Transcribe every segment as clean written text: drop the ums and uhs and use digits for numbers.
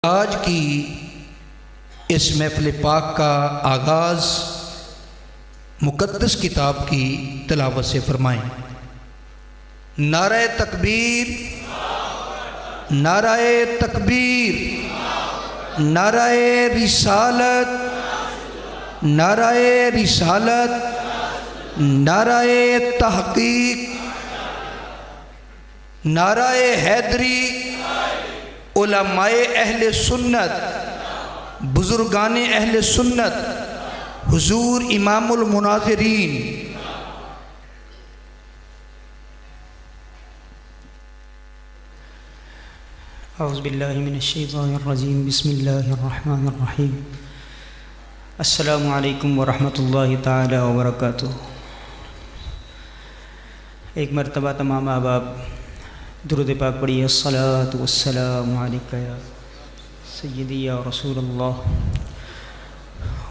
آج کی اس محفل پاک کا آغاز مقدس کتاب کی تلاوت سے فرمائیں۔ نعرہ تکبیر، نعرہ تکبیر، نعرہ رسالت، نعرہ رسالت، نعرہ تحقیق، نعرہ حیدری، علماء اہل سنت، بزرگان اہل سنت، حضور امام المناظرین۔ اعوذ باللہ من الشیطان الرجیم، بسم اللہ الرحمن الرحیم۔ السلام علیکم ورحمۃ اللہ تعالی وبرکاتہ۔ ایک مرتبہ تمام احباب درود پاک پڑھیے۔ الصلاۃ والسلام علیک یا سیدی یا رسول اللہ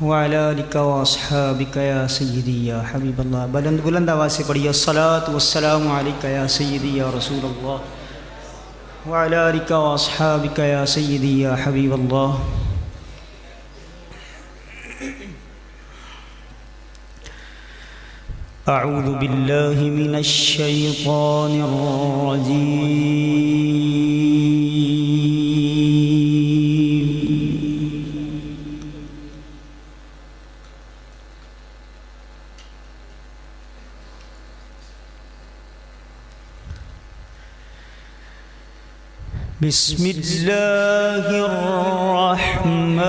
وعلی آلک واصحابک یا سیدی یا حبیب اللہ۔ بلند بلند آواز سے پڑھیے۔ الصلاۃ والسلام علیک یا سیدی یا رسول اللہ وعلی آلک واصحابک یا سیدی یا حبیب اللہ۔ اعوذ باللہ من الشیطان الرجیم۔ بسم اللہ الرحمن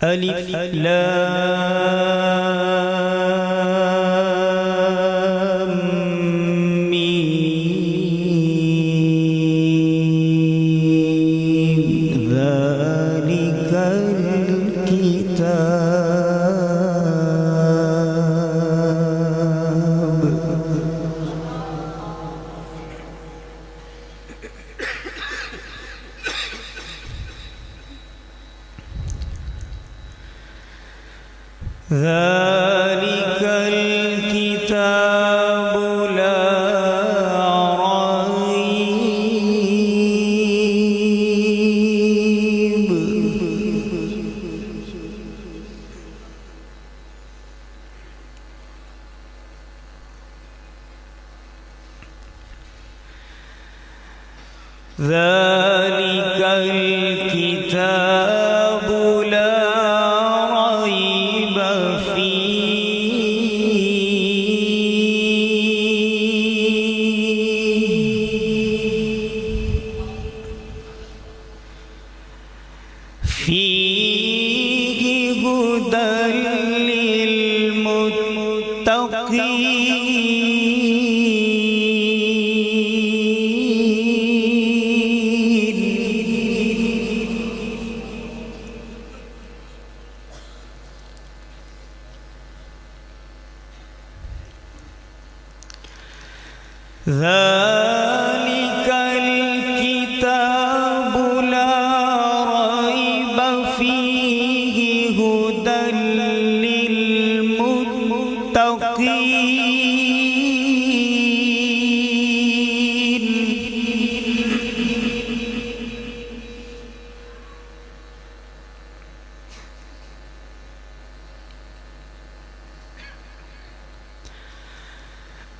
الف لام میم ذالک الکتاب ذلك الكتاب لا ريب ذلك الكتاب لا ريب فيه هدى للمتقين ذلك الكتاب لا ريب فيه هدى للمتقين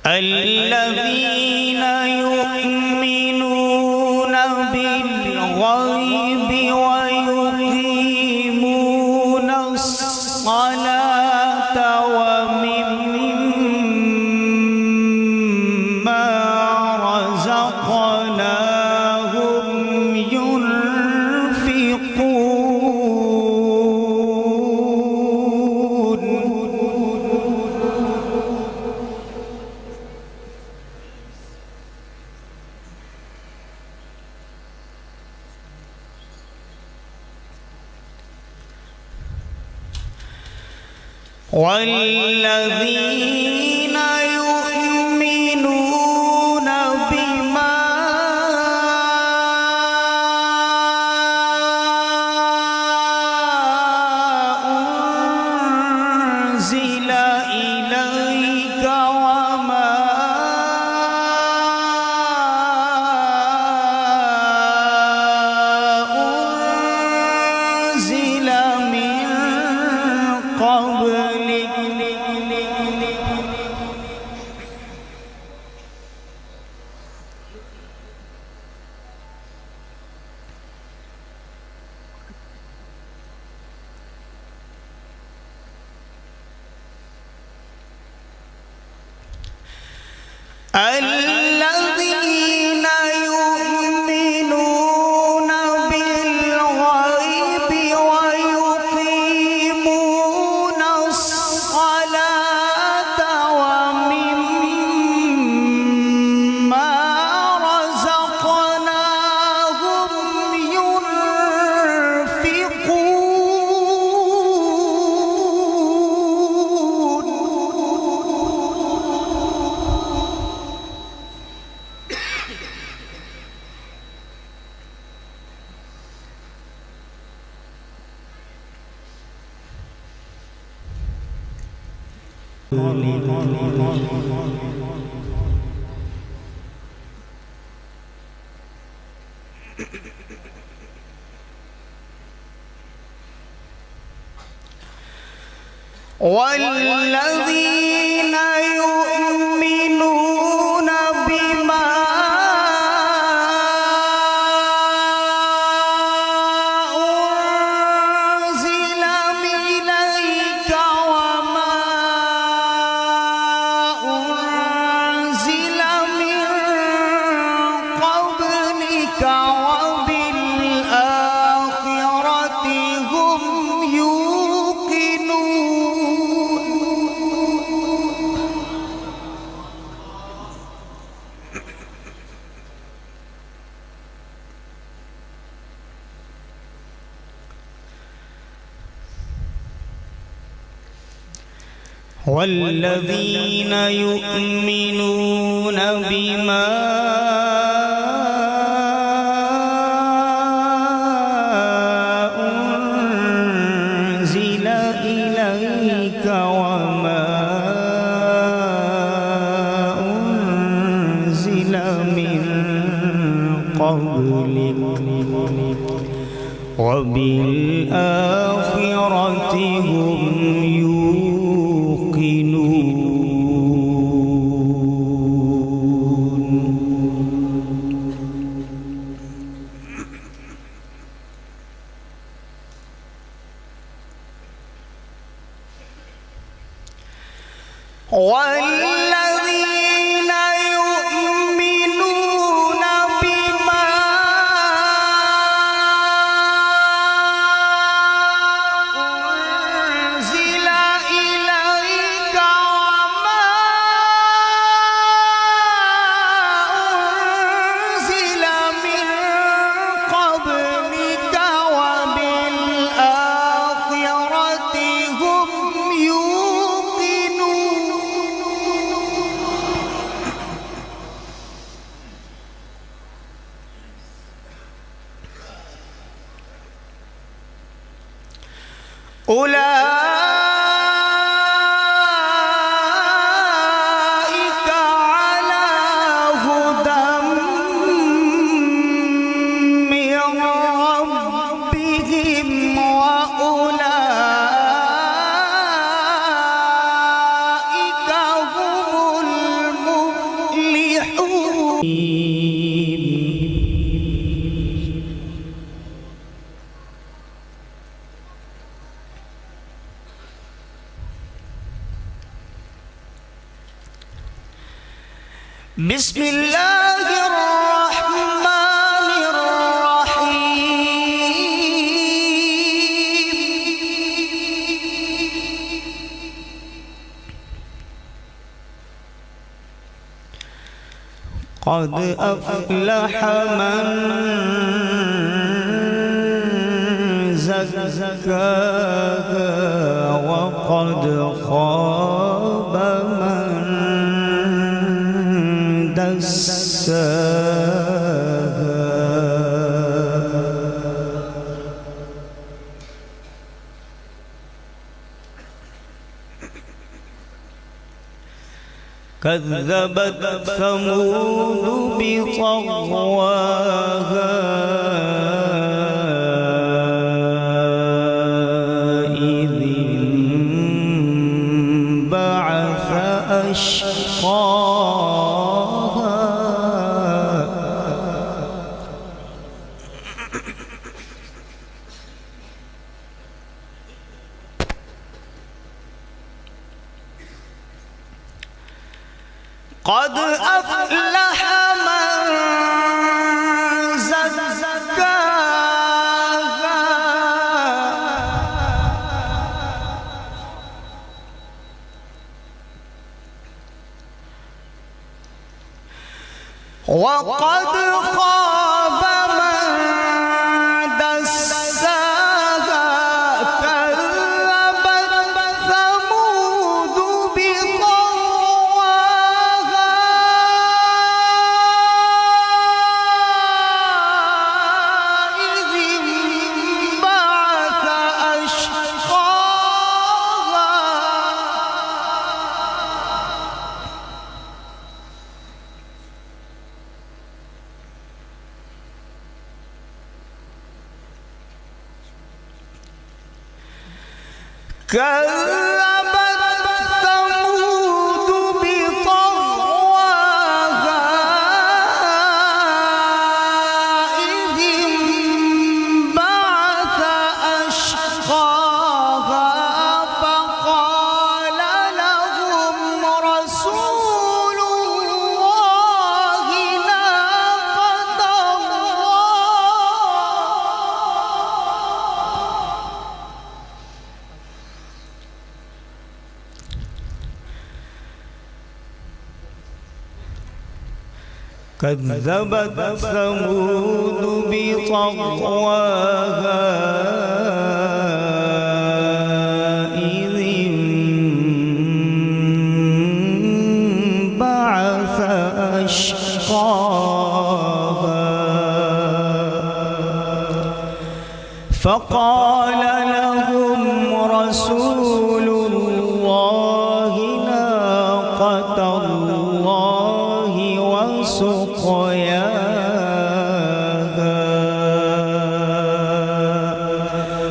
الذين يؤمنون بالغيب ويقيمون الصلاة ومما رزقناهم ينفقون والذين يؤمنون بما أنزل إليك وما أنزل من قبلك الذين يؤمنون بالغيب ويقيمون الصلاة ومما رزقناهم والذين يؤمنون بما أنزل إليك وما أنزل من قبلك وبالآخرة هم والذين يؤمنون بما أنزل إليك وما أنزل من قبلك وبالآخرة هم والذين يؤمنون بما أنزل إليك وما أنزل من قبلك وبالآخرة هم أولئك على هدى من ربهم وأولئك هم المفلحون. بسم الله الرحمن الرحيم قد أفلح من زكاها وقد كذبت ثمود بطغواها إذ انبعث أشقاها قد أفلح من زكاها وقد خاب من دساها كذبت ثمود بطغواها إذ انبعث أشقاها كذبت ثمود بطغواها إذ انبعث أشقاها فقال لهم رسول الله ناقة كذبت ثمود بطغواها إذ انبعث أشقاها فقال لهم رسول الله ناقة الله وسقياها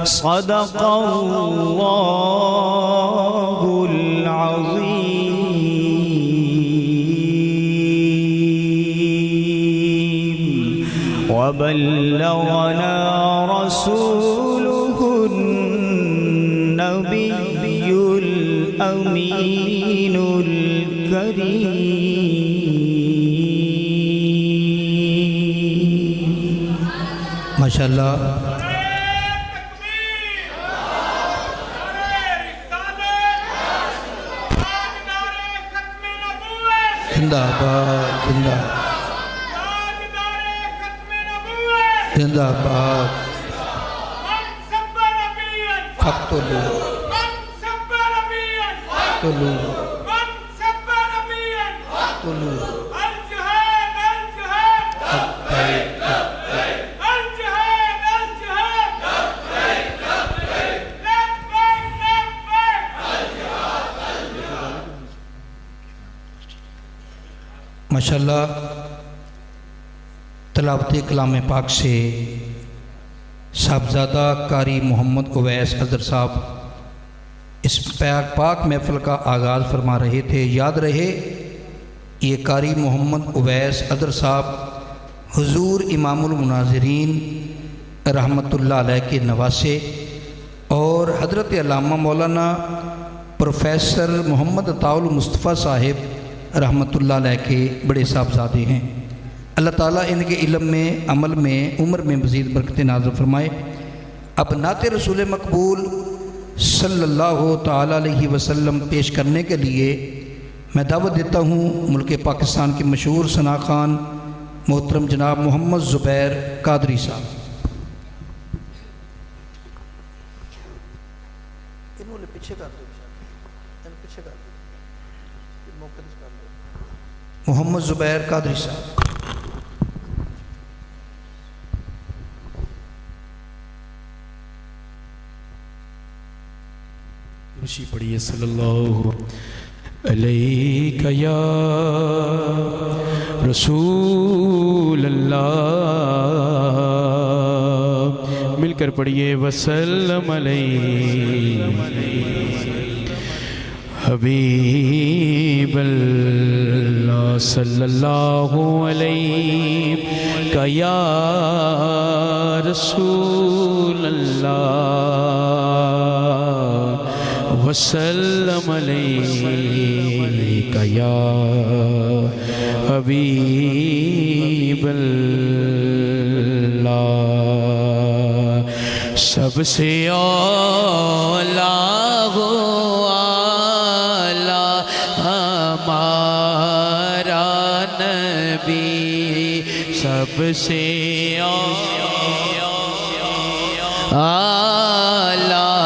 صدق الله العظيم وبلغنا رسوله النبي الأمين الكريم ماشاءاللہ زندہ باد زندہ زندہ باد فقتلو فقتلو فقتلو ماشاءاللہ تلاوت کلام پاک سے صاحبزادہ قاری محمد اویس اظہر صاحب اس پاک محفل کا آغاز فرما رہے تھے۔ یاد رہے یہ قاری محمد اویس اظہر صاحب حضور امام المناظرین رحمۃ اللہ علیہ کے نواسے اور حضرت علامہ مولانا پروفیسر محمد عطاء المصطفیٰ صاحب رحمۃ اللہ علیہ کے بڑے صاحبزادے ہیں۔ اللہ تعالیٰ ان کے علم میں، عمل میں، عمر میں مزید برکت نازل فرمائے۔ اب نعت رسول مقبول صلی اللہ تعالیٰ علیہ وسلم پیش کرنے کے لیے میں دعوت دیتا ہوں ملک پاکستان کے مشہور ثنا خوان محترم جناب محمد زبیر قادری صاحب۔ محمد زبیر قادری صاحب۔ خوشی پڑھیے صلی اللہ علیک یا رسول اللہ، مل کر پڑھیے وسلم علیہ حبیب اللہ صلی اللہ علیہ یا رسول اللہ وسلم علیہ یا حبیب اللہ، سب سے اولا ہو ہمارا نبی، سب سے اعلیٰ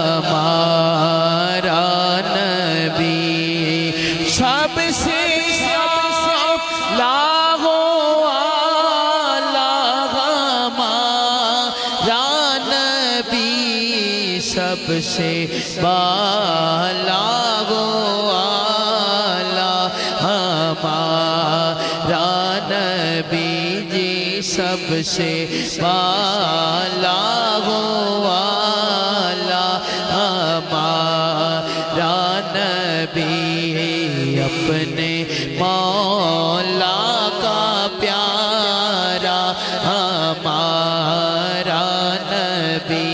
ہمارا نبی، سب سے اعلیٰ ہمارا نبی، سب سے بالا سب سے بالا والا ہمارا نبی، اپنے مولا کا پیارا ہمارا نبی،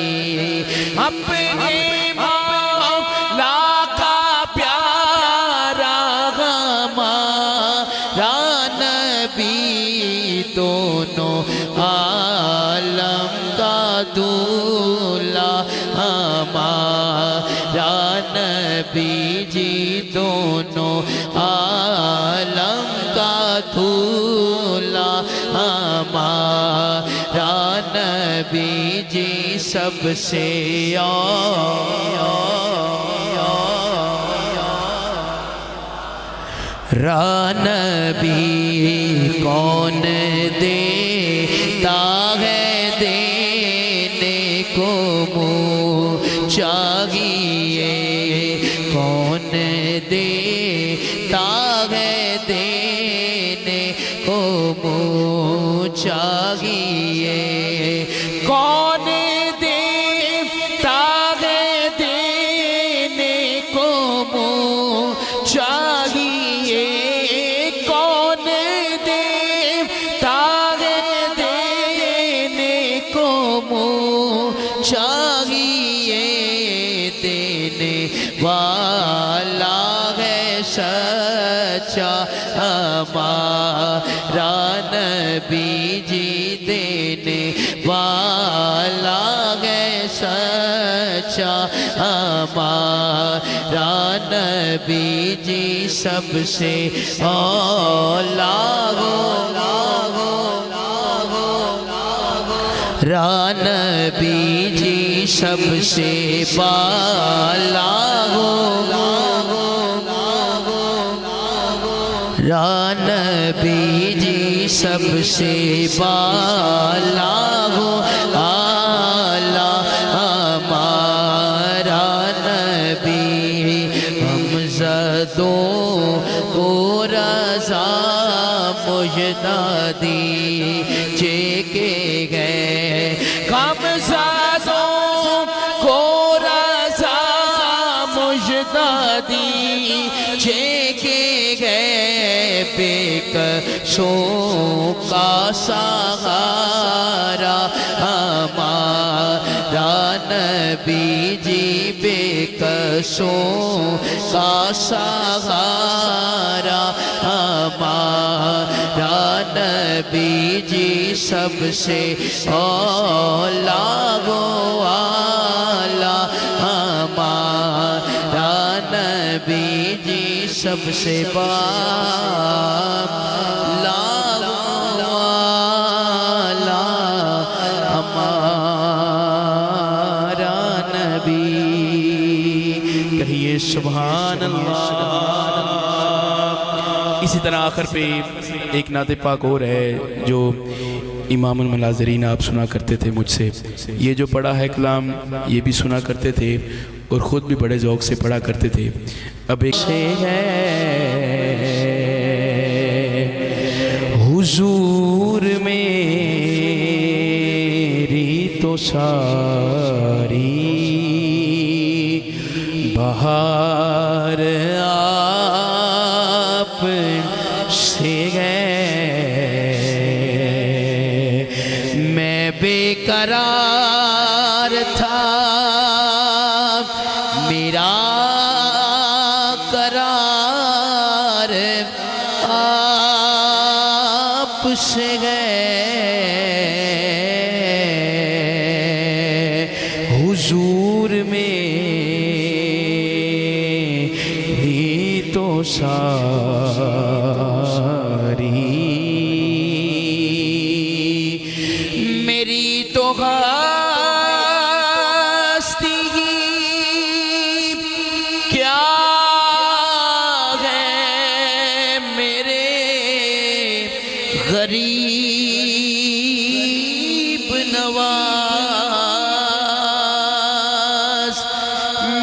اپنے مولا کا پیارا ہمارا نبی، دونوں عالم کا دولہ ہمارا نبی جی، دونوں عالم کا دولہ ہمارا نبی جی، سب سے نبی کون دیتا ہے دینے کو منہ چاہیے، کون دیتا ہے دینے کو منہ چاہیے، کون دیتا ہے دینے کو منہ چاہیے، چاہیے دینے والا ہے سچا ہمارا نبی جی، دینے والا ہے سچا ہمارا نبی جی، سب سے اولا نبی جی، سب سے بالا نبی جی، سب سے بالا اعلیٰ ہمارا نبی، ہم زدوں کو رضا مجدادی کے گئے، غم زدوں کو رضا مجدادی کے گئے، بے کسوں کا سہارا ہمارا نبی جی، بے کسوں کا سہارا ہمارا نبی جی، سب سے اولا والا ہمارا نبی جی، سب سے بالا والا ہمارا نبی، کہیے سبحان اللہ۔ اسی طرح آخر پہ ایک نعت پاک اور ہے جو امام المناظرین آپ سنا کرتے تھے مجھ سے، یہ جو پڑھا ہے کلام یہ بھی سنا کرتے تھے، اور خود بھی بڑے ذوق سے پڑھا کرتے تھے. اب ایک سے ہے حضور میری تو ساری بہار آپ سے ہے. میں بے قرار تھا میرا قرار آپ سے ہے. حضور میری تو ساری میری تو ہستی کیا ہے میرے غریب نواز.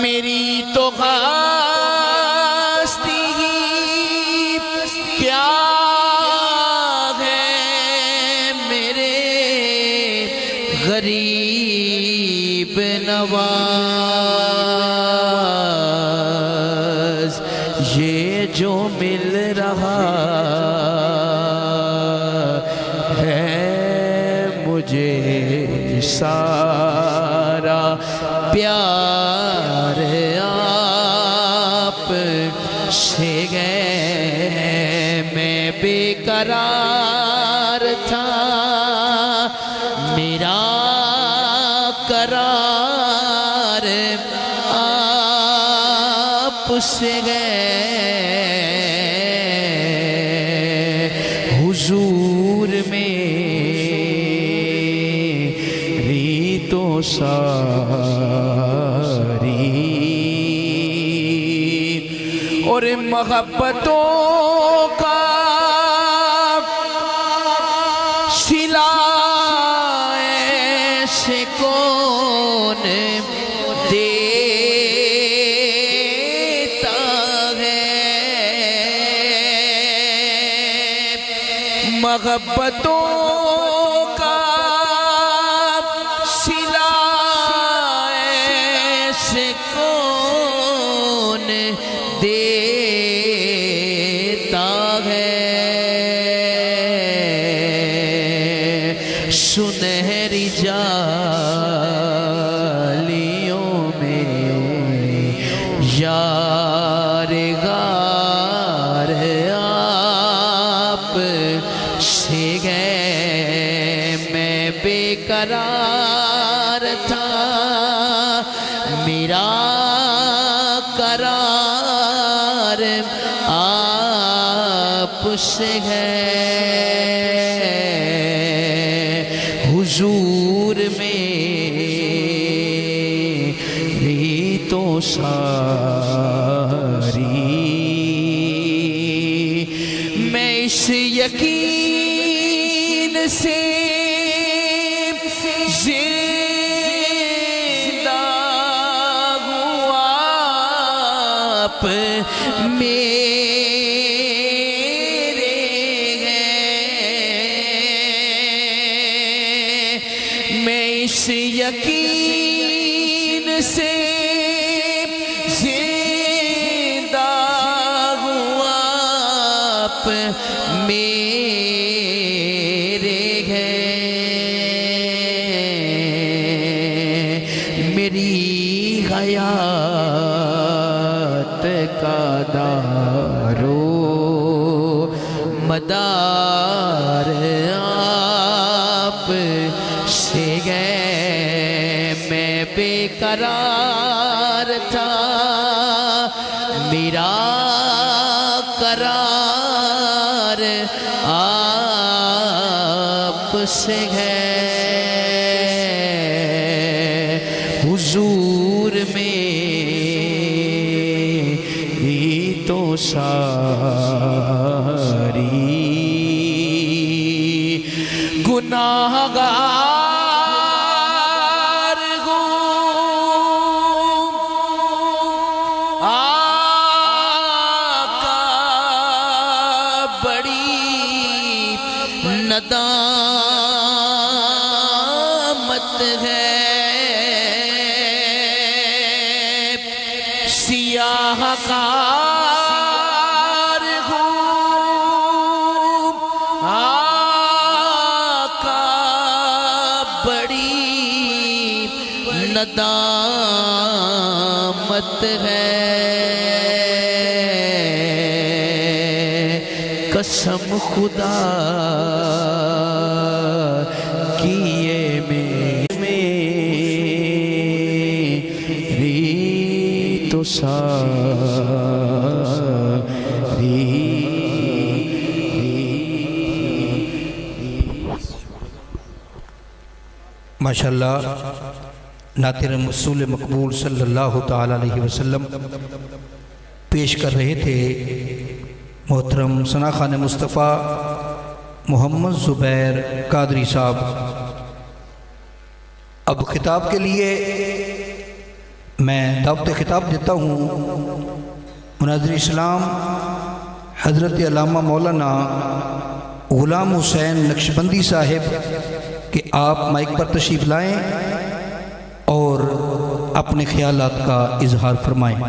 میری تو ہستی کیا ہے میرے غریب نواز. یہ جو مل رہا ہے مجھے سارا پیار آپ سے ہے. میں بے قرار تھا میرا قرار آپ سے ہے. حضور میری تو ساری اور محبتوں کا صلہ ایسے کون دیتا ہے. محبتوں کا صلہ ایسے کون دیتا ہے. سنہری جالیوں میں یار غار آپ سے ہے. میں بے قرار تھا میرا قرار آپ سے ہے. حضور میری تو ساری میں اس یقین سے زندہ ہوں آپ میرے ہیں. میں اس یقین سے زندہ ہوں آپ میرے ہیں. میری حیات کا دارو مدار آپ سے ہے. میں بے قرار تھا میرا قرار آپ سے ہے. حضور میری تو ساری گناہگار ہوں ندامت ہے سیاہ کار ہوں آقا بڑی ندامت ہے قسم خدا کی یہ میری تو ساری ماشاءاللہ نعت رسول مقبول صلی اللہ تعالی علیہ وسلم پیش کر رہے تھے محترم ثنا خان مصطفیٰ محمد زبیر قادری صاحب۔ اب خطاب کے لیے میں دعوت خطاب دیتا ہوں مناظر اسلام حضرت علامہ مولانا غلام حسین نقشبندی صاحب کہ آپ مائک پر تشریف لائیں اور اپنے خیالات کا اظہار فرمائیں۔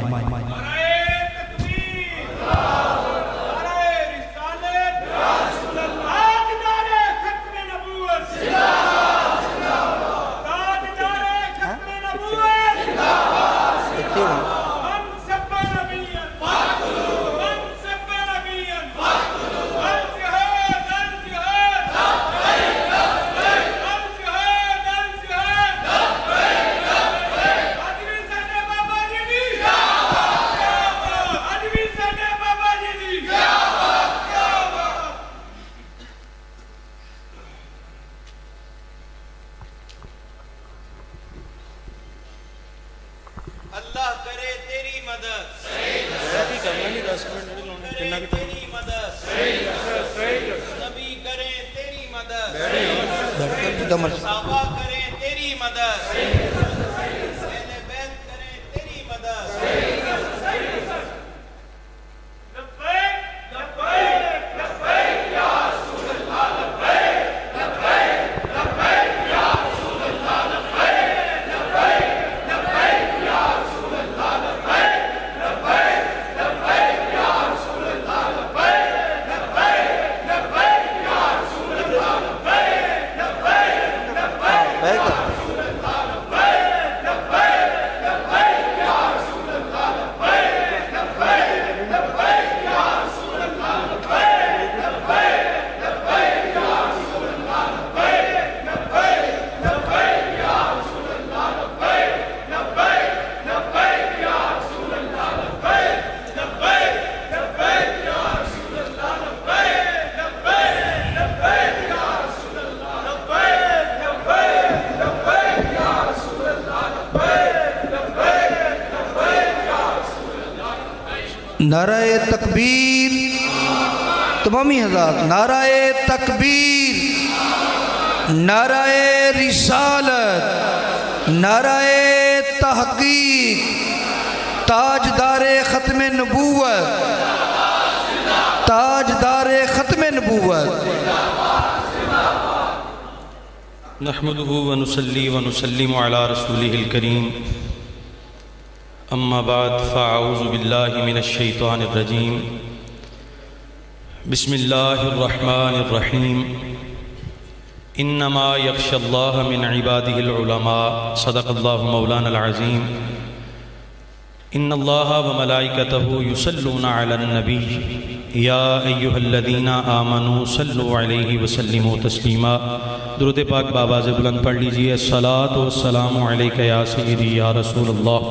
اللہ کرے تیری مدد نبی کرے تیری مدد صحابہ کرے تیری مدد اہل بیت کرے تیری مدد نعرہ تکبیر تمامی حضرات، نعرہ تکبیر، نعرہ رسالت، نعرہ تحقیق، تاجدار ختم نبوت، تاجدار ختم نبوت۔ نحمده ونصلي ونسلم على رسوله الكريم اما بعد فاعوذ باللہ من الشیطان الرجیم بسم اللہ الرحمن الرحیم انما یخشى اللہ من عباده العلماء صدق اللہ مولانا العظیم ان اللہ وملائکته یصلون علی النبی یا ایہا الذین آمنوا صلوا علیہ وسلموا تسلیما۔ درود پاک بآواز بلند پڑھ لیجئے۔ الصلاۃ والسلام علیک یا سیدی یا رسول اللہ۔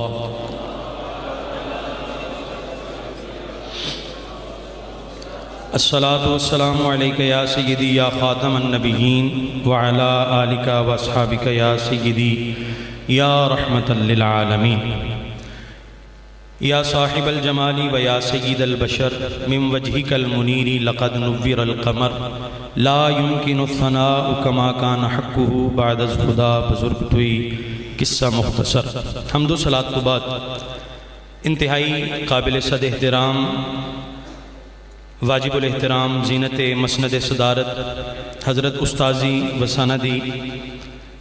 الصلاۃ والسلام علیک یا سیدی یا خاتم النبیین وعلی آلک واصحابک یا سیدی یا رحمۃ للعالمین۔ یا صاحب الجمال و یا سید البشر من وجہک المنیر لقد نور القمر لا يمکن الثناء کما کان حقہ بعد از خدا بزرگ توئی۔ قصہ مختصر۔ حمد و صلاۃ کے بعد انتہائی قابل صد احترام واجب الاحترام زینت مسند صدارت حضرت استاذی و سندی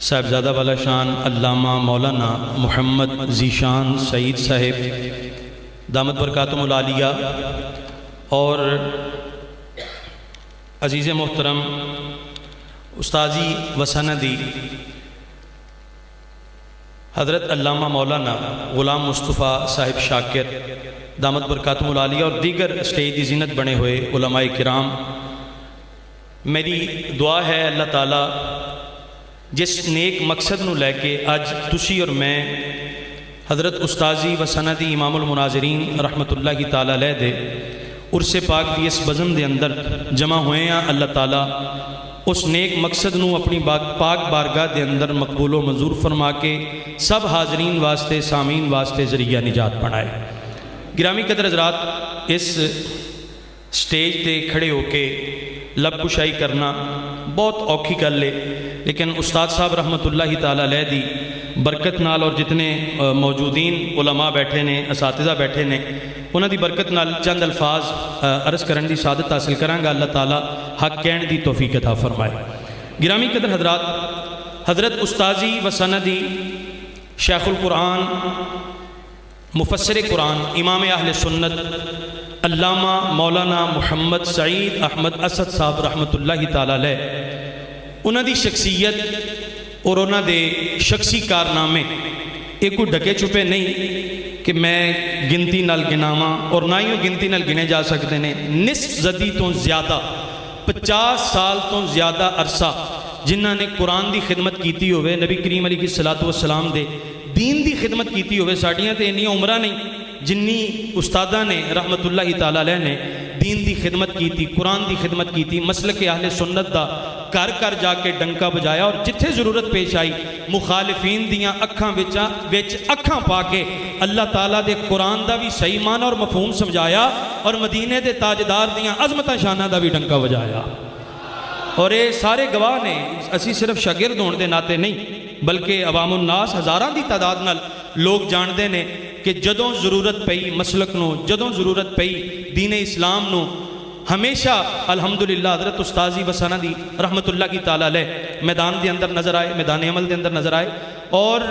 صاحبزادہ والا شان علامہ مولانا محمد ذیشان سعید صاحب دامت برکاتہم العالیہ اور عزیز محترم استاذی و سندی حضرت علامہ مولانا غلام مصطفیٰ صاحب شاکر دامت برکاتہم العالیہ اور دیگر اسٹیج دی زینت بنے ہوئے علماء کرام، میری دعا ہے اللہ تعالیٰ جس نیک مقصد نو لے کے اج تسی اور میں حضرت استاذی و سندی امام المناظرین رحمت اللہ تعالیٰ علیہ دے عرص پاک دی اس بزم دے اندر جمع ہوئے ہیں، اللہ تعالیٰ اس نیک مقصد نو اپنی پاک بارگاہ دے اندر مقبول و منظور فرما کے سب حاضرین واسطے سامعین واسطے ذریعہ نجات بنائے۔ گرامی قدر حضرات، اس سٹیج تے کھڑے ہو کے لب کشائی کرنا بہت اوکھی گل ہے، لیکن استاد صاحب رحمت اللہ تعالیٰ علیہ دی برکت نال اور جتنے موجودین علماء بیٹھے نے، اساتذہ بیٹھے نے، انہاں دی برکت نال چند الفاظ عرض کرن دی سعادت حاصل کرانگا، اللہ تعالیٰ حق کہن دی توفیق عطا فرمائے۔ گرامی قدر حضرات، حضرت استاذی و سندی شیخ القرآن مفسر قرآن امام اہل سنت علامہ مولانا محمد سعید احمد اسد صاحب رحمت اللہ تعالیٰ علیہ، انہاں دی شخصیت اور انہاں دے شخصی کارنامے ایک کو ڈکے چھپے نہیں کہ میں گنتی نال گناواں، اور نہ ہی گنتی نال گنے جا سکتے ہیں۔ نصف صدی تو زیادہ 50 سال تو زیادہ عرصہ جنہاں نے قرآن دی خدمت کیتی ہوئے، نبی کریم علیہ الصلوۃ والسلام دے دین دی خدمت کیتی ہوئے، ساڑیاں تے انہی عمرہ نہیں جنی استادہ نے رحمت اللہ تعالیٰ علیہ نے دین دی خدمت کیتی، قرآن دی خدمت کیتی، مسلک اہل سنت دا کر کر جا کے ڈنکا بجایا، اور جتھے ضرورت پیش آئی مخالفین دیاں اکھاں وچ اکھاں پا کے اللہ تعالیٰ دے قرآن دا بھی صحیح معنی اور مفہوم سمجھایا، اور مدینے دے تاجدار دیاں عظمتاں شانہ دا بھی ڈنکا بجایا۔ اور یہ سارے گواہ نے، اسی صرف شاگرد ہون دے ناتے نہیں بلکہ عوام الناس ہزاراں دی تعداد نال لوگ جاندے نے کہ جدوں ضرورت پئی مسلک نو، جدوں ضرورت پئی دین اسلام نو، ہمیشہ الحمدللہ حضرت استاذی و سندی رحمت اللہ کی تعالیٰ علیہ میدان دے اندر نظر آئے، میدان عمل دے اندر نظر آئے۔ اور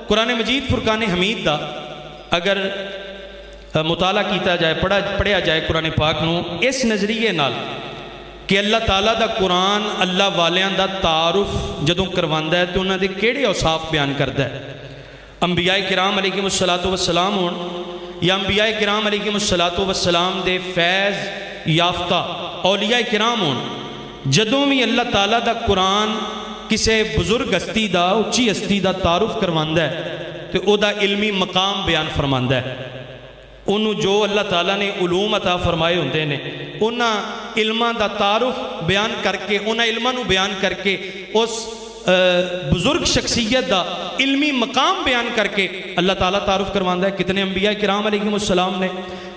قرآن مجید فرقان حمید دا اگر مطالعہ کیتا جائے، پڑھیا جائے قرآن پاک نو اس نظریے نال کہ اللہ تعالیٰ دا قرآن اللہ والیاں دا تعارف جدوں کرواندا ہے تو انہاں دے کیڑے اوصاف بیان کردا ہے۔ انبیاء کرام علیہم الصلوۃ والسلام ہون یا انبیاء کرام علیہم الصلوۃ والسلام دے فیض یافتہ اولیاء کرام ہون، جدوں بھی اللہ تعالیٰ دا قرآن کسے بزرگ ہستی دا، اچھی ہستی دا تعارف کرواندا ہے تو او دا علمی مقام بیان فرماندا ہے۔ انہوں جو اللہ تعالیٰ نے علوم عطا فرمائے ہوندے نے، انہاں علماں دا تعارف بیان کر کے، انہاں علماں نو بیان کر کے، اس بزرگ شخصیت دا علمی مقام بیان کر کے اللہ تعالیٰ تعارف کرواندہ ہے۔ کتنے انبیاء کرام علیہ السلام نے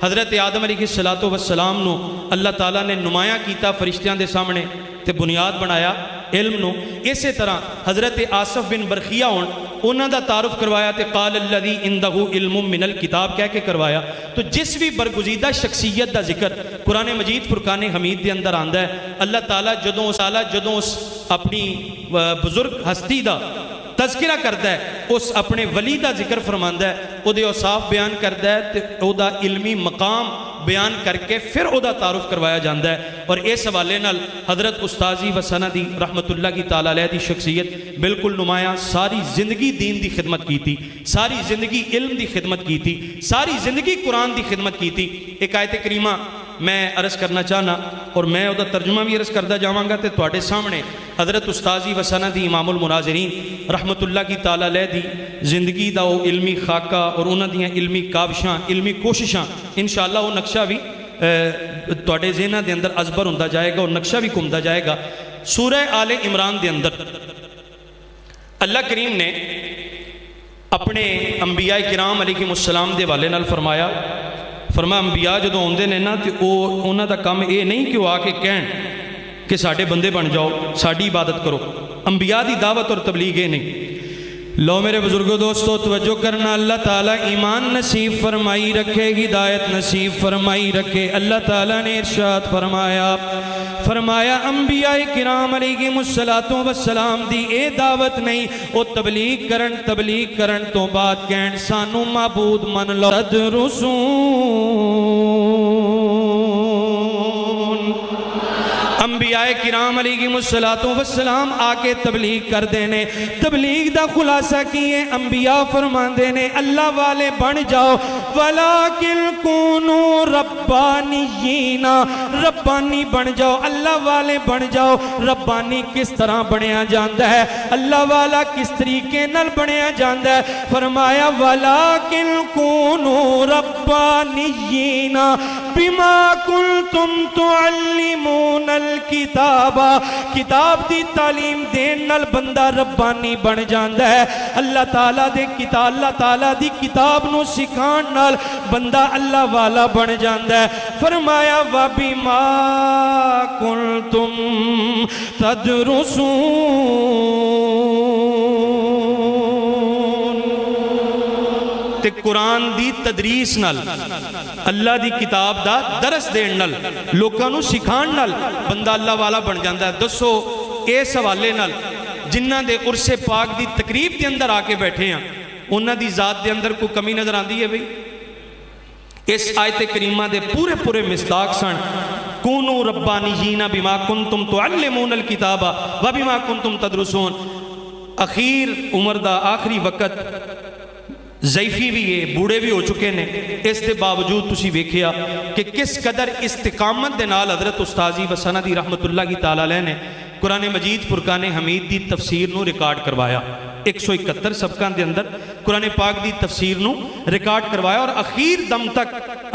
حضرت آدم علیہ السلام نو اللہ تعالیٰ نے نمایاں کیتا فرشتیاں دے سامنے تے بنیاد بنایا علم نو۔ اسی طرح حضرت آصف بن برخیہ ہون، انہاں دا تعارف کروایا تے قال الذی عندہ علم من الکتاب کہہ کے کروایا۔ تو جس بھی برگزیدہ شخصیت دا ذکر قرآن مجید فرقان حمید دے اندر آندا ہے، اللہ تعالیٰ جدوں اس اپنی بزرگ ہستی دا تذکرہ کرتا ہے، اس اپنے ولی دا ذکر فرماندا ہے، او دے اوصاف بیان کرتا ہے تے او دا علمی مقام بیان کر کے پھر او دا تعارف کروایا جاندہ ہے۔ اور اس حوالے نال حضرت استاذی و سندی رحمت اللہ کی تعالیٰ علیہ دی شخصیت بالکل نمایاں، ساری زندگی دین دی خدمت کی تھی، ساری زندگی علم دی خدمت کی تھی، ساری زندگی قرآن دی خدمت کی تھی۔ ایک آیت کریمہ میں عرض کرنا چاہنا اور میں او دا ترجمہ بھی عرض کردہ جاواں گا تے تواڈے سامنے حضرت استاذی و سندی امام المناظرین رحمت اللہ کی تعالیٰ علیہ دی زندگی دا او علمی خاکہ اور انہاں دیاں علمی کاوشاں، علمی کوششاں انشاءاللہ وہ نقشہ بھی تواڈے ذہناں دے اندر ازبر ہوندا جائے گا اور نقشہ بھی گھومدا جائے گا۔ سورہ آل عمران دے اندر اللہ کریم نے اپنے انبیاء کرام علیہ السلام دے والے نال فرمایا انبیاء جدوں اوندے نے نا تے انہاں دا کام اے نہیں کہ وہ آ کے کہن کہ ساڈے بندے بن جاؤ، ساڈی عبادت کرو۔ انبیاء دی دعوت اور تبلیغ اے نہیں، لو میرے بزرگوں دوستو توجہ کرنا، اللہ تعالیٰ ایمان نصیب فرمائی رکھے، ہدایت نصیب فرمائی رکھے۔ اللہ تعالیٰ نے ارشاد فرمایا انبیاء کرام علیہم السلام دی اے دعوت نہیں، او تبلیغ کرن تو بعد کہن سانو معبود من لو تدرسون۔ انبیاء کرام علیہم السلام آکے تبلیغ کر دینے، تبلیغ دا خلاصہ کیے انبیاء فرمان دینے اللہ والے بن جاؤ، وَلَكِنْ كُونُوا رَبَّانِيِّينَ، ربانی بن جاؤ، اللہ والے بن جاؤ۔ ربانی کس طرح بنیا جاندہ ہے، اللہ والا کس طریقے نل بنیا جاندہ ہے؟ فرمایا وَلَكِنْ كُونُوا رَبَّانِيِّينَ بِمَا كُنْتُمْ تُعَلِّمُونَ الکتاب، کتاب دی تعلیم دین نال بندہ ربانی بن جاندہ ہے۔ اللہ تعالیٰ دی کتاب نو سکھان نال بندہ اللہ والا بن جاندہ ہے۔ فرمایا وَبِمَا كُنْتُمْ تَدْرُسُونَ، تے قرآن دی تدریس نال، اللہ دی کتاب دا درس دین نال، لوکاں نو سکھان نال بندہ اللہ والا بن جاندہ ہے۔ دسو اس حوالے نال جنہ دے عرص پاک دی تقریب دے اندر آکے بیٹھے ہیں، انہ دی ذات دے اندر کوئی کمی نظر آندی ہے بھئی؟ اس آیت کریمہ دے پورے مصداق سن، کونوا ربانیین بما کنتم تعلمون الکتاب وبما کنتم تدرسون۔ اخیر عمر دا آخری وقت، ضعیفی بھی ہے، بوڑھے بھی ہو چکے نے، اس دے باوجود تسی ویکھیا کہ کس قدر استقامت دے نال حضرت استاذی وسندی رحمت اللہ کی تعالیٰ علیہ نے قرآن مجید فرقان حمید دی تفسیر نو ریکارڈ کروایا۔ 171 سبقان دے اندر قرآن پاک دی تفسیر نو ریکارڈ کروایا، اور اخیر دم تک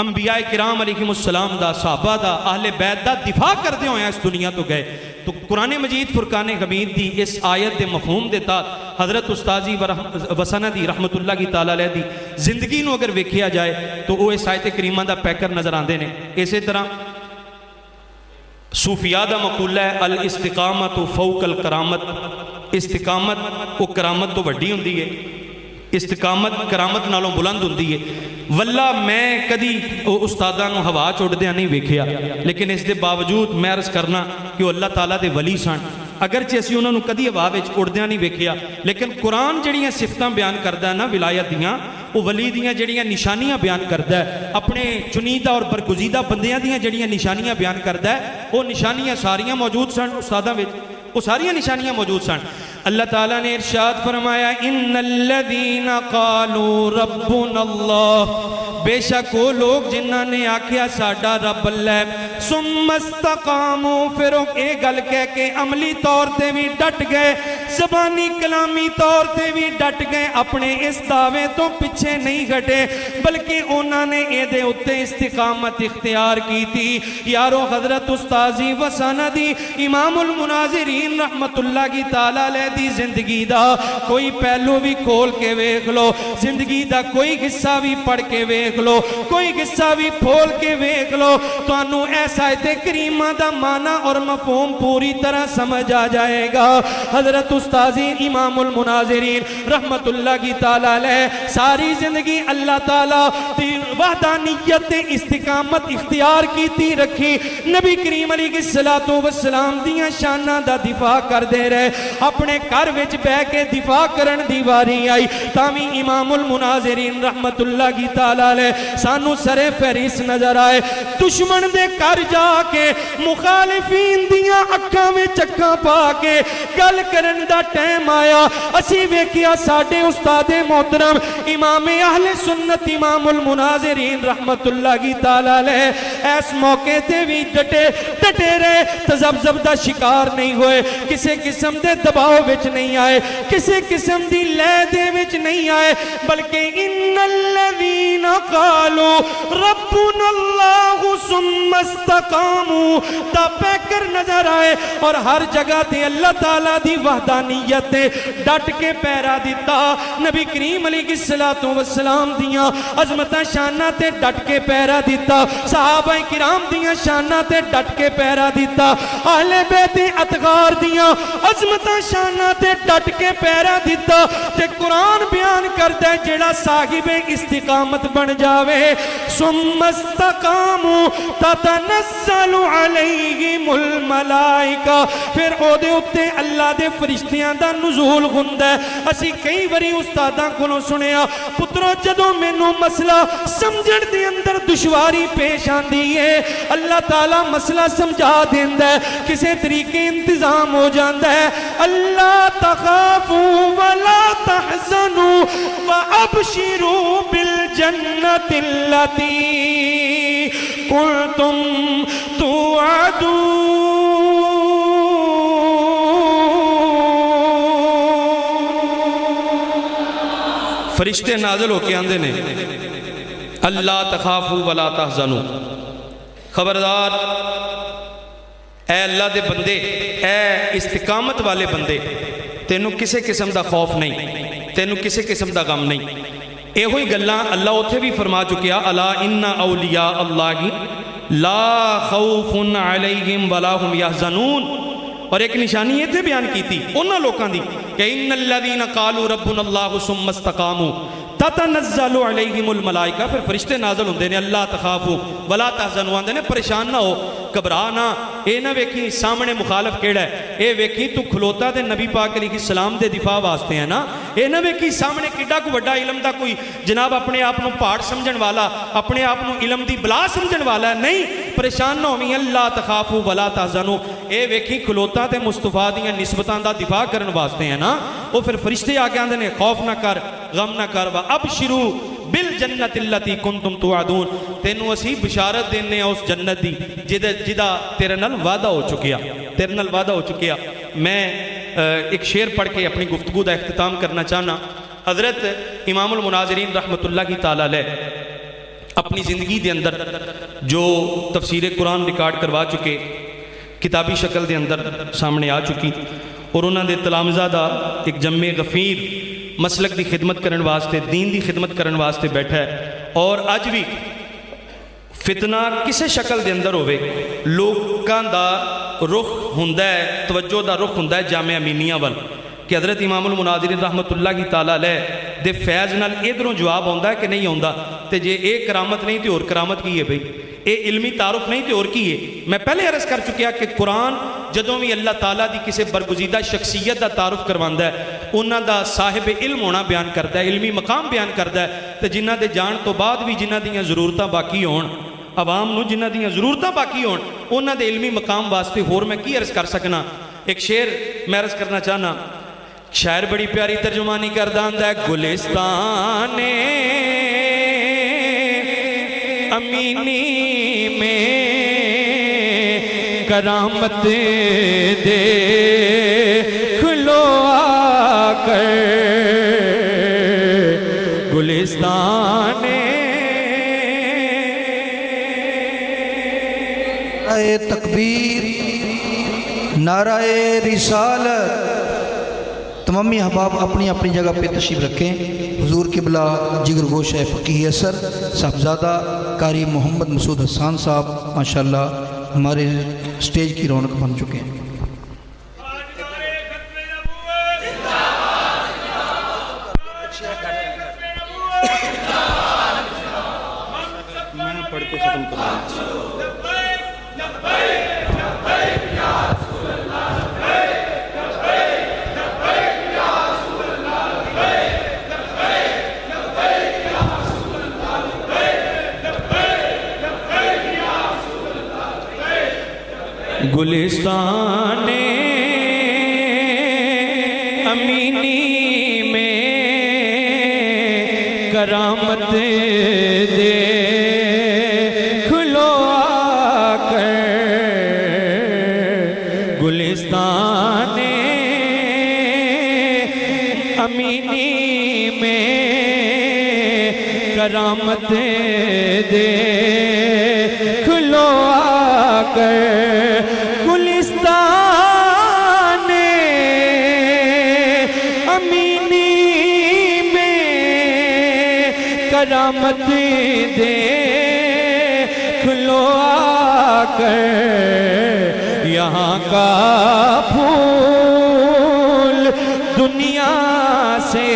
انبیاء کرام علیہم السلام دا، صحابہ دا، اہل بیت دا دفاع کردے ہوئے ہیں، اس دنیا تو گئے۔ تو قرآن مجید فرقان حمید دی اس آیت دے مفہوم دیتا حضرت استاذی وسندی رحمت اللہ کی تعالیٰ علیہ دی زندگی نو اگر ویکھیا جائے تو وہ اس آیت کریمہ دا پیکر نظر آندے نے۔ اسی طرح صوفیاء دا مقولہ ہے الاستقامت فوق الکرامت، استقامت وہ کرامت تو وڈی ہوندی ہے، استقامت کرامت نالوں بلند ہوندی ہے۔ واللہ میں کدی استاداں نو ہوا چڑھدیاں نہیں ویکھیا، لیکن اس دے باوجود میں عرض کرنا کہ وہ اللہ تعالیٰ دے ولی سن، اگرچہ اسی انہوں نے کدی ہوا وچ اڑدیاں نہیں ویکھیا، لیکن قرآن جڑیاں صفتاں بیان کردا ہے نا ولایت دیاں، وہ ولی دیاں جڑیاں نشانیاں بیان کردا ہے، اپنے چنیدہ اور برگزیدہ بندیاں دیاں جڑیاں نشانیاں بیان کردا ہے، وہ نشانیاں ساریاں موجود سن استاداں وچ، وہ ساریاں نشانیاں موجود سن۔ اللہ تعالیٰ نے ارشاد فرمایا ان الذین قالوا ربنا اللہ، بے شک وہ لوگ جنہاں نے آکھیا ساڈا رب اللہ ہے، ثم استقاموا، پھر اے گل کہہ کے عملی طور تے بھی ڈٹ گئے، زبانی کلامی طور تے بھی ڈٹ گئے، اپنے اس دعوے تو پیچھے نہیں گھٹے، بلکہ انہوں نے اے دے اتے استقامت اختیار کی تھی۔ یارو حضرت استاذی وسندی امام المناظرین رحمت اللہ کی تعالیٰ علیہ دی زندگی دا کوئی پہلو بھی کھول کے ویکھ لو، زندگی دا کوئی حصہ بھی پڑھ کے ویکھ لو، کوئی حصہ بھی پھول کے ویکھ لو، تو انہوں ایسا آیت کریمہ دا معنی اور مفہوم پوری طرح سمجھ آ جائے گا۔ حضرت استاذی امام المناظرین رحمت اللہ کی تعالیٰ علیہ ساری زندگی اللہ تعالیٰ دی وحدانیت استقامت اختیار کی تھی رکھی، نبی کریم علیہ السلام دیاں شانہ دا دفاع کر دے رہے، اپنے گھر وچ بہ کے دفاع کرن دی واری آئی، تامی امام المناظرین رحمت اللہ کی تعالیٰ علیہ سانو سر فہرست نظر آئے، دشمن دے کر جا کے مخالفین دیاں اکھاں میں چکھاں پا کے گل کرن دا ٹائم آیا، اسی ویکھیا ساڈے استاد محترم امام اہل سنت امام المناظرین رحمت اللہ کی تعالیٰ علیہ اس موقع تے بھی ڈٹے رہے، تذبذب دا شکار نہیں ہوئے، کسے قسم دے دباؤ وچ نہیں آئے، کسے قسم دی لے دے وچ نہیں آئے، بلکہ ان الذین قالوا ربنا اللہ ثم استقاموا دا پیکر نظر آئے، اور ہر جگہ تے اللہ تعالیٰ دی وحدانیت تے ڈٹ کے پیرا دیتا، نبی کریم علیہ السلام دیاں عظمتہ شان شاناں تے ڈٹ کے پہرا دیتا صحابہ کرام دیاں شاناں تے ڈٹ کے پہرا دیتا اہل بیت اطہار دیاں عظمتاں شاناں تے ڈٹ کے پہرا دیتا تے قرآن بیان کرتا ہے جڑا صاحب استقامت بن جاوے ثم استقاموا تتنزل علیہم الملائکہ پھر او دے اتے اللہ دے فرشتیاں دا نزول ہوندا ہے اسی کئی واری استاداں کولوں سنیا پترو جدوں مینوں مسئلہ سمجھن دے اندر دشواری پیش آندی ہے اللہ تعالیٰ مسئلہ سمجھا دیندا ہے کسے طریقے انتظام ہو جاندا ہے اللہ تخافوا ولا تحزنوا وابشروا بالجنة التي كنتم توعدون فرشتے نازل ہو کے آندے نے اللہ تخافوا ولا تحزنوا خبردار اے اللہ دے بندے اے استقامت والے بندے تینوں کسے قسم دا خوف نہیں تینوں کسے قسم دا غم نہیں اے ہوئی گلاں اللہ اتھے بھی فرما چکیا الا ان اولیاء اللہ لا خوف علیہم ولا هم یحزنون اور ایک نشانی یہ تھے بیان کی تھی انہاں لوکاں دی کہ ان الذین قالوا ربنا اللہ ثم استقاموا تتنزل علیہم الملائکہ پھر فرشتے نازل ہوندے نے اللہ تخافوا ولا تحزنوا آندے نے پریشان نہ ہو گھبرا نہ اے نہ ویکھی سامنے مخالف کیڑا ہے اے ویکھی تو کھلوتا تے نبی پاک علیہ السلام دے دفاع واسطے ہے نا اے نہ ویکھی سامنے کڈا کو بڑا علم دا کوئی جناب اپنے آپ نو پہاڑ سمجھن والا اپنے آپ نو علم دی بلا سمجھن والا ہے نہیں پریشان نہ ہوویں اللہ تخافوا ولا تحزنوا اے ویکھی کھلوتا تے مصطفیٰ دیاں نسبتاں دا دفاع کرن واسطے ہے نا او پھر فرشتے آ کے آندے نے خوف نہ کر غم نہ کر وابشروا بالجنت التی کنتم توعدون تینوں اسی بشارت دینے ہیں اس جنت دی جدہ تیرے نال وعدہ ہو چکیا میں ایک شعر پڑھ کے اپنی گفتگو دا اختتام کرنا چاہنا حضرت امام المناظرین رحمت اللہ کی تعالیٰ علیہ اپنی زندگی دے اندر جو تفسیر قرآن ریکارڈ کروا چکے کتابی شکل دے اندر سامنے آ چکی اور انہوں نے تلامزہ دا ایک جمع غفیر مسلک دی خدمت کرن واسطے دین دی خدمت کرن واسطے بیٹھا ہے اور اج بھی فتنہ کسے شکل دے اندر ہوئے لوگاں دا رخ ہوندا ہے توجہ دا رخ ہوندا ہے جامعہ امینیہ وال کہ حضرت امام المناظرین رحمت اللہ کی تعالیٰ علیہ دے فیض نال ادھروں جواب ہوندا ہے کہ نہیں ہوندا تے جے اے کرامت نہیں تے اور کرامت کی ہے بھئی اے علمی تعارف نہیں تے اور کی ہے میں پہلے عرض کر چکیا کہ قرآن جدوں بھی اللہ تعالیٰ دی کسے برگزیدہ شخصیت دا تعارف کرواندا ہے انہاں دا صاحب علم ہونا بیان کرتا ہے علمی مقام بیان کرتا ہے تے جنہاں دے جان تو بعد بھی جنہاں دیاں ضرورتاں باقی ہون عوام نو جنہاں دیاں ضرورتاں باقی ہون انہاں دے علمی مقام واسطے ہور میں کی عرض کر سکنا ایک شعر میں عرض کرنا چاہنا شاعر بڑی پیاری ترجمانی کرداندا ہے گلستان امینی میں کرامت دیکھ لو آ کر گلستان نعرہ تکبیر نعرہ رسالت تمامی احباب اپنی اپنی جگہ پہ تشریف رکھیں حضور قبلہ جگر گوشہ فقیہ اثر صاحبزادہ قاری محمد مسعود حسان صاحب ماشاءاللہ ہمارے سٹیج کی رونق بن چکے ہیں گلستان امینی میں کرامت دیکھ لو آ کر گلستان امینی میں کرامت دیکھ لو آ کر گلستان امینی میں کرامت کرامت دیکھ لو آ کر یہاں کا پھول دنیا سے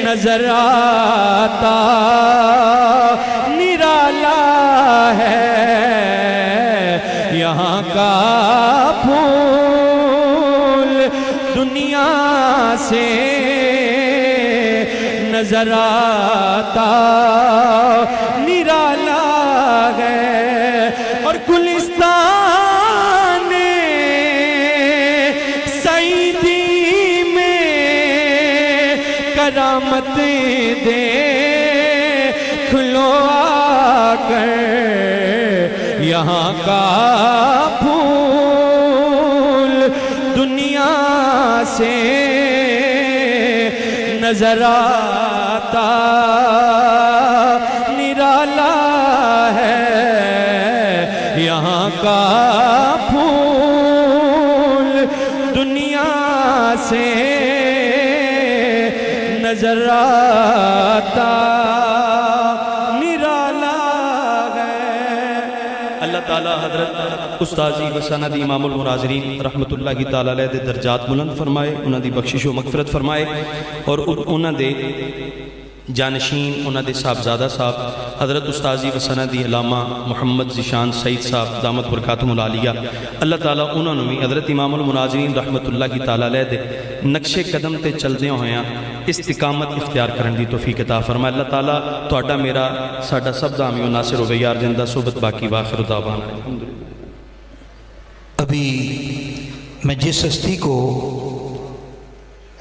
نظر آتا نرالا ہے یہاں کا پھول دنیا سے نظر آتا نرالا ہے اور گلستان سعیدی میں کرامت دیکھ لو آ کر یہاں کا پھول دنیا سے نظر آتا نرالا ہے یہاں کا پھول دنیا سے نظر آتا نرالا ہے۔ اللہ تعالیٰ حضرت استاذی و سندی امام المناظرین رحمت اللہ تعالیٰ علیہ دے درجات بلند فرمائے، انہاں دی بخشش و مغفرت فرمائے اور انہاں دے جانشین انہاں دے صاحبزادہ صاحب حضرت استاذی و سندی علامہ محمد ذیشان سعید صاحب دامت برکاتہم العالیہ اللہ تعالیٰ انہوں نے بھی حضرت امام المناظرین رحمت اللہ تعالیٰ علیہ دے نقش قدم تے چلدے ہویاں استقامت اختیار کرن دی توفیق عطا فرمائے۔ اللہ تعالیٰ تہاڈا میرا ساڈا سب دا حامی و ناصر ہوے یار زندہ صحبت باقی واخر دعوانا الحمدللہ۔ ابھی میں جس ہستی کو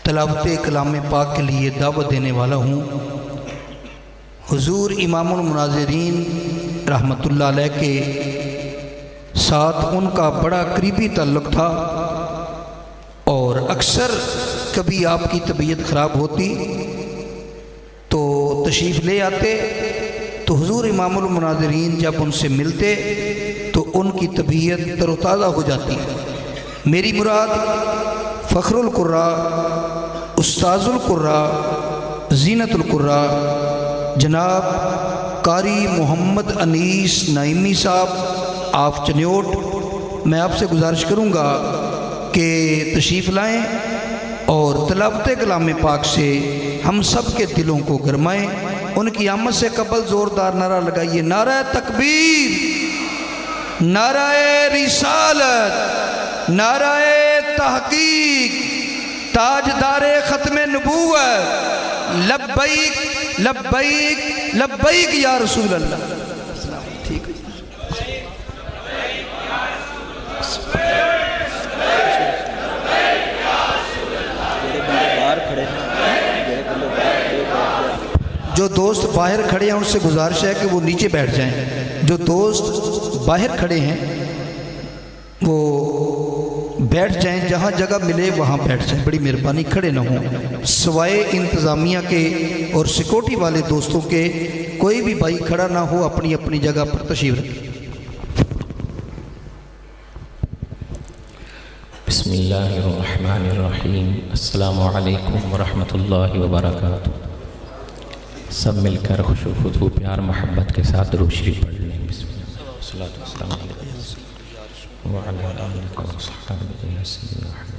تلاوت کلام پاک کے لیے دعوت دینے والا ہوں حضور امام المناظرین رحمت اللہ علیہ کے ساتھ ان کا بڑا قریبی تعلق تھا اور اکثر کبھی آپ کی طبیعت خراب ہوتی تو تشریف لے آتے تو حضور امام المناظرین جب ان سے ملتے تو ان کی طبیعت تر و تازہ ہو جاتی۔ میری مراد فخر القراء استاذ القراء زینت القراء جناب قاری محمد انیس نعیمی صاحب آف چنیوٹ، میں آپ سے گزارش کروں گا کہ تشریف لائیں اور تلاوت کلام پاک سے ہم سب کے دلوں کو گرمائیں۔ ان کی آمد سے قبل زوردار نعرہ لگائیے، نعرہ تکبیر، نعرہ رسالت، نعرہ تحقیق، تاجدار ختم نبوت، لبیک لبیک لبیک یا رسول اللہ۔ ٹھیک ہے جو دوست باہر کھڑے ہیں ان سے گزارش ہے کہ وہ نیچے بیٹھ جائیں، جو دوست باہر کھڑے ہیں وہ بیٹھ جائیں، جہاں جگہ ملے وہاں بیٹھ جائیں، بڑی مہربانی کھڑے نہ ہوں۔ سوائے انتظامیہ کے اور سیکورٹی والے دوستوں کے کوئی بھی بھائی کھڑا نہ ہو، اپنی اپنی جگہ پر تشریف رکھیں۔ بسم اللہ الرحمن الرحیم، السلام علیکم ورحمۃ اللہ وبرکاتہ۔ سب مل کر خوش و خضوع پیار محبت کے ساتھ درود شریف پڑھ لیں۔ بسم اللہ والصلاۃ والسلام علیہ وعلی آلہ وصحبہ یا سیدنا محمد۔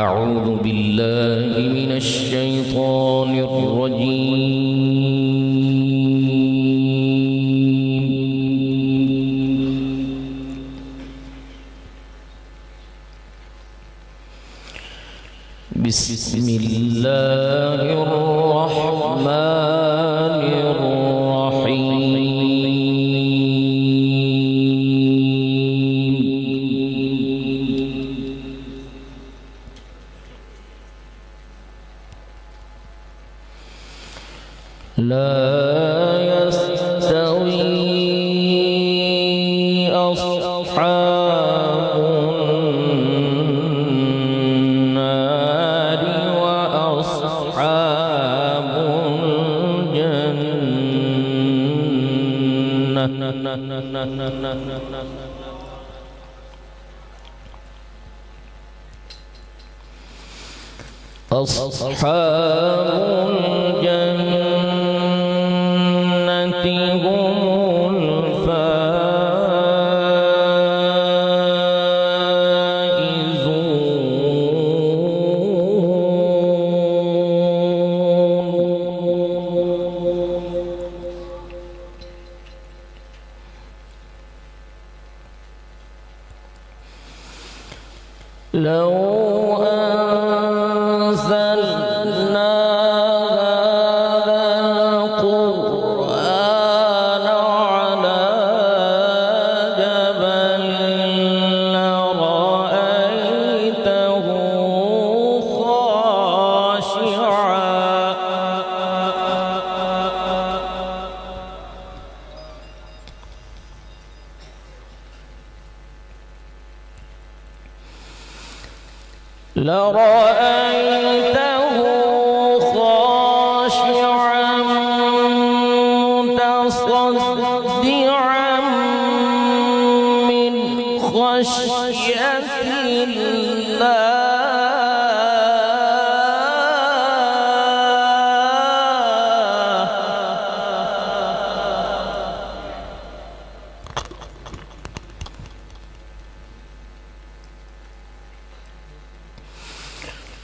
اعوذ باللہ من الشیطان الرجیم۔ بسم اللہ الرحمن الرحیم۔ لا يستوي أصحاب النار وأصحاب الجنة أصحاب الجنة هم لو أنزلنا هذا القرآن على جبل لرأيته خاشعا متصدعا من خشية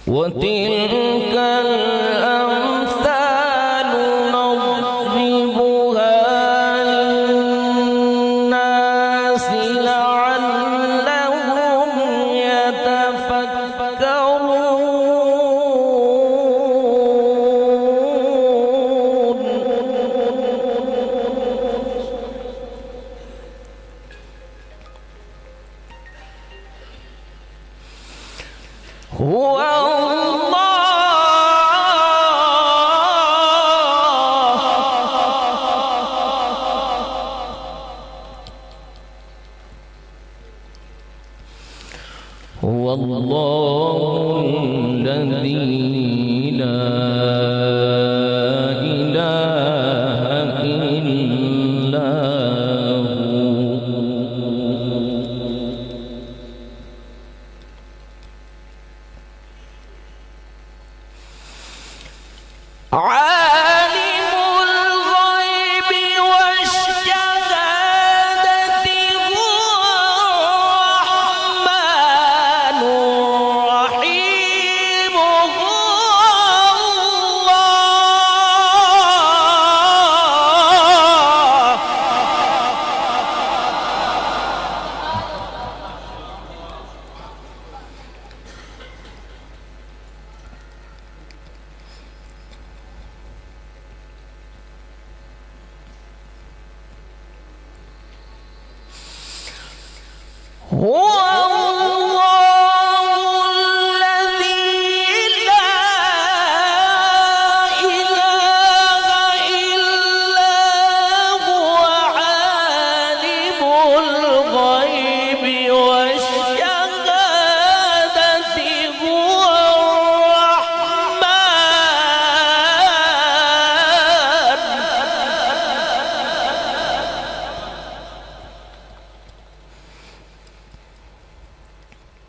وتلك الأمثال نضربها للناس لعلهم يتفكرون هو هو الله الذي لا إله إلا هو عالم الغيب والشهادة هو الرحمن الرحيم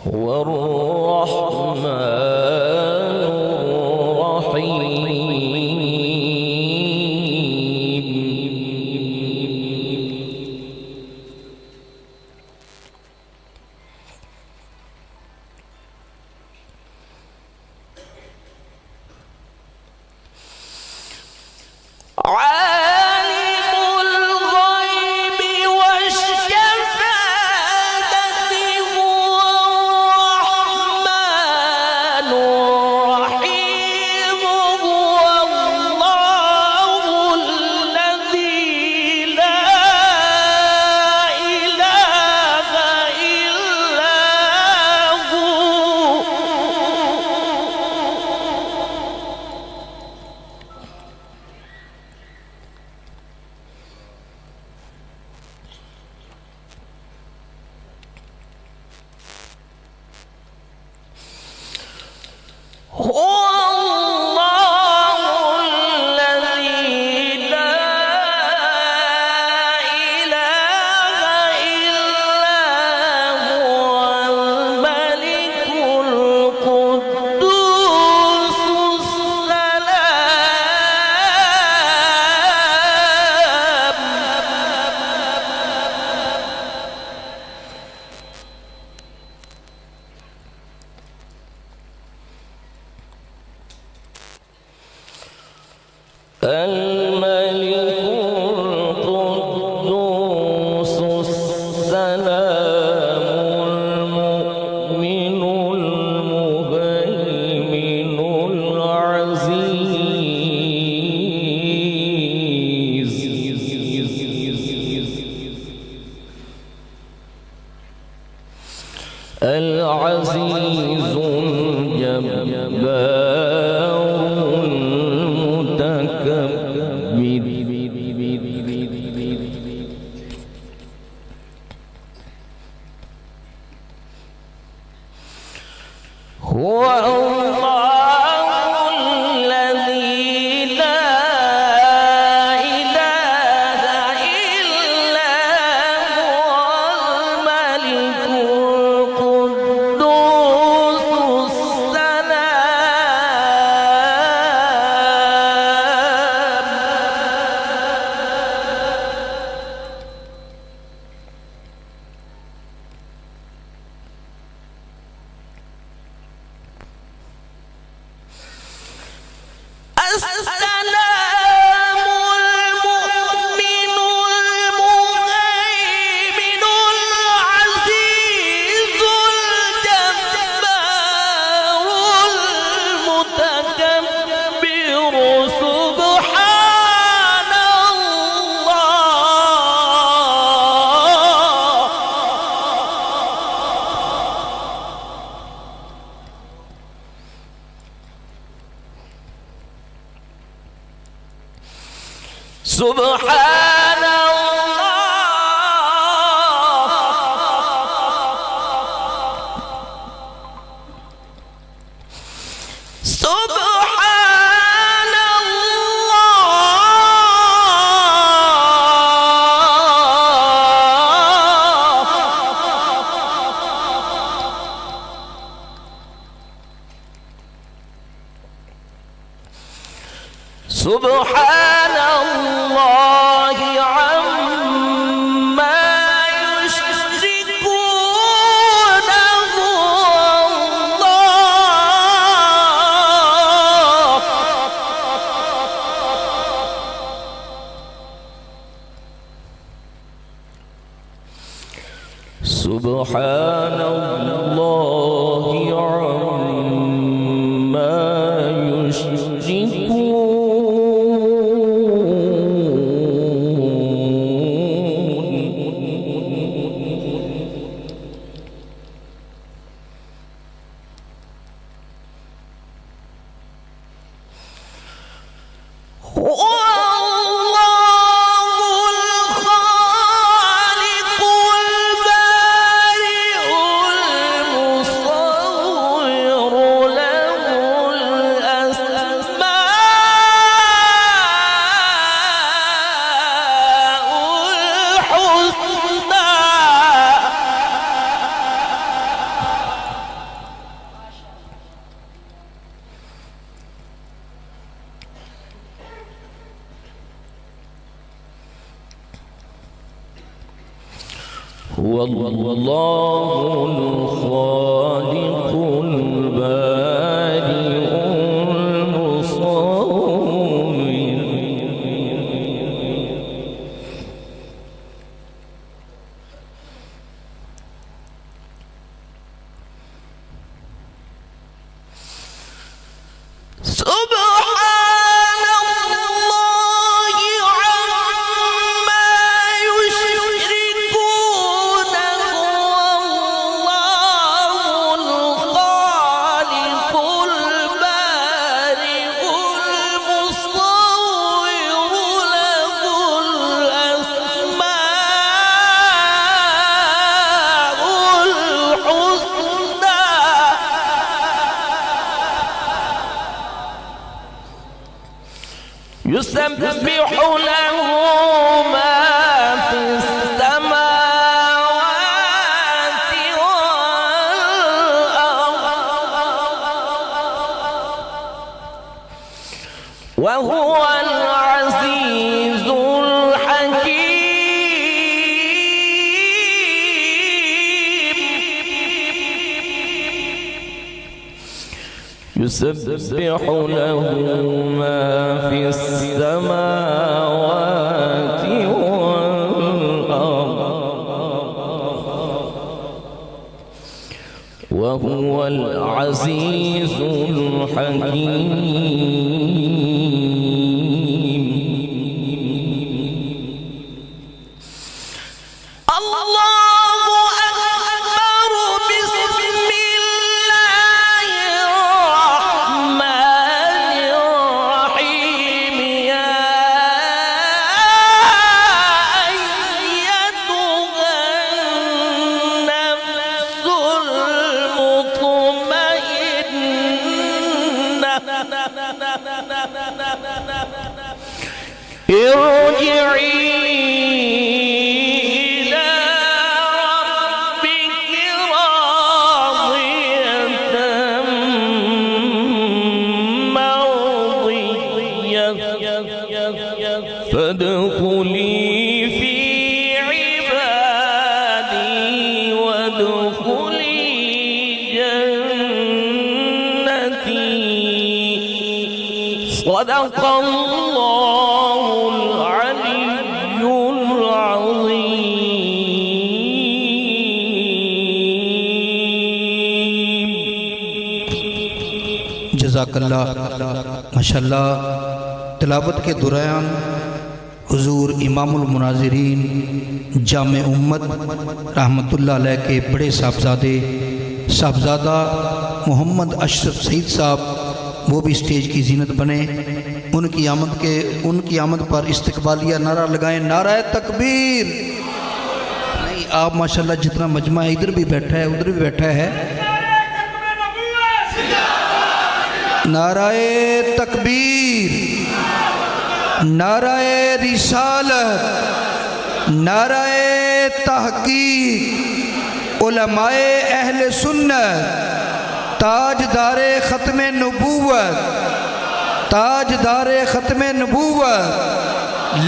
هو الرحمن الملك الملك القدوس السلام المؤمن المهيمن العزيز العزيز الجبار هو الله الذي لا إله إلا هو الملك القدوس السلام المؤمن المهيمن العزيز الجبار المتكبر سبحان الله سبحان الله سبحان الله سبحان الله عما يشركون الله سبحان الله عما يشركون هو الله الخالق البارئ المصور سبحان الله عما يشركون هو الله الخالق البارئ المصور له الأسماء الحسنى يسبح له ما في السماوات والأرض وهو العزيز الحكيم يسبح له ما في السماوات والأرض وهو العزيز الحكيم. الله أكبر. بسم الله الرحمن الرحيم. يا أيتها النفس المطمئنة ارجعي إلى ربك راضية مرضية فادخلي في عبادي وادخلي جنتي. صدق الله العلي العظيم. جزاک اللہ. ماشاءاللہ تلاوت کے دوران حضور امام المناظرین جامع امت رحمۃ اللہ علیہ کے بڑے صاحبزادہ محمد اشرف سعید صاحب وہ بھی اسٹیج کی زینت بنے. ان کی آمد پر استقبالیہ نعرہ لگائیں. نعرہ تکبیر. نہیں آپ ماشاءاللہ جتنا مجمع ہے ادھر بھی بیٹھا ہے ادھر بھی بیٹھا ہے. نعرہ تکبیر، نعرہ رسالت، نعرہ تحقیق. علماء اہل سنت، تاجدار ختم نبوت، تاجدار ختم نبوت.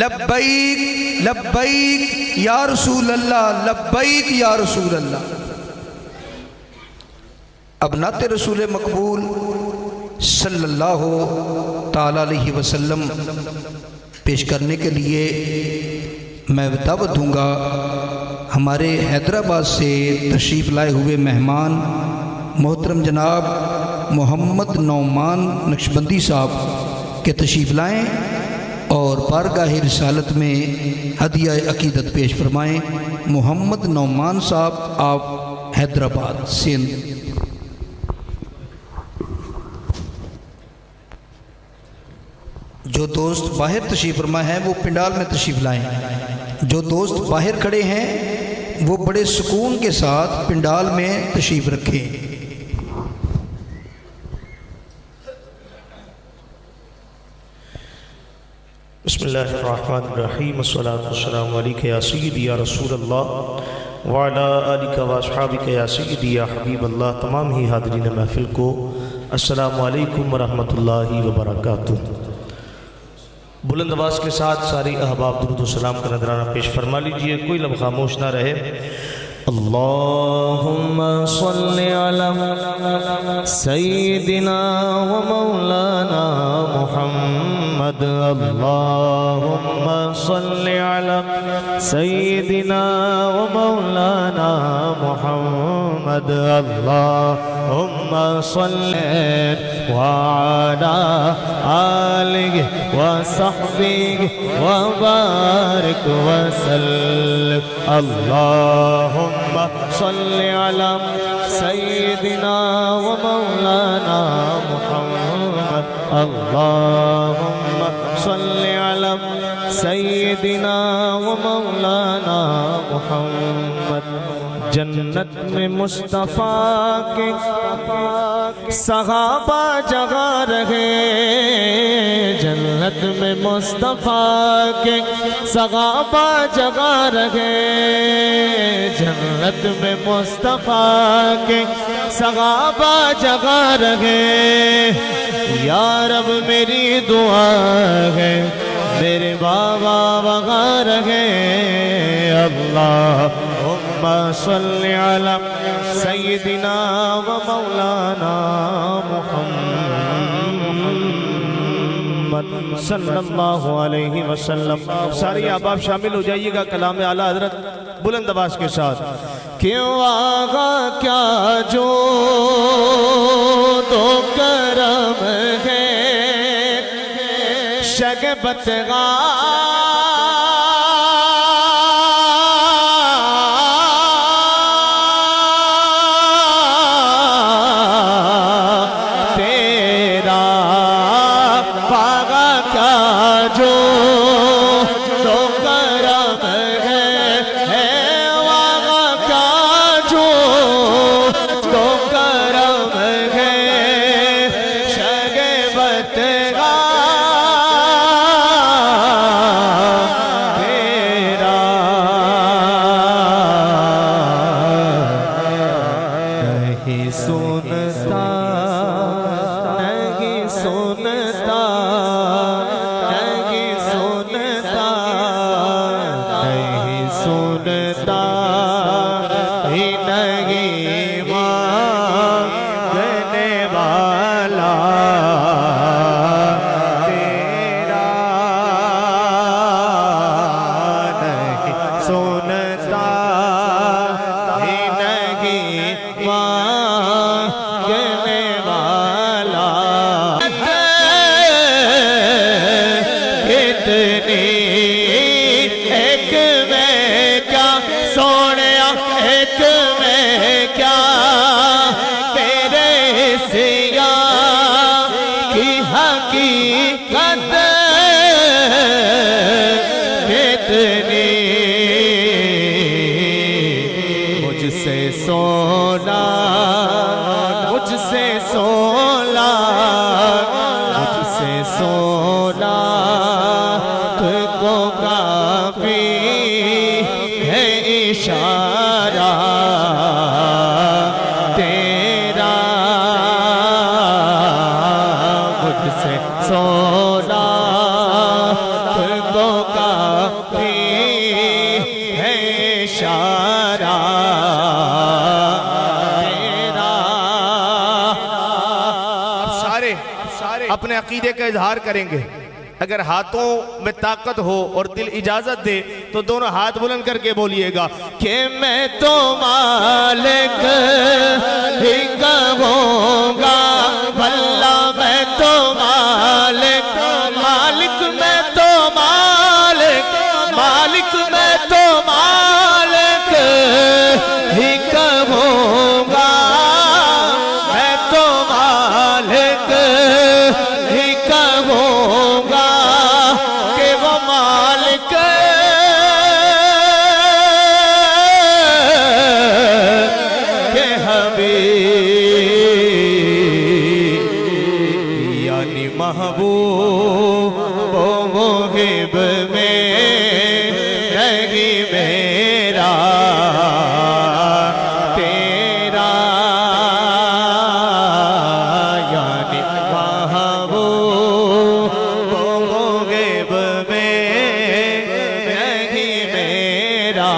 لبیک لبیک یا رسول اللہ، لبیک یا رسول اللہ. اب نعت رسول مقبول صلی اللہ تعالیٰ علیہ وسلم پیش کرنے کے لیے میں دعوت دوں گا ہمارے حیدرآباد سے تشریف لائے ہوئے مہمان محترم جناب محمد نعمان نقشبندی صاحب کے تشریف لائیں اور بارگاہ رسالت میں ہدیہ عقیدت پیش فرمائیں. محمد نعمان صاحب آپ حیدرآباد سندھ. جو دوست باہر تشریف فرما ہے وہ پنڈال میں تشریف لائیں. جو دوست باہر کھڑے ہیں وہ بڑے سکون کے ساتھ پنڈال میں تشریف رکھیں. بسم اللہ الرحمن الرحیم. الصلاۃ والسلام علیک یا سیدی یا رسول اللہ وعلی آلک و اصحابک یا سیدی یا حبیب اللہ. تمام ہی حاضرین محفل کو السلام علیکم ورحمۃ اللہ وبرکاتہ. بلند آواز کے ساتھ ساری احباب درود و سلام کا نذرانہ پیش فرما لیجئے. کوئی لمحہ خاموش نہ رہے. اللہم صل علی سیدنا و مولانا محمد. اللہم صل علی سیدنا و مولانا محمد. اللہم صل وعلا آلہ وصحبہ وبارک وسلم. اللہم صل علی سیدنا و مولانا محمد. اللہم صل علی سیدنا و مولانا محمد. جنت میں مصطفیٰ کے صحابہ جگہ رہے. جنت میں مصطفیٰ کے صحابہ جگہ رہے. جنت میں مصطفیٰ کے صحابہ جگہ رہے. یا رب میری دعا ہے میرے بابا وغیرہ رہے. اللہم صل علی سیدنا و مولانا محمد. محمد صلی اللہ علیہ وسلم. سارے احباب شامل ہو جائیے گا کلام اعلیٰ حضرت بلند آواز کے ساتھ. کیوں آغا کیا جو دو کرم ہے شگبت اپنے عقیدے کا اظہار کریں گے. اگر ہاتھوں میں طاقت ہو اور دل اجازت دے تو دونوں ہاتھ بلند کر کے بولیے گا کہ میں تو مالک ہی کہوں گا واللہ میں تو مالک مالک میں تو مالک مالک میں تو مالک ہی کہوں گا میں تو مالک ہی کہوں گا کہ وہ مالک کے حبیب یعنی محبوب و محب میں نہیں میرا تیرا یعنی محبوب و محب میں نہیں میرا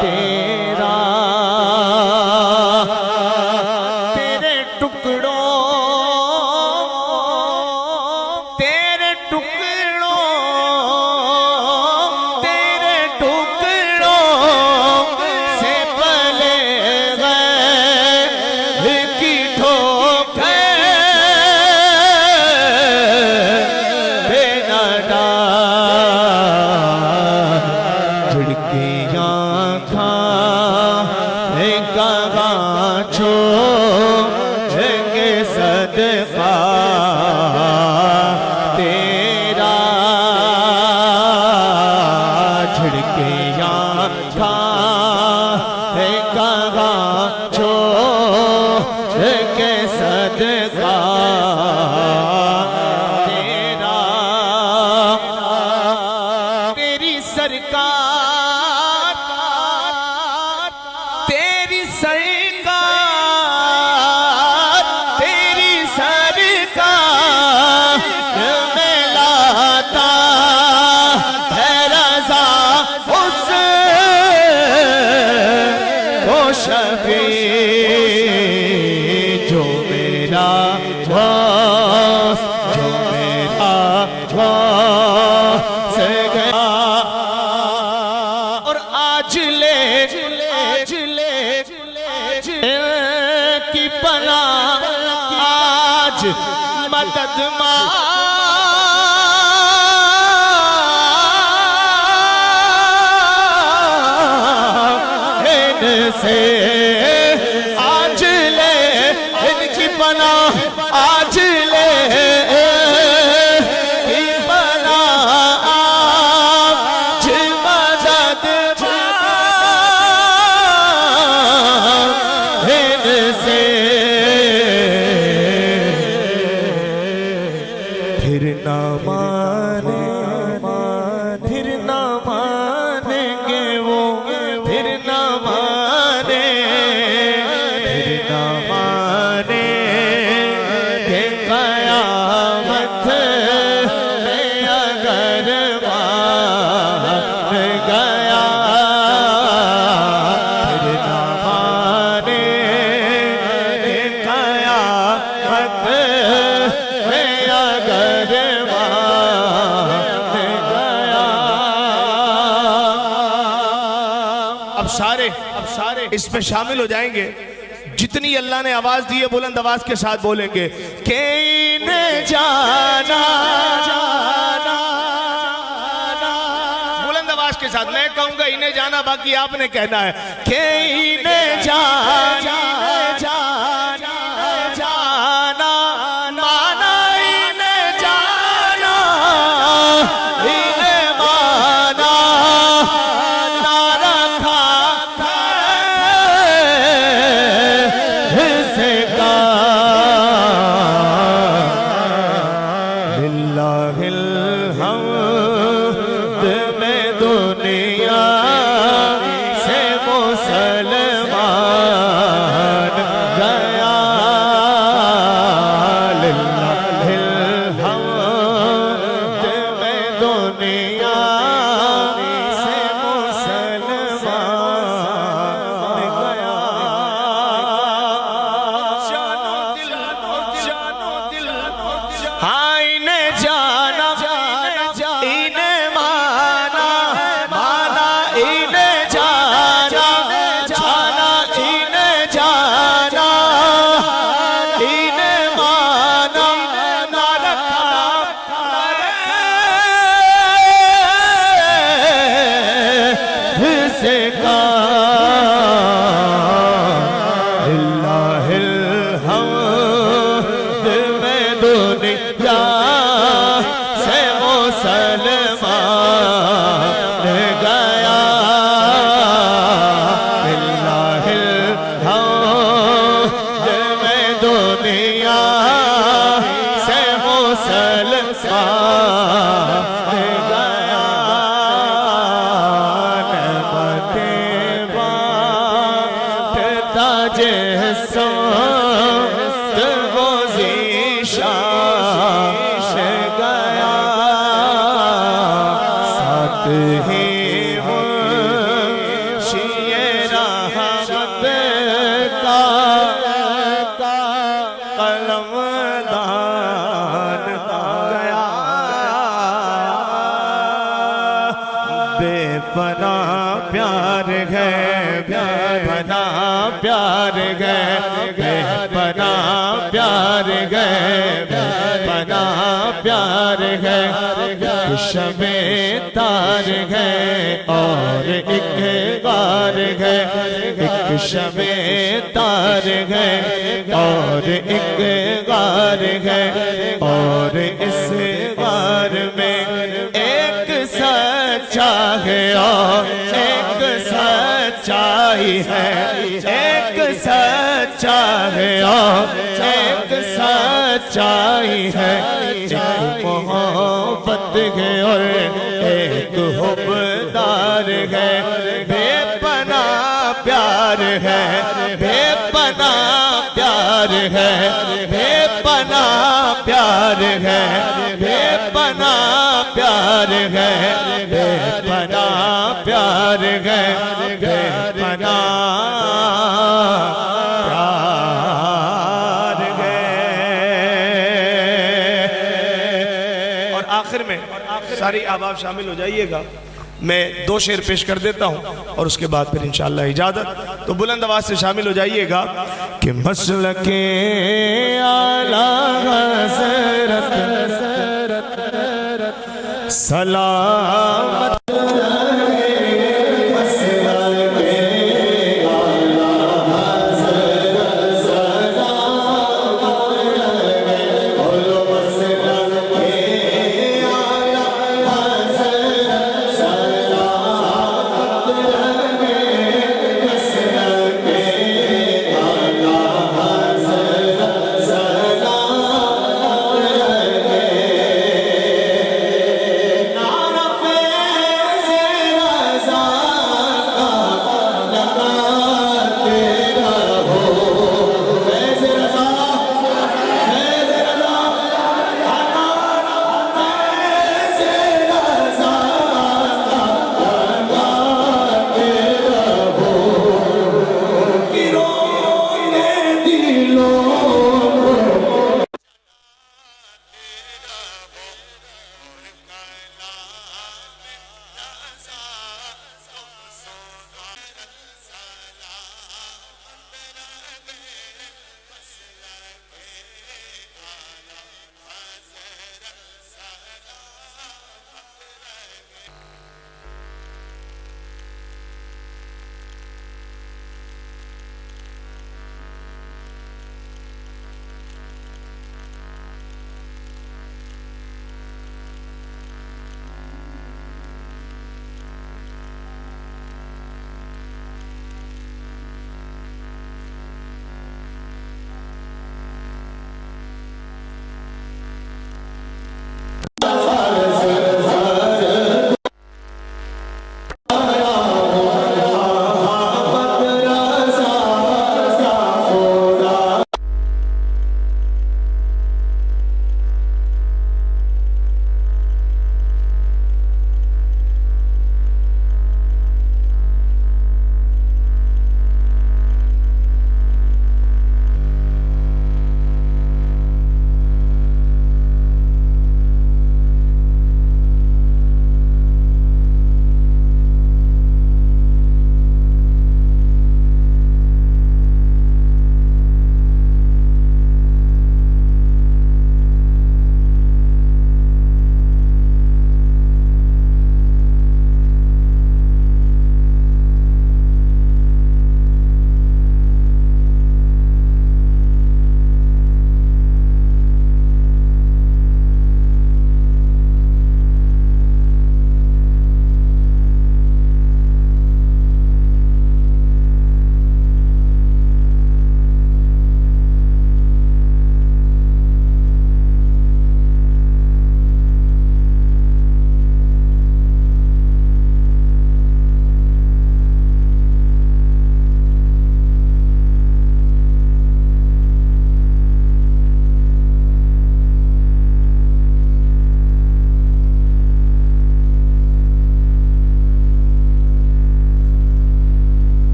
تیرا تیرے ٹکڑوں تیرے ٹکڑوں تیرے ٹکڑوں سے پلے غیر کی ٹھوکر بے نڈا جھڑکیاں کھائے کہاں چھوڑ کے صدقہ تیرا جھڑکیاں کھائے کہاں چھوڑ کے صدقہ تیرا تیری سرکار تیری سرکار تیری سرکار میں لاتا ہے رضا اس کو شفیع جو میرا غوث آج مدد ان سے آج لے ان کی پناہ آج لے کی پناہ آج مدد ان سے پھر نہ مانیں گے وہ پھر نہ مانیں گے قیامت میں اگر مان گیا پھر نہ مانیں گے قیامت میں اگر اب سارے اس میں شامل ہو جائیں گے جتنی اللہ نے آواز دی ہے بلند آواز کے ساتھ بولیں گے کہ انہیں جانا بلند آواز کے ساتھ میں کہوں گا انہیں جانا باقی آپ نے کہنا ہے کہ انہیں جانا مانا انہیں جانا انہیں مانا شمع تار ہے اور ایک غار ہے ایک شمع تار ہے اور ایک غار ہے اور اس غار میں ایک سچا ہے اور ایک سچائی ہے ایک سچا ہے اور ایک سچائی ہے ایک محبت ہے اور ایک حبدار ہے بے پناہ پیار ہے بے پناہ پیار ہے بے پناہ پیار ہے بے پناہ پیار ہے بے پناہ پیار ہے بے پناہ ساری احباب شامل ہو جائیے گا میں 2 شعر پیش کر دیتا ہوں اور اس کے بعد پھر انشاءاللہ اجازت تو بلند آواز سے شامل ہو جائیے گا کہ مسلک اعلیٰ سلامت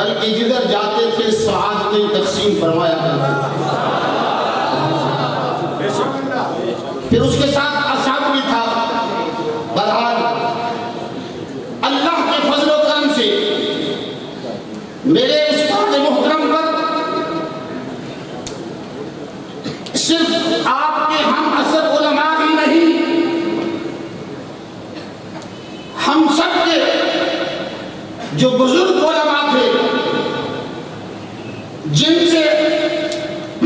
بلکہ جدھر جاتے تھے سعادتیں تقسیم فرمایا کرتے تھے۔ پھر اس کے ساتھ اصحاب بھی تھا۔ بہرحال اللہ کے فضل و کرم سے میرے استاد محترم پر صرف آپ کے ہم اثر علماء ہی نہیں، ہم سب کے جو بزرگ علماء تھے جن سے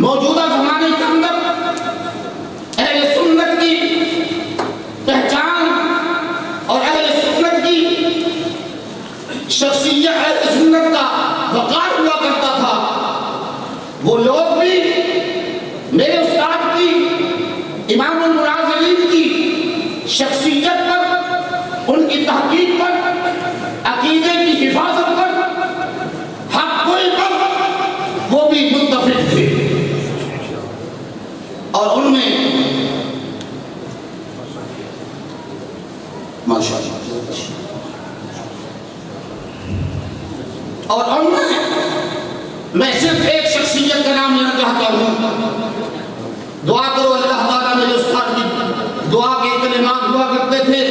موجودہ زمانے کے اندر اہل سنت کی پہچان اور اہل سنت کی شخصیت، اہل سنت کا وقار ہوا کرتا تھا، وہ لوگ بھی میرے استاد کی، امام المناظرین کی شخصیت پر، ان کی تحقیق پر، عقیدے کی حفاظت پر، حق کوئی پر وہ بھی متفق تھے۔ اور ان میں ماشاءاللہ اور ان میں صرف ایک شخصیت کا نام لینا چاہتا ہوں۔ دعا کرو اللہ تعالیٰ، میرے استاد کی دعا کے کلمات ہوا کرتے تھے،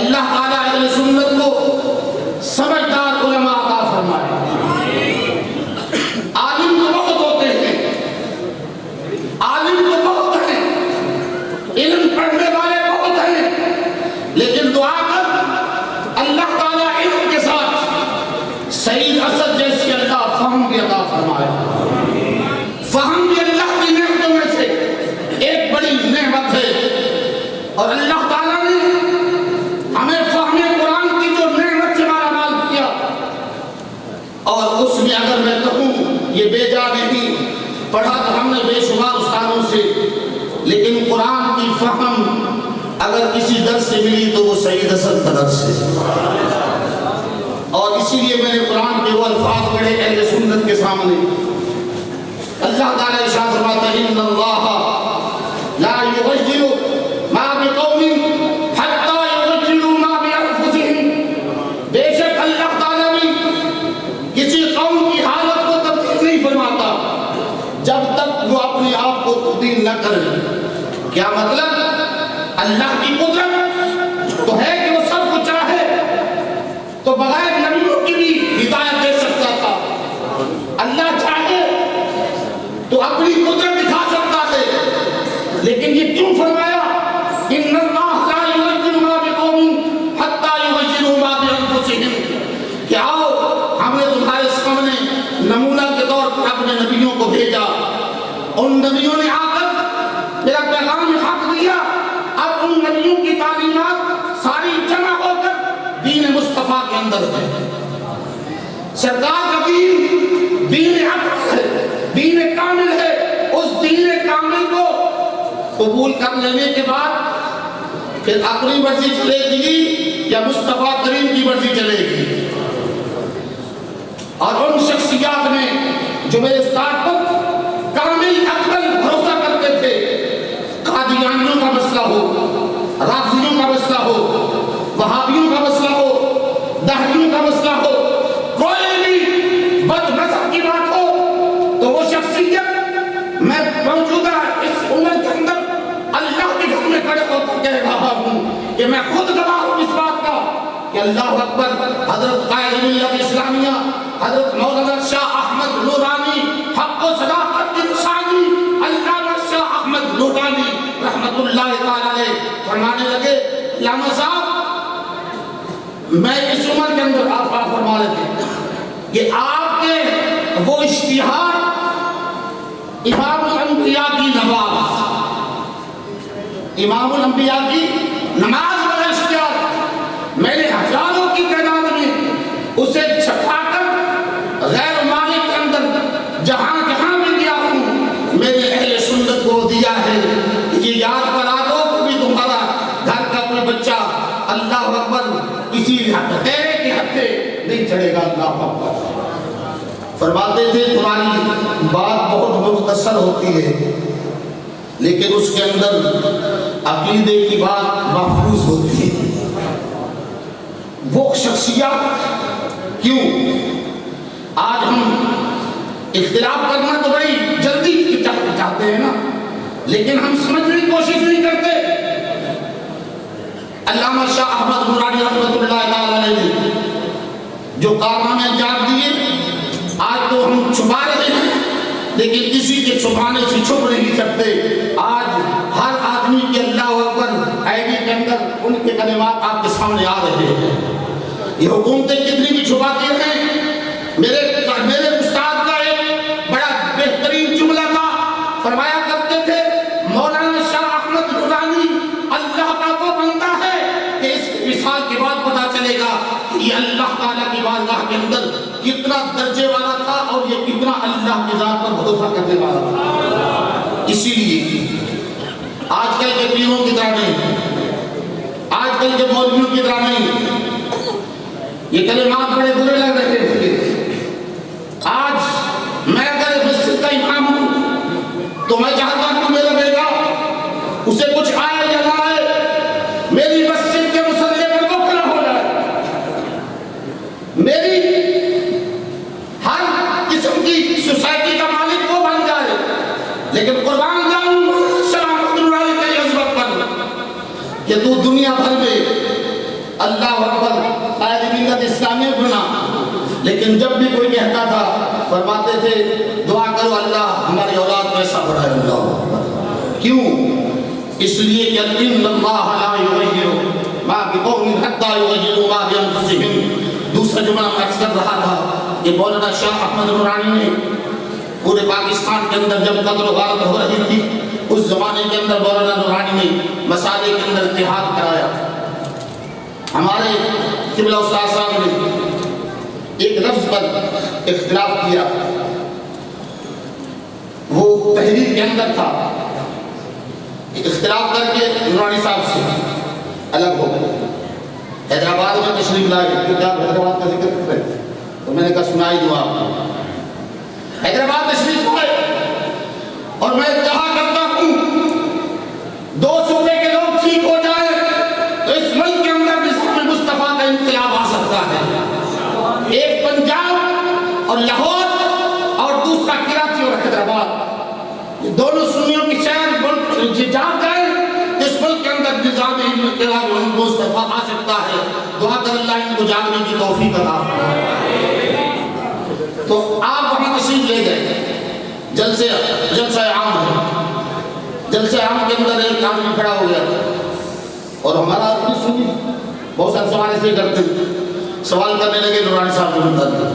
اللہ تعالیٰ اہل سنت کو سمجھدار علماء عطا فرمائے۔ عالم تو بہت ہوتے ہیں، عالم تو بہت ہیں، علم پڑھنے والے بہت ہیں، لیکن دعا کر اللہ تعالیٰ علم کے ساتھ سعید اسد جیسی اللہ فہم بھی عطا فرمائے۔ فہم بھی اللہ کی نعمتوں میں سے ایک بڑی نعمت ہے، اور اللہ تعالیٰ نے ہمیں فہم قرآن کی جو نعمت سے مالا مال کیا، اور اس میں اگر میں کہوں یہ بے جا نہیں، پڑھا تو ہم نے بے شمار استادوں سے، لیکن قرآن کی فہم اگر کسی درس سے ملی تو وہ سعید اسد کا درس ہے۔ اور اسی لیے میں نے قرآن کے وہ الفاظ پڑھے اہل سنت کے سامنے۔ اللہ تعالیٰ ارشاد فرماتا ہے ان اللہ لا یغیر ما بقوم حتی یغیروا ما بانفسہم، بے شک اللہ تعالیٰ بھی کسی قوم کی حالت کو تبدیل نہیں فرماتا جب تک وہ اپنے آپ کو تبدیل نہ کرے۔ کیا مطلب؟ اللہ کی قدرت تو ہے کہ وہ سب کو چاہے تو بغیر نبیوں کی بھی ہدایت دے سکتا تھا، اللہ چاہے تو اپنی قدرت دکھا سکتا ہے، لیکن یہ کیوں فرمایا ان اللہ لا یغیر ما بقوم حتی یغیروا ما بانفسہم، کہ آؤ ہم نے تمہارے سامنے نمونہ کے طور پر اپنے نبیوں کو بھیجا، ان نبیوں نے آ کر میرا پیغام حق دیا، اب ان نبیوں کی تعلیمات ساری جمع ہو کر دین مصطفیٰ کے اندر ہے۔ سرکار کا دین دین حق ہے، دین کامل ہے، اس دین کامل کو قبول کر لینے کے بعد پھر اپنی مرضی چلے گی یا مصطفیٰ کریم کی مرضی چلے گی۔ اور ان شخصیات میں جو میرے استاد پر کامل عقل بھروسہ کرتے تھے، قادیانیوں کا مسئلہ ہو، رافضیوں کا مسئلہ ہو، وہابیوں کا مسئلہ ہو، دہریوں کا مسئلہ ہو، کوئی بھی بد مذہب کی بات ہو تو وہ شخصیت میں موجودہ اس عمر کے اندر اللہ کے گھر میں کھڑے ہو کر کہہ رہا ہوں کہ میں خود گواہ ہوں اس بات کا کہ اللہ اکبر، حضرت قائد ملت اسلامیہ حضرت مولانا شاہ احمد نورانی حق و صداقت کی نشانی علامہ شاہ احمد نورانی رحمت اللہ تعالی علیہ فرمانے لگے، علامہ صاحب میں اس عمر کے اندر آپ فرما رہے تھے کہ آپ کے وہ اشتہار امام الانبیاء کی نماز، امام الانبیاء کی نماز والا اشتہار میں نے ہزاروں کی تعداد میں اسے چھپا کر غیر مالک کے اندر جہاں جہاں بھی گیا ہوں میرے اہل سنت کو دیا ہے، یہ یاد کرا دو کہ تمہارا گھر کا کوئی بچہ اللہ اکبر کسی ہتھیرے کے ہتھے نہیں چڑھے گا۔ اللہ اکبر فرماتے تھے تمہاری بات بہت مختصر ہوتی ہے لیکن اس کے اندر عقیدے کی بات محفوظ ہوتی ہے۔ وہ شخصیات کیوں؟ ہم اختلاف کرنا تو بڑی جلدی چاہتے ہیں نا، لیکن ہم سمجھنے کی کوشش نہیں کرتے۔ علامہ شاہ احمد نورانی رحمۃ اللہ تعالی علیہ جو کارنامے انجام دیے آج تو ہم چھپا رہے ہیں، لیکن کسی کے چھپانے سے چھپ نہیں سکتے۔ آج ہر آدمی کے اللہ اکبر آئی ڈی کے اندر ان کے کلمات آپ کے سامنے آ رہے ہیں۔ یہ حکومتیں کتنی بھی چھپاتی ہیں۔ میرے استاد کا ایک بڑا بہترین جملہ تھا، فرمایا کرتے تھے مولانا شاہ احمد نورانی اللہ کا وہ بندہ ہے کہ اس مثال کے بعد پتا چلے گا کہ یہ اللہ تعالیٰ کی بارگاہ کے اندر کتنا درجے والا تھا اور یہ کتنا اللہ کی ذات پر بھروسہ کرنے والا تھا۔ اسی لیے آج کل کے پیروں کی طرح نہیں، آج کل کے مولویوں کی طرح نہیں، یہ کلمات بڑے برے لگ رہے تھے۔ آج میں اگر مسجد کا امام ہوں تو میں چاہتا ہوں میرا بیٹا اسے کچھ آئے یا نہ آئے میری مسجد کے مصلی پر وہ کھڑا ہو جائے، میری ہر قسم کی سوسائٹی کا مالک وہ بن جائے، لیکن قربان جاؤں شاہ احمد نورانی کی عظمت پر کہ تو دنیا بھر میں اللہ اکبر قائد ملت اسلامیہ بنا، لیکن جب بھی کوئی کہتا تھا فرماتے تھے دعا کرو اللہ ہماری اولاد کو ایسا بڑھائے اللہ۔ کیوں؟ اس لیے کہ ان اللہ لا یغیر ما بقوم حتی یغیروا ما بانفسہم۔ دوسرا جملہ میں عرض کر رہا تھا کہ مولانا شاہ احمد نورانی نے پورے پاکستان کے اندر جب قتل و غارت ہو رہی تھی اس زمانے کے اندر مولانا نورانی نے مسالے کے اندر اتحاد کرایا۔ ہمارے قبلہ استاد صاحب نے ایک لفظ پر اختلاف کیا، وہ تحریر کے اندر تھا، اختلاف کر کے نورانی صاحب سے الگ ہو گئے۔ حیدرآباد میں تشریف لائے کیونکہ آپ حیدرآباد کا ذکر کر رہے تھے تو میں نے کہا سنائی دوں آپ کو۔ حیدرآباد تشریف لائے اور میں کہا کرتا ہوں دو صوبے کے لوگ ٹھیک ہو جائیں تو اس ملک کے اندر نظام مصطفیٰ کا انقلاب آ سکتا ہے۔ ایک پنجاب اور لاہور اور دوسرا کراچی اور حیدرآباد، یہ دونوں سنیوں کی شہر جان جائے اس ملک کے اندر نظام انقلاب مصطفیٰ آ سکتا ہے۔ دعا کر اللہ ان کو جاننے کی توفیق عطا فرمائے۔ تو آپ وہاں تشریف لے گئے، جلسہ عام ہے، جلسہ عام کے اندر ایک آدمی کھڑا ہو گیا اور ہمارا آدمی سنی بہت سارے سوال ایسے کرتے سوال کرنے لگے، نورانی صاحب کو بتا دیا۔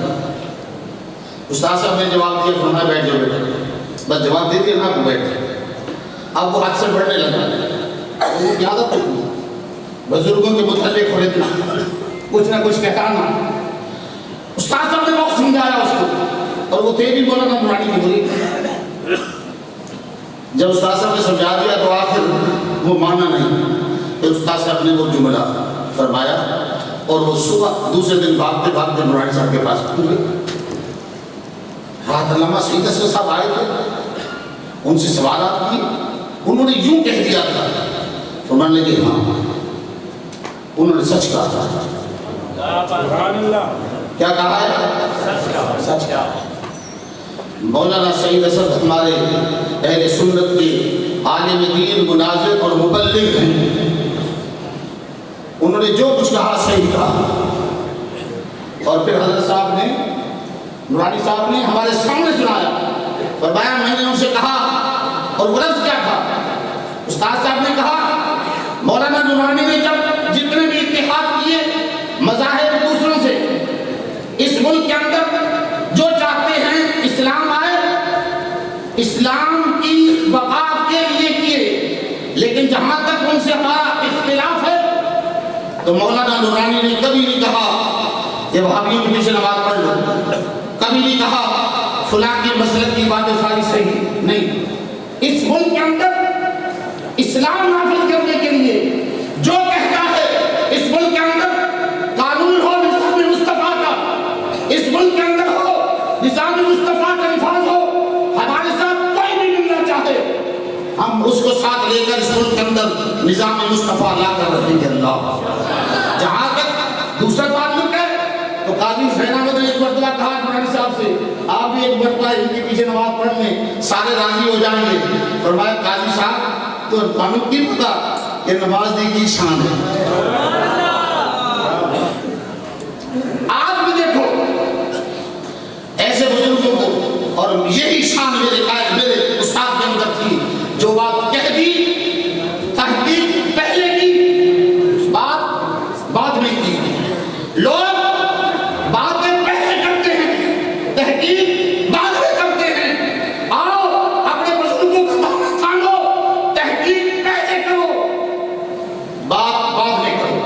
استاد صاحب نے جواب دیا، فرمایا بیٹھ جاؤ بیٹا، بس جواب دے دیا نا آپ بیٹھ۔ اب وہ حد سے بڑھنے لگا، وہ کی عادت ہوتی بزرگوں کے متعلق ہوئے تھے کچھ نہ کچھ کہنا۔ استاد صاحب نے بہت سمجھایا اس کو اور وہ تھے بھی مولانا نورانی کی بری۔ جب استاد صاحب نے سمجھا دیا تو آخر وہ مانا نہیں، پھر استاد صاحب نے وہ جملہ فرمایا اور وہ صبح دوسرے دن بھاگتے بھاگتے نورانی صاحب کے پاس پہنچ گئے۔ رات علامہ سعید اسد صاحب آئے تھے، ان سے سوالات کیے، انہوں نے یوں کہہ دیا تھا، فرمانے لگے ہاں انہوں نے سچ کہا تھا۔ کیا کہا ہے؟ سچ کہا۔ مولانا سعید اسد ہمارے اہل سنت کے عالم دین، مناظر اور مبلغ ہیں، انہوں نے جو کچھ کہا صحیح کہا۔ اور پھر حضرت صاحب نے نورانی صاحب نے ہمارے سامنے سنایا، فرمایا میں نے ان سے کہا اور وہ لفظ کیا تھا؟ استاد صاحب نے کہا مولانا نورانی نے جب جتنے بھی اتحاد کیے مذاہب دوسروں سے اس ملک کے اندر جو چاہتے ہیں اسلام آئے، اسلام کی بقا کے لیے کیے، لیکن جہاں تک ان سے ہمارا اختلاف ہے تو مولانا نورانی نے کبھی نہیں کہا کہ وہابیوں کے پیچھے نماز پڑھ لو، کبھی نہیں کہا فلاں کی مسلک کی باتیں ساری صحیح نہیں۔ اس ملک کے اندر اسلام نافذ کرنے کے لیے جو کہتا ہے اس ملک کے اندر قانون ہو نظام مصطفیٰ کا، اس ملک کے اندر ہو نظام مصطفیٰ کا نفاذ ہو، ہمارے ساتھ کوئی بھی ملنا چاہے ہم اس کو ساتھ لے کر اس ملک کے اندر نظام مصطفیٰ لا کر رکھیں گے۔ اللہ جہاں تک دوسرا تعلق ہے تو قاضی زین احمد نے ایک مرتبہ کہا قرآن صاحب سے آپ بھی ایک مرتبہ ان کے پیچھے نماز پڑھ لیں سارے راضی ہو جائیں گے. فرمایا قاضی صاحب تو قانون کی پتا کہ نماز دی کی شان ہے. آج بھی دیکھو ایسے بزرگوں کو اور یہی شان میرے قائد میرے استاد کے اندر تھی جو بات کہہ دی تحقیق پہلے کی بات بعد میں کی. لوگ باتیں پہلے کرتے ہیں تحقیق بعد میں کرتے ہیں. آؤ اپنے بزرگوں کا دامن تھامو تحقیق پہلے کرو بات بعد میں کرو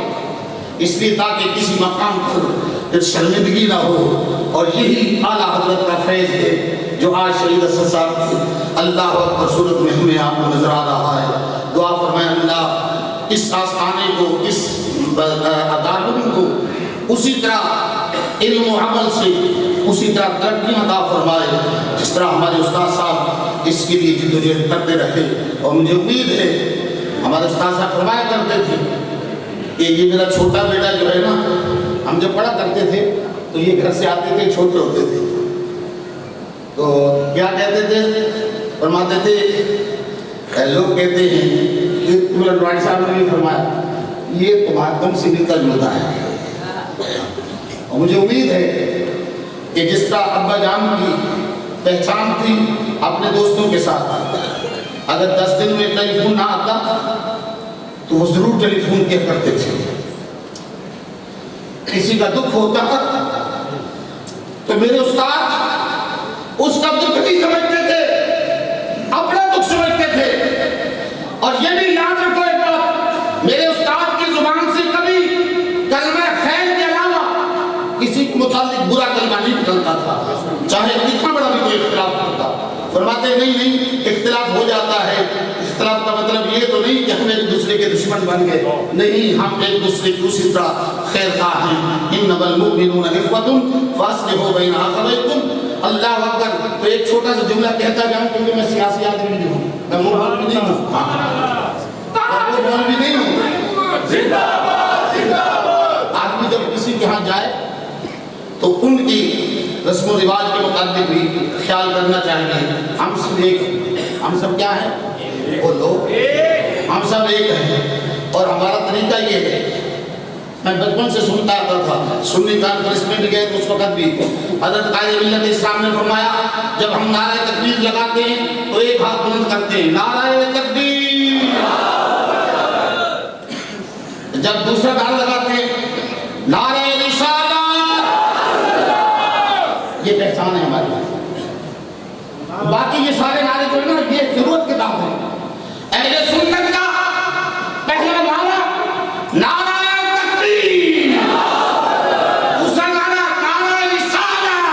اس لیے تاکہ کسی مقام پر شرمندگی نہ ہو. اور یہی اعلیٰ حضرت کا فیض ہے جو آج شہید اسد صاحب کی اللہ اکبر صورت میں ہمیں آپ کو نظر آ رہا ہے. دعا فرمائے اللہ اس آستانے کو اس عدالت کو اسی طرح علم و عمل سے اسی طرح ترقی عطا فرمائے جس طرح ہمارے استاد صاحب اس کے لیے جدوجہد کرتے رہے. اور مجھے امید ہے ہمارے استاد صاحب فرمایا کرتے تھے کہ یہ میرا چھوٹا بیٹا جو ہے نا ہم جب پڑھا کرتے تھے تو یہ گھر سے آتے تھے چھوٹے ہوتے تھے تو کیا کہتے تھے فرماتے تھے لوگ کہتے ہیں کہ تمہارے ڈوائٹ صاحب نے بھی فرمایا یہ تمہارا تم سے ملتا جلتا ہے. اور مجھے امید ہے کہ جس طرح ابا جان کی پہچان تھی اپنے دوستوں کے ساتھ اگر 10 دن میں ٹیلی فون نہ آتا تو وہ ضرور ٹیلی فون کیا کرتے تھے. کسی کا دکھ ہوتا تو میرے استاد اس کا دکھ نہیں سمجھتے تھے اپنا دکھ سمجھتے تھے. اور یہ بھی یاد رکھو ایک بات میرے استاد کی زبان سے کبھی کلمہ خیر کے علاوہ کسی کو متعلق برا کلمہ نہیں نکلتا تھا چاہے کتنا بڑا بھی کوئی اختلاف کرتا. فرماتے نہیں اختلاف ہو جاتا ہے. اختلاف کا مطلب یہ تو نہیں کہ ہم ایک دوسرے کے دشمن بن گئے نہیں ہم ایک دوسرے کی اسی طرح خیر خواہ ہیں. انما المؤمنون اخوة فاصلحوا بین اخویکم. اللہ اکبر. تو ایک چھوٹا سا جملہ کہتا جاؤں کیونکہ میں سیاسی آدمی نہیں ہوں میں مولوی نہیں ہوں مولوی نہیں ہوں. زندہ باد زندہ باد. آدمی جب کسی کے ہاں جائے تو ان کی رسم و رواج کے مطابق بھی خیال کرنا چاہیے. ہم سب ایک ہم سب کیا ہیں بولو ہم سب ایک ہیں. اور ہمارا طریقہ یہ ہے میں بچپن سے سنتا آتا تھا سنی کانفرنس میں بھی گئے تو اس وقت بھی حضرت قائد ملت اسلام نے فرمایا جب ہم نعرہ تکبیر لگاتے ہیں تو ایک ہاتھ بلند کرتے ہیں نعرہ تکبیر. جب دوسرا نعرہ لگاتے ہیں نعرہ رسالت. یہ پہچان ہے ہماری. باقی یہ سارے نعرے جو ہے نا یہ ضرورت کے دعوت ہے. اہل سنت کا پہلا نعرہ نعرہ تکبیر دوسرا نعرہ نعرہ رسالت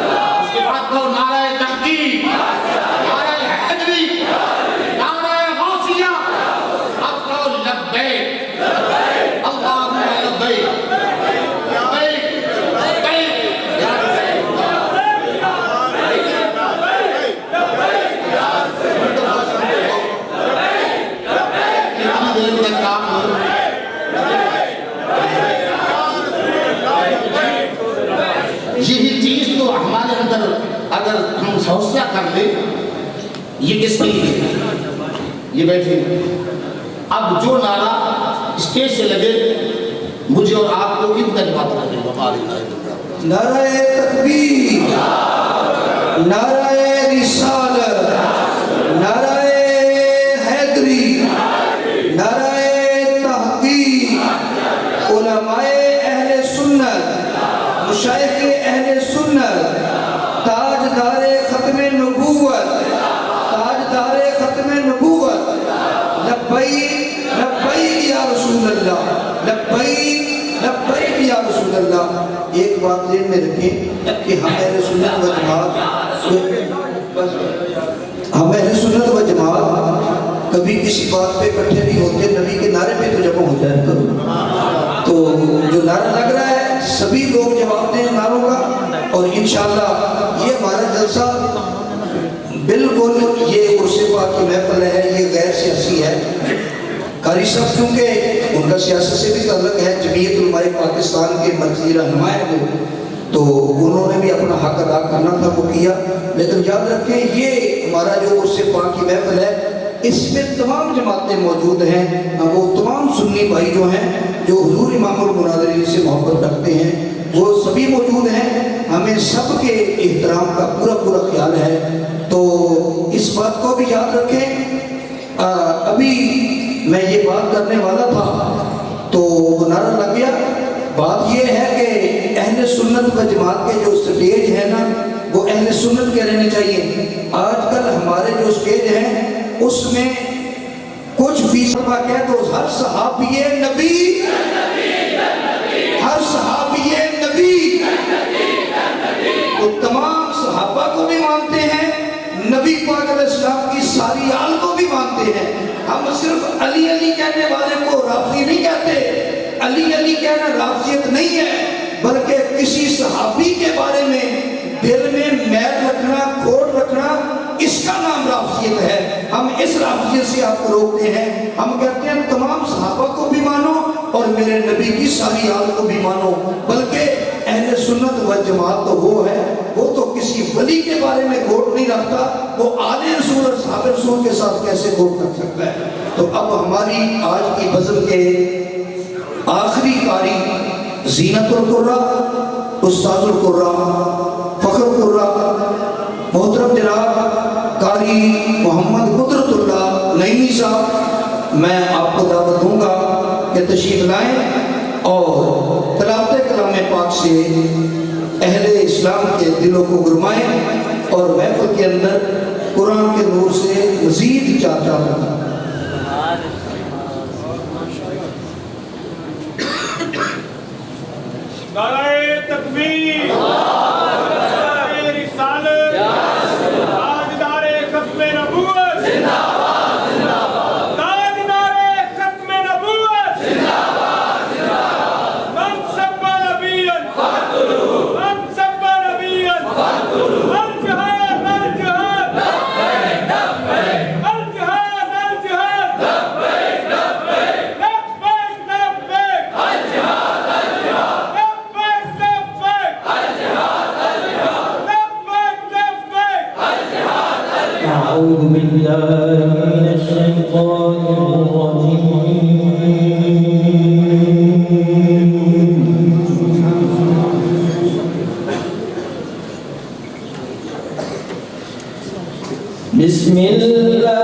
اس کے بعد کہو نعرہ تحقیق نعرہ حیدری نعرہ غوثیہ اب کہو لبیک اللہم لبیک یہی چیز تو ہمارے اندر اگر ہم حوصلہ کر لیں یہ کس کے لیے یہ بیٹھے اب جو نعرہ اسٹیج سے لگے مجھے اور آپ کو ان کا جواب لگے. نعرہ تکبیر نعرہ رسالت نعرہ حیدری نعرہ تحقیق علماء اہل سنت مشائخ اہل سنت تاجدار ختم نبوت تاجدار ختم نبوت لبیک لبیک یا رسول اللہ لبیک لبیک یا رسول اللہ. ایک بات ذہن میں رکھیں کہ ہم اہل سنت و جماعت کبھی کسی بات پہ اکٹھے نہیں ہوتے نبی کے نعرے پہ تو جمع ہوتا ہے کرو تو جو نعرہ لگ رہا ہے سبھی لوگ جواب دیں نعروں کا. اور انشاءاللہ یہ ہمارا جلسہ بالکل یہ عرص پاک کی محفل ہے یہ غیر سیاسی ہے. قاری صاحب کیونکہ ان کا سیاست سے بھی تعلق ہے جمعیت علماء پاکستان کے مرکزی رہنما ہیں وہ تو انہوں نے بھی اپنا حق ادا کرنا تھا وہ کیا. لیکن یاد رکھیں یہ ہمارا جو عرس پاک کی محفل ہے اس میں تمام جماعتیں موجود ہیں. وہ تمام سنی بھائی جو ہیں جو حضور امام المناظرین سے محبت رکھتے ہیں وہ سبھی موجود ہیں. ہمیں سب کے احترام کا پورا پورا خیال ہے. تو اس بات کو بھی یاد رکھیں. ابھی میں یہ بات کرنے والا تھا تو نعرہ لگ گیا. بات یہ ہے کہ اہل سنت و جماعت کے جو سٹیج ہے نا وہ اہل سنت کے رہنے چاہیے. آج کل ہمارے جو سٹیج ہیں اس میں کچھ فیصد کہہ تو ہر صحابی نبی، ہر صحابی نبی، تو تمام صحابہ کو بھی مانتے ہیں، نبی پاک علیہ السلام کی ساری آل کو بھی مانتے ہیں. ہم صرف علی علی کہنے والے کو رافضی نہیں کہتے. علی علی کہنا رافضیت نہیں ہے، بلکہ کسی صحابی کے بارے میں دل میں میل رکھنا، کھوٹ رکھنا، اس کا نام رافضیت ہے. ہم اس رافضیت سے آپ کو روکتے ہیں. ہم کہتے ہیں تمام صحابہ کو بھی مانو اور میرے نبی کی ساری آل کو بھی مانو. بلکہ اہل سنت و جماعت تو وہ ہے وہ تو کسی ولی کے بارے میں کھوٹ نہیں رکھتا. وہ آل رسول اور صحابہ رسول کے ساتھ کیسے کھوٹ رکھ سکتا ہے. تو اب ہماری آج کی بزم کے آخری قاری زینت القرہ، استاذ القرہ، فخر القرہ، محترم جناب قاری محمد قدرت اللہ نعیمی صاحب، میں آپ کو دعوت دوں گا کہ تشریف لائیں اور تلاوت کلام پاک سے اہل اسلام کے دلوں کو گرمائیں اور محفل کے اندر قرآن کے نور سے مزید چاچا ہوگا. نعرہ تکبیر، نعرہ رسالت، تاجدار ختم نبوت، تاجدار ختم نبوت، من سب نبیا من سب نبیا الجہاد الجہاد الجہاد الجہاد لبیک لبیک لبیک الجہاد الجہاد أعوذ بالله من الشيطان الرجيم. بسم الله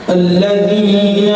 الذين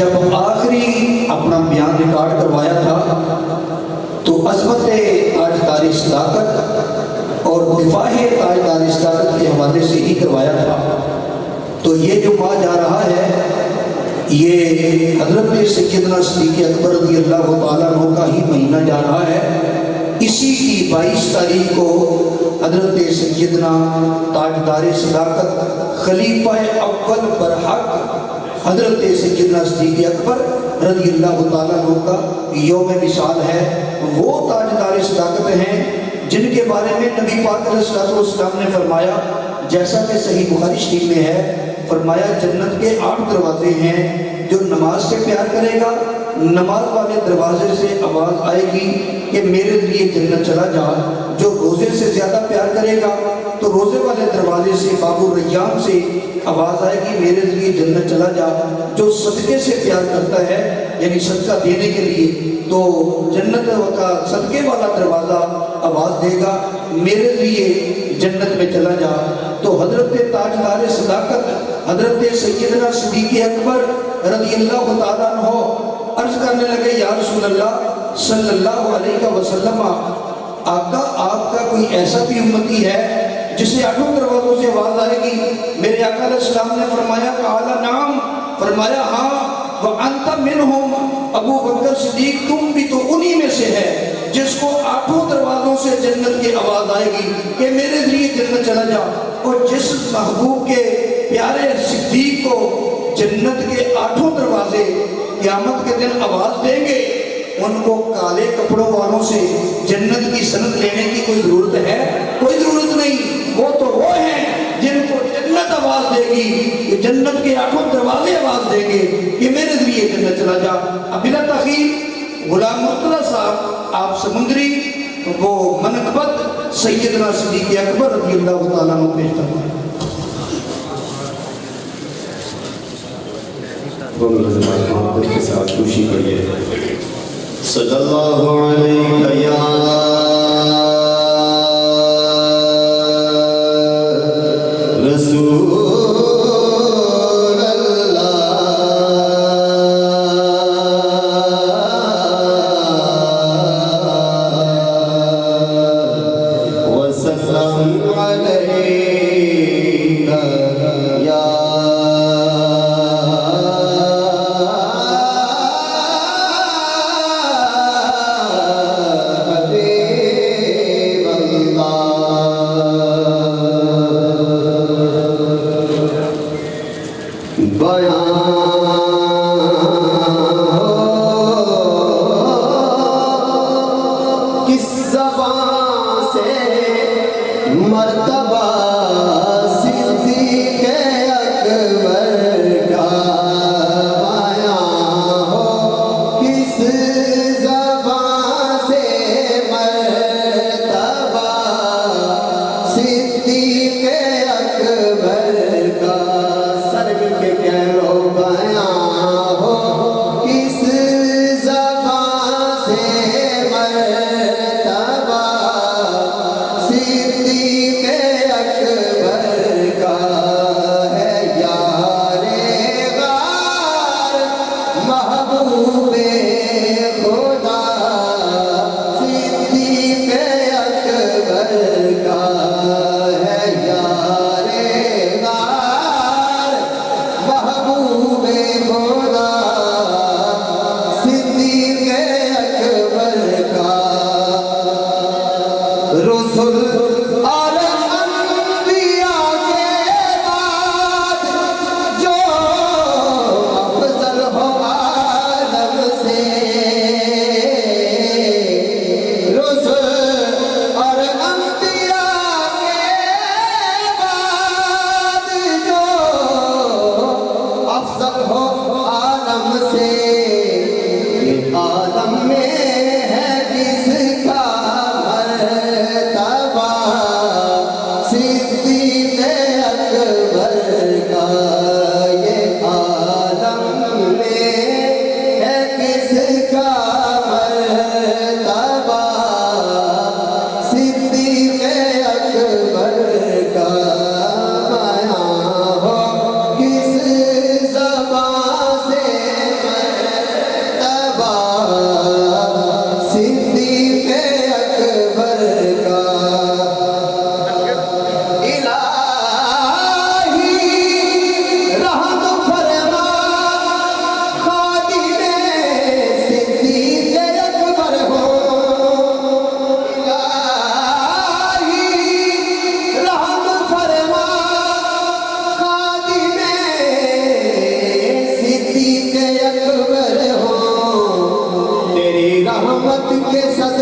جب آخری اپنا بیان ریکارڈ کروایا تھا تو عظمت تاجدار صداقت اور دفاع تاجدار صداقت کے حوالے سے ہی کروایا تھا. تو یہ جو کہا جا رہا ہے یہ حضرت سیدنا صدیق اکبر رضی اللہ تعالیٰ عنہ کا ہی مہینہ جا رہا ہے. اسی کی 22 تاریخ کو حضرت سیدنا تاجدار صداقت خلیفہ اول برحق حضرت سیدنا صدیق اکبر رضی اللہ تعالیٰ عنہ کا یوم وصال ہے. وہ تاجدار صداقت ہیں جن کے بارے میں نبی پاک علیہ السلام نے فرمایا، جیسا کہ صحیح بخاری شریف میں ہے، فرمایا جنت کے 8 دروازے ہیں. جو نماز سے پیار کرے گا نماز والے دروازے سے آواز آئے گی کہ میرے لیے جنت چلا جا. جو روزے سے زیادہ پیار کرے گا تو روزے والے دروازے سے باب الریان سے آواز آئے گی میرے لیے جنت چلا جا. جو صدقے سے پیار کرتا ہے یعنی صدقہ دینے کے لیے تو جنت کا صدقے والا دروازہ آواز دے گا میرے لیے جنت میں چلا جا. تو حضرت تاجدار صداقت حضرت سیدنا صدیق اکبر رضی اللہ تعالیٰ عنہ عرض کرنے لگے، یا رسول اللہ صلی اللہ علیہ وسلم، آقا آپ کا کوئی ایسا بھی امتی ہے جسے 8 دروازوں سے آواز آئے گی؟ میرے آقا علیہ السلام نے فرمایا قال نعم، فرمایا ہاں، وَأَنْتَ مِنْهُمْ، ابو بکر صدیق تم بھی تو انہی میں سے ہے جس کو 8 دروازوں سے جنت کی آواز آئے گی کہ میرے لیے جنت چلا جا. اور جس محبوب کے پیارے صدیق کو جنت کے 8 دروازے قیامت کے دن آواز دیں گے، ان کو کالے کپڑوں والوں سے جنت کی سند لینے کی کوئی ضرورت ہے؟ کوئی ضرورت نہیں. وہ تو وہ ہیں جن کو جنت آواز دے گی کہ جنت کے 8 دروازے آواز دیں گے کہ میرے لیے جنت چلا جا. اب بلا تاخیر غلام مرتضیٰ صاحب آپ سمندری وہ منقبت سیدنا صدیق اکبر رضی اللہ تعالیٰ عنہ پیش فرمائیں. محبت کے ساتھ خوشی پڑھیے. صلی اللہ علیہ یا رسول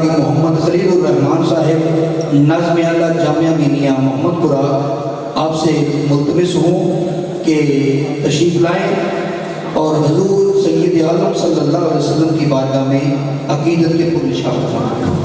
قاری محمد خلیل الرحمان صاحب نظم اعلیٰ جامعہ مینیا محمد پورہ آپ سے ملتمس ہوں کہ تشریف لائیں اور حضور سید عالم صلی اللہ علیہ وسلم کی بارگاہ میں عقیدت کے پھول نشان فرمائیں۔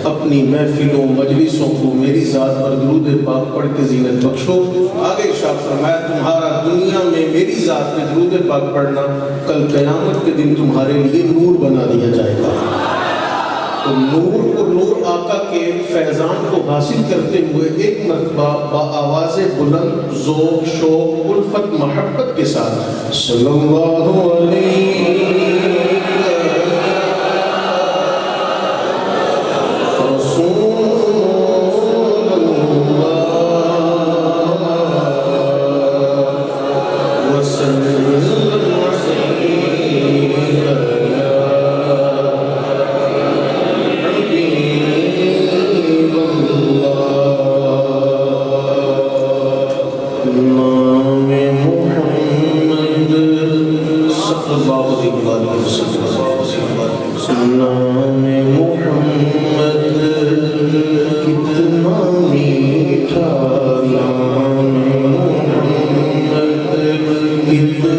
اپنی محفلوں مجلسوں کو میری ذات پر درود پاک پڑھ کے زینت بخشو۔ آگے ارشاد فرمایا تمہارا دنیا میں میری ذات پہ درود پاک پڑھنا کل قیامت کے دن تمہارے لیے نور بنا دیا جائے گا۔ تو نور کو نور آقا کے فیضان کو حاصل کرتے ہوئے ایک مرتبہ با آواز بلند ذوق شوق الفت محبت کے ساتھ صلی اللہ علیہ ذکر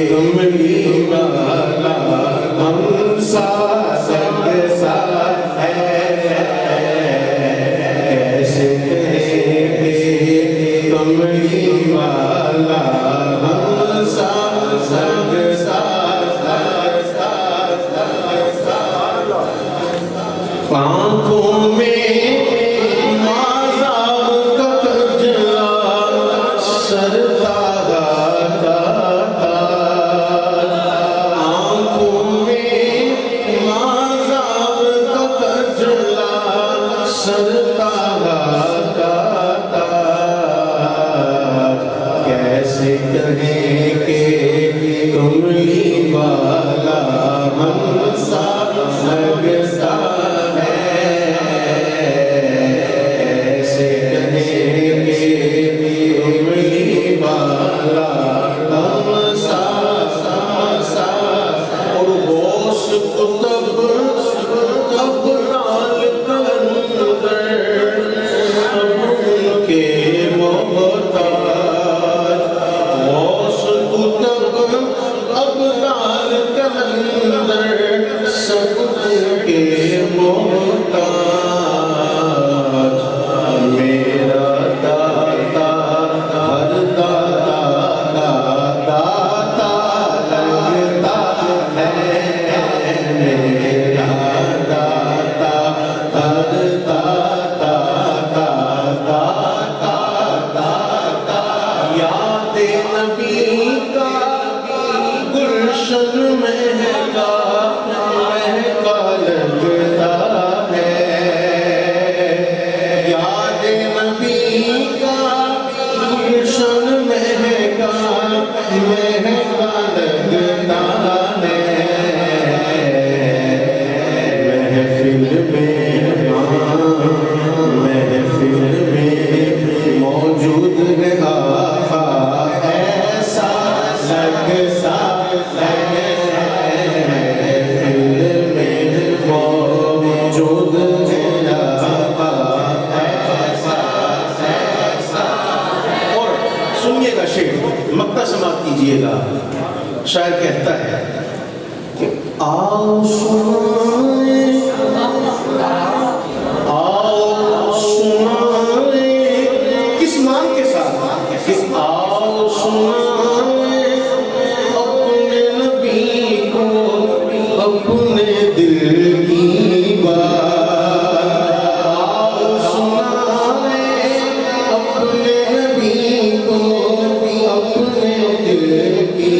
کملی والا ہم سا سنگ سا ہے کیسے کہیں کملی والا ہم سا سنگ سا آنکھوں میں مازاب کا کجلا سرتا آنکھوں میں مازاب کا کجلا سرتا کیسے کہیں کہ کملی والا ہم سا لگتا شاعر کہتا ہے کہ آؤ سنائیں کس مان کے ساتھ کہ آؤ سنائیں اپنے نبی کو اپنے دل کی بات آؤ سنائیں اپنے نبی کو اپنے دل کی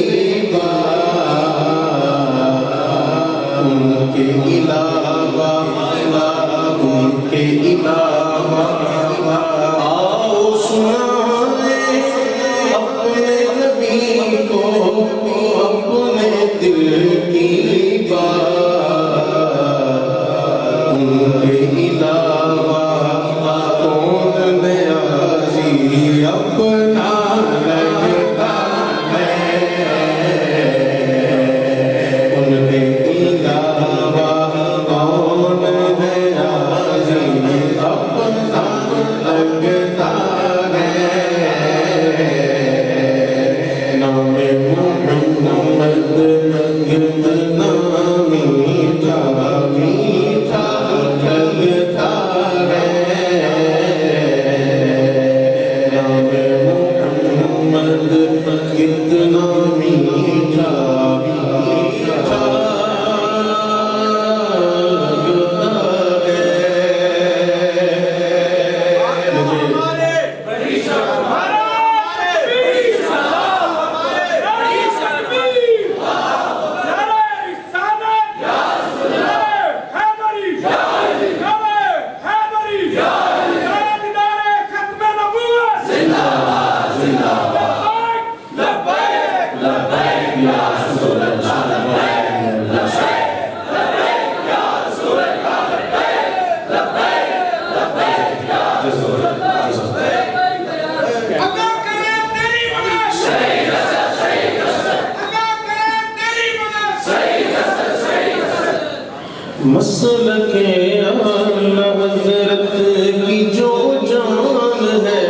مسلک اعلی حضرت کی جو جان ہے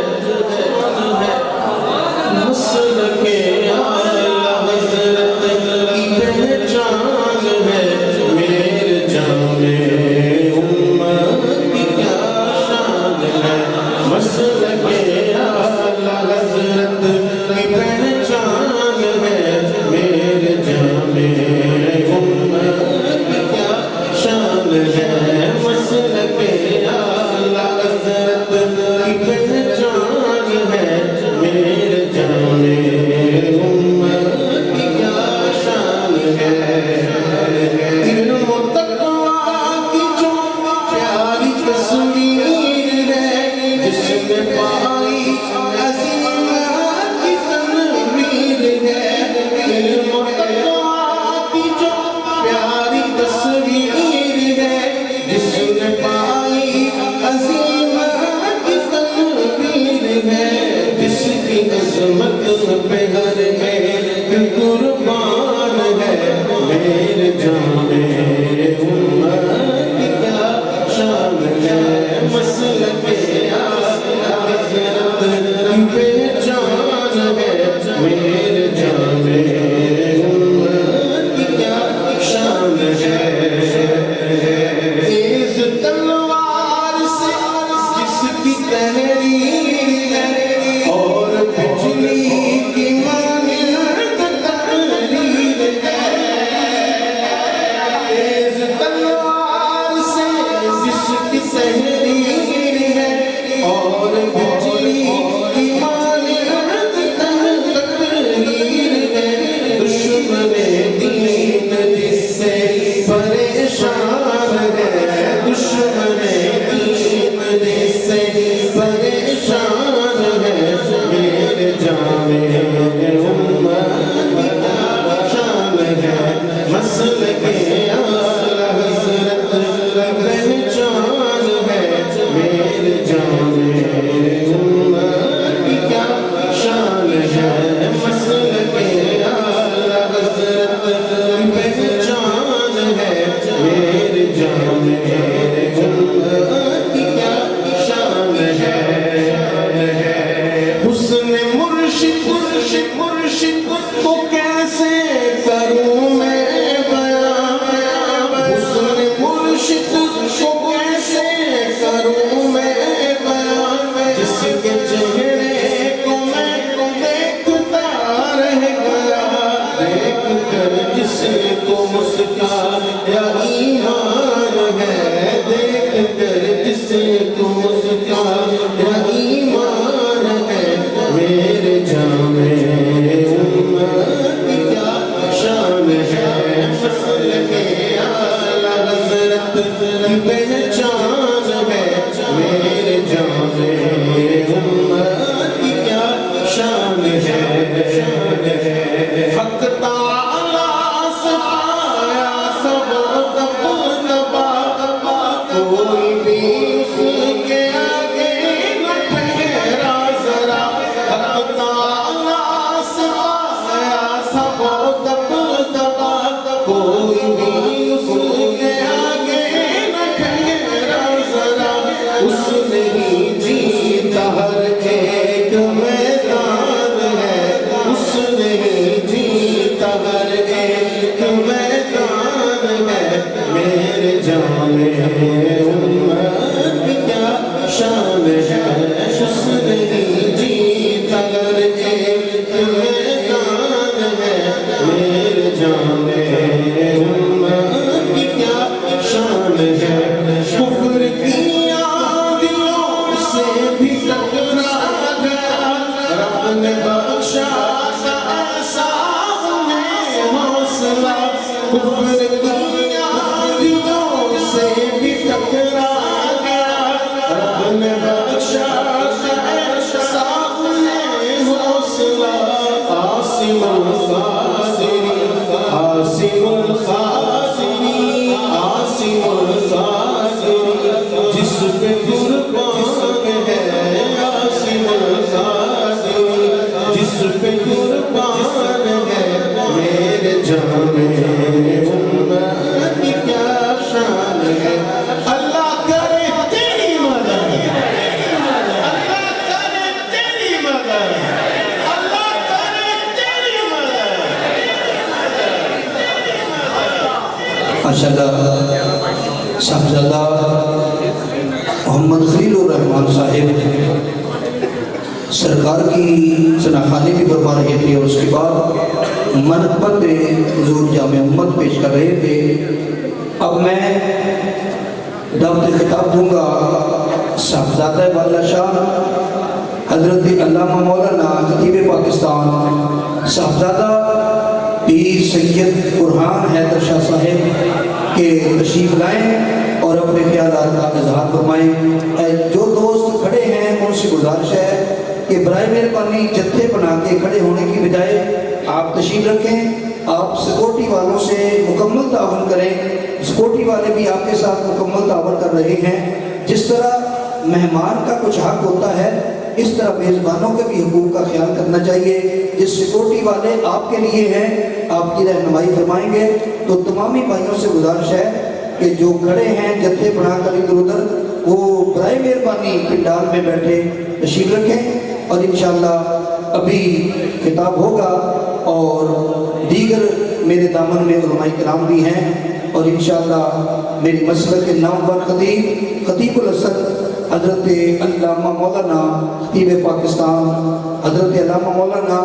مسلک اعلی حضرت قربان ہے میرے جامع امت کی کیا شان ہے مسلک اعلی حضرت کی پہچان ہے میرے جامع امت کی کیا شان ہے تیز تلوار سے جس کی تحریر ہے اور بجلی کی مانند تقریر ہے تیز تلوار سے جس کی تحریر ہے اور بجلی کی مانند تقریر ہے دشمن دین جس سے پریشان ہے دشمن دین جس سے پریشان ہے میرے جامع امت کی کیا شان ہے مسلک اعلی حضرت پہچان ہے میرے جامع امت کی کیا شان ہے مسلک اعلی حضرت پہچان ہے میرے جامع امت کی کیا شان ہے حسن مرشد کو کیسے کروں میں بیان حسن مرشد کو کیسے کروں میں بیان جس کے چہرے کو میں دیکھتا رہ گیا دیکھ کر جس کو مسکرایا ایمان ہے دیکھ کر جس کو مسکرایا ایمان ہے میرے جامع امت کی کیا شان ہے مسلک اعلی حضرت کی پہچان ہے میرے جامع امت کی کیا شان ہے حق تعالی سے آیا سب دبا کوئی بھی اس کے آگے نہ ٹھہرا ذرا حق تعالی سے آیا سب دبا کوئی بھی اس کے آگے نہ ٹھہرا ذرا اس نے ہی جیتا ہر ایک میدان ہے اس نے ہی جیتا ہر ایک میدان ہے میرے جامع امت کی کیا شان ہے اس نے ہی جیتا ہر ایک میدان ہے میرے جامع امت کی کیا شان ہے کفر کی آندھیوں سے بھی ٹکرا گیا رب نے بخشا ایسا انہیں حوصلہ کفر کی آندھیوں سے بھی ٹکرا گیا رب نے بخشا ایسا انہیں حوصلہ عاصم الخاسری عاصم الخاسری عاصم الخاسری جس پہ قربان ہے عاصم الخاسری جس پہ قربان ہے میرے جامع امت کی کیا شان ہے اللہ کرے تیری مدد اللہ کرے تیری مدد اللہ کرے تیری مدد ماشاءاللہ صاحبزادہ محمد خلیل الرحمان صاحب سرکار کی سناخانی بھی فرما رہے تھے اور اس کے بعد منقبت حضور جامع امت پیش کر رہے تھے اب میں دعوت خطاب دوں گا صاحبزادہ والا شاہ حضرت علامہ مولانا خطیب پاکستان صاحبزادہ پیر سید برہان حیدر شاہ صاحب کے تشریف لائیں اور اپنے خیالات کا اظہار فرمائیں جو دوست کھڑے ہیں ان سے گزارش ہے کہ برائے مہربانی جتھے بنا کے کھڑے ہونے کی بجائے آپ تشریف رکھیں آپ سیکورٹی والوں سے مکمل تعاون کریں سیکورٹی والے بھی آپ کے ساتھ مکمل تعاون کر رہے ہیں جس طرح مہمان کا کچھ حق ہوتا ہے اس طرح میزبانوں کے بھی حقوق کا خیال کرنا چاہیے. جس سیکورٹی والے آپ کے لیے ہیں آپ کی رہنمائی فرمائیں گے. تو تمامی بھائیوں سے گزارش ہے کہ جو کھڑے ہیں جتھے بنا کر ادھر ادھر وہ برائے مہربانی پنڈال میں بیٹھے تشریف رکھیں. اور انشاءاللہ ابھی خطاب ہوگا اور دیگر میرے دامن میں علماء کرام بھی ہیں. اور انشاءاللہ میری مسلک کے نامور خطیب الاسد حضرت علامہ مولانا خطیب پاکستان حضرت علامہ مولانا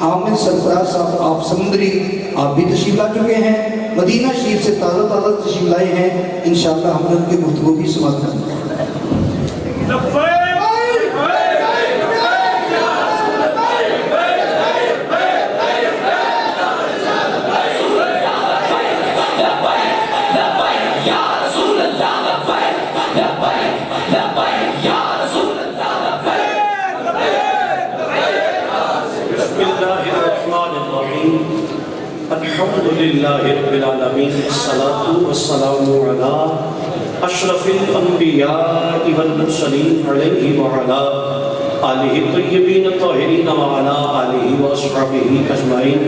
حامد سرفراز صاحب آپ سمندری آپ بھی تشریف لا چکے ہیں. مدینہ شریف سے تازہ تشریف لائے ہیں. انشاءاللہ ہم نے ان کی گفتگو بھی سماعت کریں گے. الحمدللہ رب العالمین والصلاة والسلام علی اشرف الانبیاء والمرسلین علیہ وعلا آلہ الطیبین الطاہرین وعلا آلہ واصحابہ اجمعین.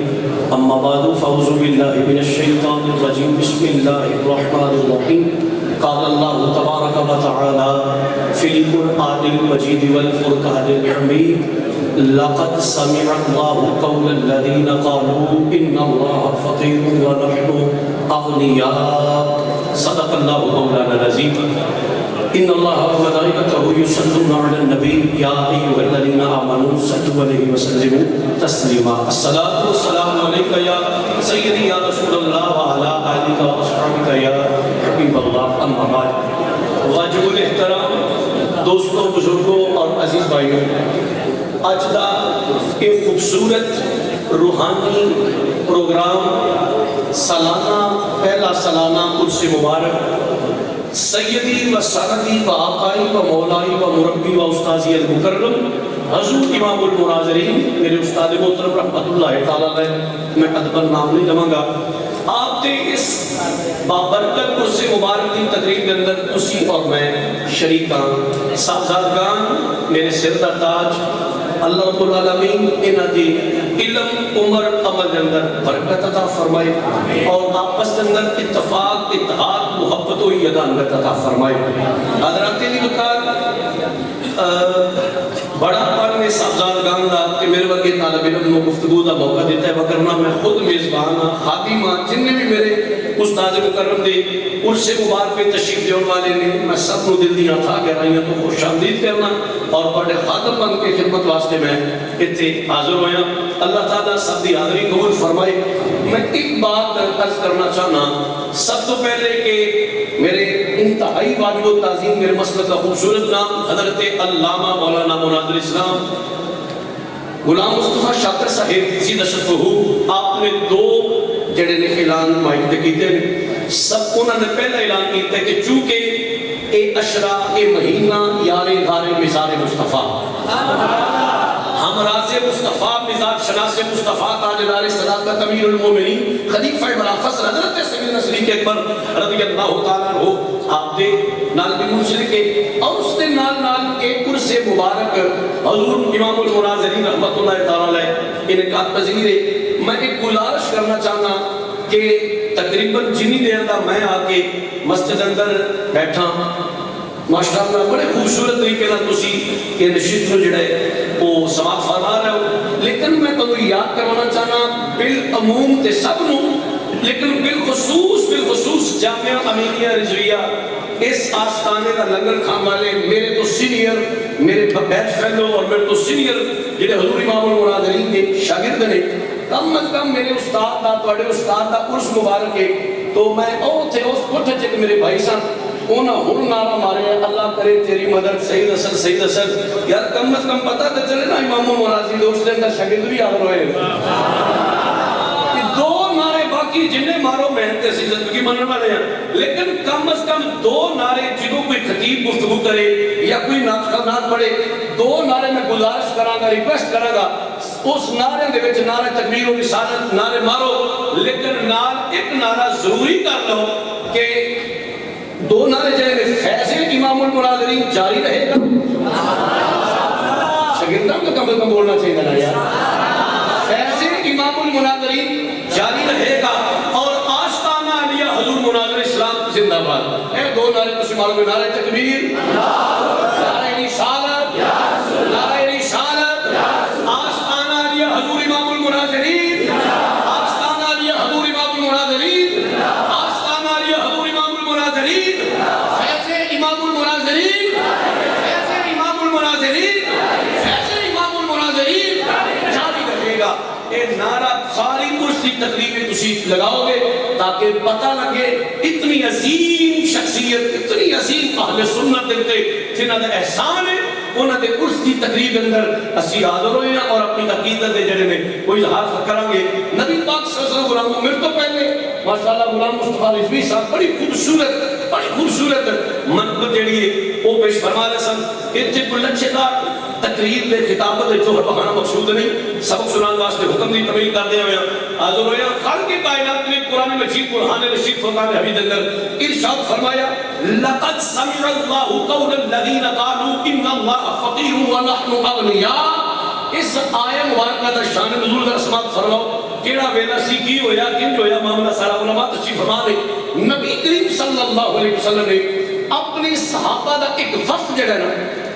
اما بعد فاعوذ باللہ من الشیطان الرجیم بسم اللہ الرحمن الرحیم. قال اللہ تبارک و تعالی فی القرآن المجید والفرقان الحمید لقد سمع الله قول الذين قالوا إن الله فقير ونحن أغنياء. صدق الله مولانا العظيم. إن الله وملائكته يصلون على النبي يا أيها الذين آمنوا صلوا عليه وسلموا تسليما. الصلاة والسلام عليك يا سيدي يا رسول الله وعلى آلك وأصحابك يا حبيب الله. أما بعد واجب الاحترام دوستوں بزرگوں اور عزیز بھائیوں، آج دا ایک خوبصورت روحانی پروگرام سالانہ پہلا سالانہ عرس مبارک سیدی و سندی و آقائی و مولائی و مربی و استاذی المکرم حضور امام المناظرین میرے استاد محترم رحمت اللہ تعالیٰ علیہ، میں ادباً نام نہیں لوں گا. آپ نے اس بابرکت عرس مبارک کی تقریب کے اندر اسی اور میں شریکان صاحبزادگان میرے سر دا تاج اللہ رب العالمین انہاں دی علم عمر عمل کے اندر برکت عطا فرمائے اور آپس کے اندر اتفاق اتحاد محبت و یگانگت عطا فرمائے. حضرات علی بکار بڑا پن میں صاحبزادگان دا کہ میرے ورگے طالب علم کو گفتگو دا موقع دیتا ہے، وگرنہ میں خود میزبان ہاں خادم ہاں. جن نے بھی میرے استاد مکرم دے عرس مبارک پہ تشریف دینے والے نے میں سب کو دل دیا تھا گہرائیاں تو خوش آمدید کرنا اور بڑے خادم بن کے خدمت واسطے میں اتنے حاضر ہویا. اللہ تعالیٰ سب دی حاضری قبول فرمائے. میں ایک بات عرض کرنا چاہنا سب تو پہلے کہ میرے انتہائی واجب و تعظیم میرے مسلک کا خوبصورت نام حضرت علامہ مولانا مناظر اسلام غلام مصطفیٰ شاکر صاحب زید اشرفہ آپ نے دو جڑے نے اعلان مائک دے کیتے سب انہوں نے پہلا اعلان کیتا ہے کہ چونکہ اے اشرا اے مہینہ یارے دھارے مزار مصطفیٰ ہم راز مصطفیٰ مزار شناس مصطفیٰ تاجدار صداقت امیر المومنین خلیفہ بلافصل حضرت سیدنا صدیق اکبر رضی اللہ تعالیٰ عنہ آپ دے نال بھی منشر کے اور اس دے نال ایک عرس مبارک حضور امام المناظرین رحمت اللہ تعالیٰ علیہ انعقاد پذیر ہے. میں ایک گزارش کرنا چاہنا کہ تقریباً جنی دیر دا میں آ کے مسجد اندر بیٹھا ماشاءاللہ بڑے خوبصورت طریقے نال تسی کہ نشست نو جڑا ہے وہ سماعت فرما رہے ہو، لیکن میں تمہیں یاد کروانا چاہنا بالعموم تے سب نو لیکن بالخصوص جامعہ امیلیہ رضویہ اس آستانے کا لنگر کھان والے میرے تو سینئر میرے بیچ فیلو اور میرے تو سینئر جنہیں حضور امام المناظرین کے شاگرد نے کم از کم میرے استاد دا توڑے استاد دا عرس مبارک ہے تو میں او تھے اس کوٹھے چکے میرے بھائی سان اونا ہن نعرہ مارے اللہ کرے تیری مدد سید اصل یار کم از کم پتہ تو چلے نا امام المناظرین دوست دے شاگرد بھی حاضر ہوئے دو نعرے باقی جنہیں مارو محنت سے زندگی مننے والے ہیں لیکن کم از کم دو نعرے جنہوں کوئی خطیب گفتگو کرے یا کوئی نعت پڑھے دو نعرے میں گزارش کراں گا ریکویسٹ کراں گا اس نعرے دے وچ نعرہ تکبیر و رسالت نعرے مارو لیکن نال ایک نعرہ ضروری کر لو کہ دو نعرے جائے فیض امام المناظرین جاری رہے گا کم از کم بولنا چاہیے نا یار. فیض امام المناظرین جاری رہے گا اور آستانہ علیہ حضور مناظر اسلام زندہ باد. اے دو نعرے تو شماروں میں نعرہ تکبیر, نعرہ رسالت, نعرہ رسالت, آستانہ علیہ حضور امام المناظرین, آستانہ علیہ حضور امام المناظرین, آستانہ علیہ حضور امام المناظرین, فیض امام المناظرین, فیض امام المناظرین, فیض امام المناظرین جاری رہے گا. اے نعرہ ساری کرسی تقریبیں تسی لگاؤ گے تاکہ پتہ لگے اتنی عظیم شخصیت, اتنی عظیم اہل سنت دیتے جنہاں دا احسان ہے انہاں دے عرس دی تقریب اندر اسی حاضر ہوئے ہیں اور اپنی عقیدت دے جڑے میں کوئی اظہار کریں گے. نبی پاک صلی اللہ علیہ وسلم غلام عمر تو پہلے ماشاءاللہ غلام مصطفیٰ رضوی صاحب بڑی خوبصورت منقبت جڑی ہے وہ پیش فرما رہے سن. اتنے کوئی لچھے دار تقریر دے خطابت دے جوہر بہانا مقصود نہیں, سبق سنان واسطے حکم دی طویل کر دے ہوئے حاضر ہوئے ہیں. خالق کائنات نے قرآن مجید قرآن رشید فرقان حمید اندر ارشاد فرمایا لقد سمع اللہ قول الذین قالوا ان اللہ فقیر ونحن اغنیاء. اس آیہ مبارکہ دا شان نزول دا سماعت فرماؤ کیڑا ویلا سی کی ہویا کنج ہویا معاملہ سارا علماء تشریف فرما دے. نبی کریم صلی اللہ علیہ وسلم نے اپنے صحابہ دا ایک وفد جڑا نا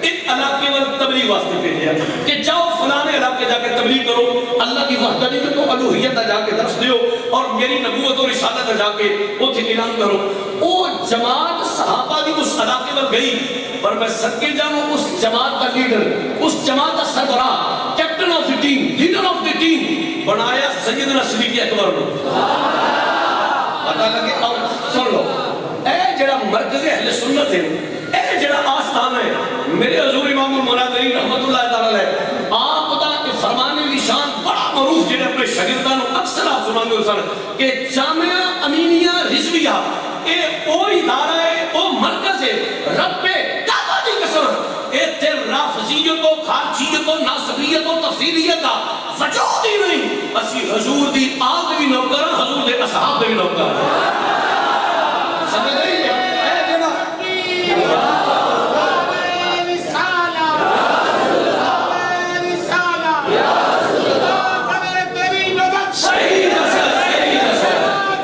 ایک علاقے وال تبلیغ واسطے بھیجیا کہ جاؤ فلانے علاقے جا کے تبلیغ کرو, اللہ کی وحدانیت و الوہیت جا کے درس دیو اور میری نبوت اور رسالت جا کے اوتھے اعلان کرو. او جماعت صحابہ دی اس علاقے وال گئی پر میں صدقے جاؤں اس جماعت کا لیڈر, اس جماعت کا سربراہ, captain of the team, leader of the team بنایا سیدنا صدیق اکبر کو. پتہ لگے اور سن لو اے جڑا مرکز اہل سنت ہے, اے جڑا آستان ہے میرے حضور امام المناظرین رحمت اللہ تعالی علیہ آپ دا کہ فرمان نشان بڑا معروف جڑے اپنے شاگردان اکثر آپ سنانے ہو سن کہ جامعہ امینیہ رضویہ اے او ادارہ ہے, او مرکز ہے رب کعبہ دی قسم اے تے رافضیت و خارجیت و ناصبیت و تفصیلیت دا وجود ہی نہیں. اسی حضور دی آل بھی نوکر, حضور دے اصحاب بھی نوکر. سمجھ رہی ہے اے جنا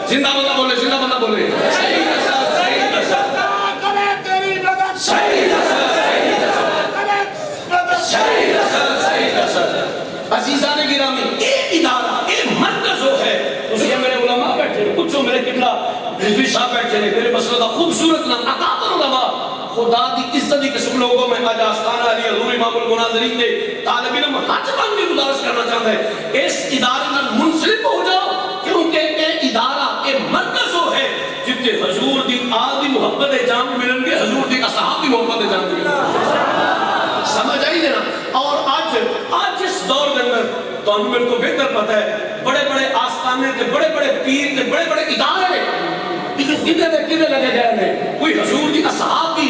زندہ بندہ بولے, زندہ بندہ بولے. عزیزان گرامی ایک ادارہ, ایک مرکز ہو ہے. اسی میرے علماء بیٹھے ہیں, کچھ میرے قبلہ رضوی صاحب بیٹھے ہیں, میرے مسئلہ کا خوبصورت نام اکابر علماء خدا دی عزت دی قسم لوگوں میں آج آستانہ علی حضور امام المناظرین دے طالب علم حج بن بھی گزارش کرنا چاہتا ہے اس ادارے میں منسلک ہو جاؤ کیونکہ اے ادارہ اے مرکز ہو ہے جتے حضور دی آل دی محبت جان ملن گے, حضور دی اصحاب دی محبت جان ملن گے. سمجھ آئی دینا. اور آج اس دور کے اندر تو ہم میرے کو بہتر پتہ ہے بڑے بڑے آستانے تے بڑے بڑے پیر تے بڑے بڑے ادارے کدھے لگے گئے ہیں. کوئی حضور دی اصحاب کی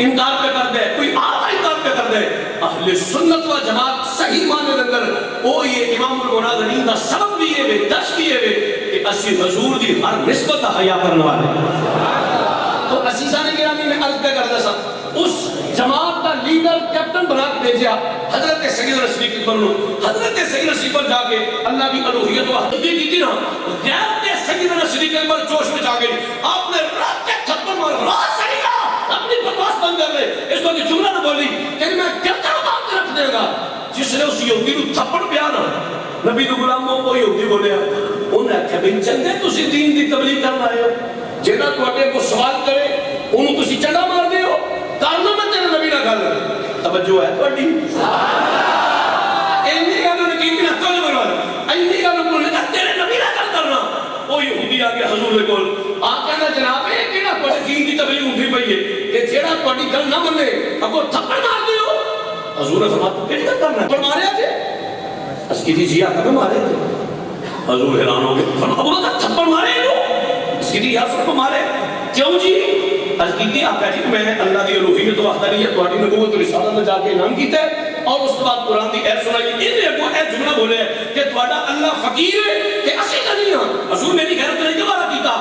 انکار پہ کر دے, کوئی آدھا انکار پہ کر دے. اہل سنت و جماعت صحیح معنی اندر وہ یہ امام المناظرین کا سبب بھی ہے, درس بھی ہے کہ اسی حضور دی ہر نسبت حیا کرنے والے. تو عزیزان گرامی میں عرض پہ کر دسا اس جماعت کا لیڈر کیپٹن بنا کے بھیجیا حضرت سیدنا صدیق اکبر نے. حضرت سیدنا صدیق اکبر جا کے اللہ کی الوہیت و وحدانیت کی تھی نا, غیرت سیدنا صدیق اکبر جوش میں جا گئی. آپ نے رات کے تھپڑ مار راز صدیقہ اپنی بکواس بند کر لے. اس کو جملہ نہ بولی کہ میں کہتا ہوں باندھ کے رکھ دے گا. جس نے اس یہودی کو تھپڑ پیا نا, نبی تو غلاموں کو یہودی بولیا, انہیں کہا بھئی چندے تسی دین دی تبلیغ کرنا ہے, جنہاں تواڈے کو سوال کرے انہوں تسی چنڈا مار دے ہو. کارنا میں تیرے نبی نہ گل توجہ ہے تواڈی اینی گل نے کی نہ توجہ کروا اینی گل کو نے تیرے نبی نہ گل کرنا. وہ یہودی آ کے حضور دے کول آ کہنا جناب اے کیڑا تواڈے دین دی تبلیغ ہوندی پئی ہے کہ جیڑا تواڈی گل نہ منے اگوں تھپڑ مار دیو. حضور نے فرمایا کیڑی گل کرنا پر ماریا تھے اس کی جی آ کے مارے تھے. حضور حیران ہو گئے, فرمایا ابو بکر تھپڑ مارے لو اس کی یا سب کو مارے کیوں جی؟ عرض کی آقا جی میں اللہ دی الوہیت و وحدانیت تواڈی نبوت و رسالت میں جا کے اعلان کیتا ہے اور اس کے بعد قرآن دی ایت سنائی. انہیں کو ایت جملہ بولے کہ تواڈا اللہ فقیر ہے کہ اسی نہیں ہاں. حضور میری غیرت نہیں دوبارہ کیتا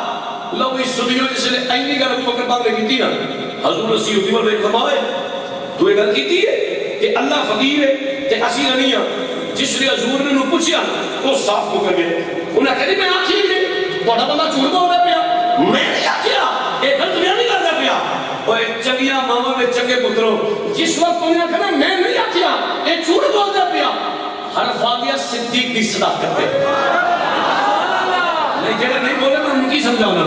لو اس سدیو جس نے اینی گل ابو بکر پاک نے کیتی نا, حضور اسی یہودی والے فرماوے تو یہ گل کیتی ہے کہ اللہ فقیر ہے تے اسی نہیں ہاں جس نے حضور نے پوچھیا وہ صاف کو کر گئے انہیں کہا میں آخی نہیں بڑا بندہ جھوٹ بول رہا پیا میں نہیں آخیا ایک غلط بیان نہیں کرتا پیا وہ چنگیاں ماما میں چنگے پترو جس وقت انہیں کہا میں نہیں آخیا یہ جھوٹ بول رہا پیا حرف آ گیا صدیق کی صداقت پہ نہیں جڑے نہیں بولے میں ان کی سمجھاؤں گا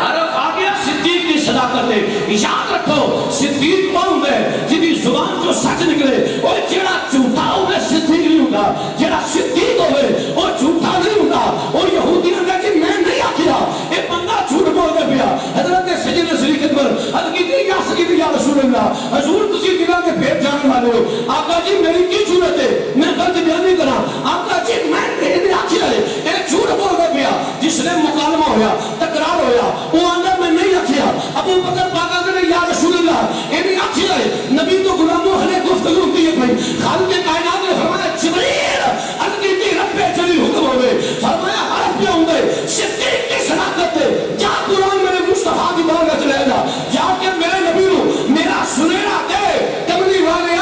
حرف آ گیا صدیق کی صداقت ہے یاد رکھو صدیق کون ہے جنہی زبان جو سچ نکلے وہ جڑا جھوٹا ہوئے صدیق نہیں ہوتا جڑا صدیق ہوئے وہ جھوٹا نہیں ہوتا وہ یہودیاں نے کہ میں نہیں آکھیا یہ بندہ جھوٹ بول دے پیا حضرت سیدنا صدیق اکبر حضرت کی یا سیدی یا رسول اللہ حضور تسی دلوں کے بھیت جانے والے ہو آقا جی میری کی ضرورت ہے میں غلط بیان نہیں کراں آقا جی میں نہیں آکھیا ہے یہ جھوٹ بول دے پیا جس نے مکالمہ ہویا تکرار ہویا وہ آندا میں نہیں آکھیا ابو بکر پاک نے یا رسول اللہ یہ نہیں آکھیا ہے نبی تو غلاموں ہلے گفتگو ہوتی ہے بھائی خالق کائنات نے فرمایا جبریل انکی کی رب پہ چلی حکم ہوئے فرمایا حرف پہ ہوں گے صدیق کی صداقت ہے جا قرآن میرے مصطفیٰ کی بارگاہ چلے جا جا کے میرے نبی نو میرا سنیرا دے کملی والے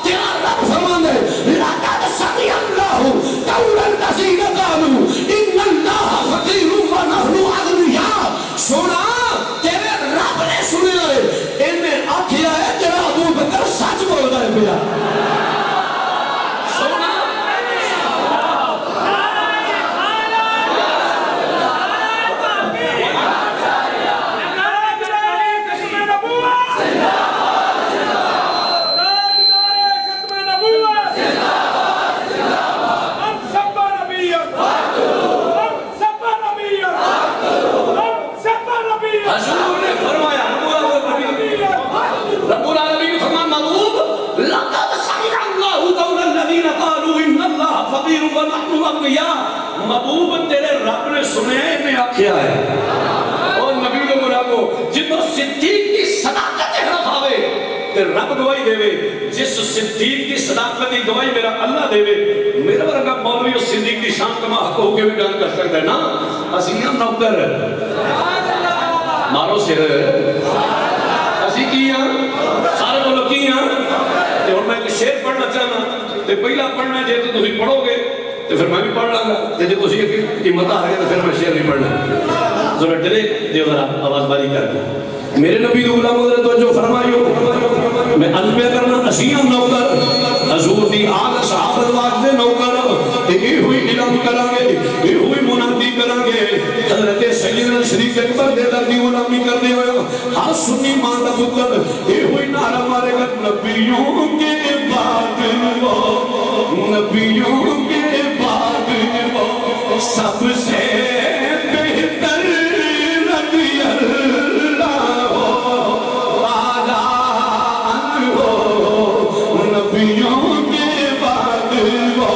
تیرا رب فرمان ہے لقد سمع اللہ قول الذین قالوا ان اللہ فقیر و نحن اغنیاء سنا تیرے رب نے سنیا ہے انہیں آکھیا ہے تیرا ابو بکر سچ بول رہا ہے پیا محبوب تیرے رب نے سنے میں آکھیا ہے اور نبی کو بلا کو جنہوں صدیق کی صداقت حرف آوے تے رب گواہی دے وے جس صدیق کی صداقت کی گواہی میرا اللہ دے وے میرا ورگا مولوی اس صدیق کی شان کما حق ہو کے بھی بیان کر سکتا ہے نا اسیاں نوکر مارو سر اسی کیاں سارے بولو کیاں تے اور میں ایک شعر پڑھنا چاہنا تے پہلا پڑھنا جے تو تسی پڑھو گے تو پھر میں بھی پڑھ لوں گا جب تسی قیمت آ رہے تو پھر میں شعر نہیں پڑھنا ذرا ڈرے دیو ذرا آواز باری کر کے میرے نبی دو غلام حضرت توجہ فرمائیو میں عرض پہ کرنا اسیاں نوکر حضور دی آل صحابت واسطے نوکر تے ہوئی علم کریں گے یہ ہوئی منادی کریں گے حضرت سیدنا شریف اکبر دے دی غلامی کرتے ہوئے ہر سنی ماں دا پتر یہ ہوئی نعرہ مارے گا نبیوں کے بعد وہ نبیوں کے بعد وہ سب سے بہتر نبی اللہ ہو آلہ ہو نبیوں کے بعد وہ